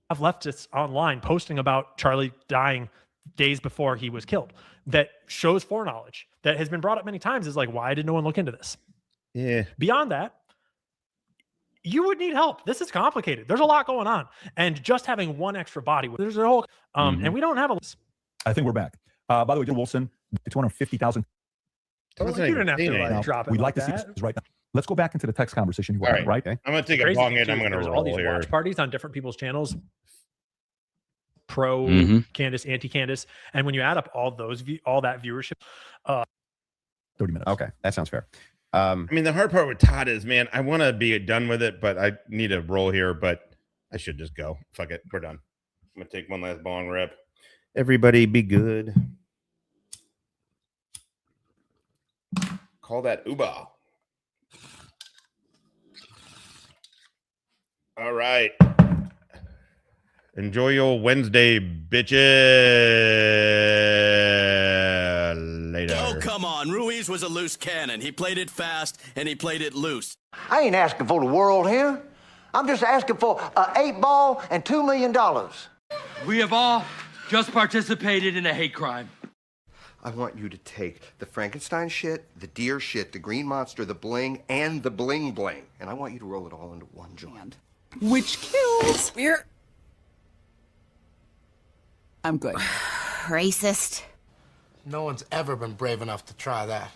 Have leftists online posting about Charlie dying days before he was killed. That shows foreknowledge that has been brought up many times. Is like, why did no one look into this? Yeah. Beyond that, you would need help. This is complicated. There's a lot going on, and just having one extra body. There's a whole, and we don't have a. I think we're back. By the way, Jim Wilson, 250,000. You didn't have to drop it. We'd like that. to see this right now. Let's go back into the text conversation. All right. Right. I'm going to take a bong and I'm going to roll all these here. watch parties on different people's channels. pro Mhm. Candace, anti Candace, and when you add up all those all that viewership, 30 minutes. Okay, that sounds fair. I mean, the hard part with Todd is, man, I want to be done with it, but I need a roll here. But I should just go. Fuck it, we're done. I'm gonna take one last bong rip. Everybody, be good. Call that Uber. All right. Enjoy your Wednesday, bitches. Later. Oh, come on. Ruiz was a loose cannon. He played it fast, and he played it loose. I ain't asking for the world here. I'm just asking for an 8-ball and $2 million. We have all just participated in a hate crime. I want you to take the Frankenstein shit, the deer shit, the green monster, the bling, and the bling bling. And I want you to roll it all into one joint. Which kills. We're... I'm good. Racist. No one's ever been brave enough to try that.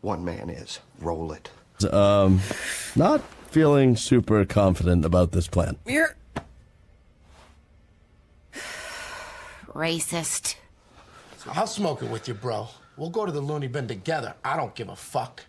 One man is. Roll it. Not feeling super confident about this plan. We're racist. I'll smoke it with you, bro. We'll go to the loony bin together. I don't give a fuck.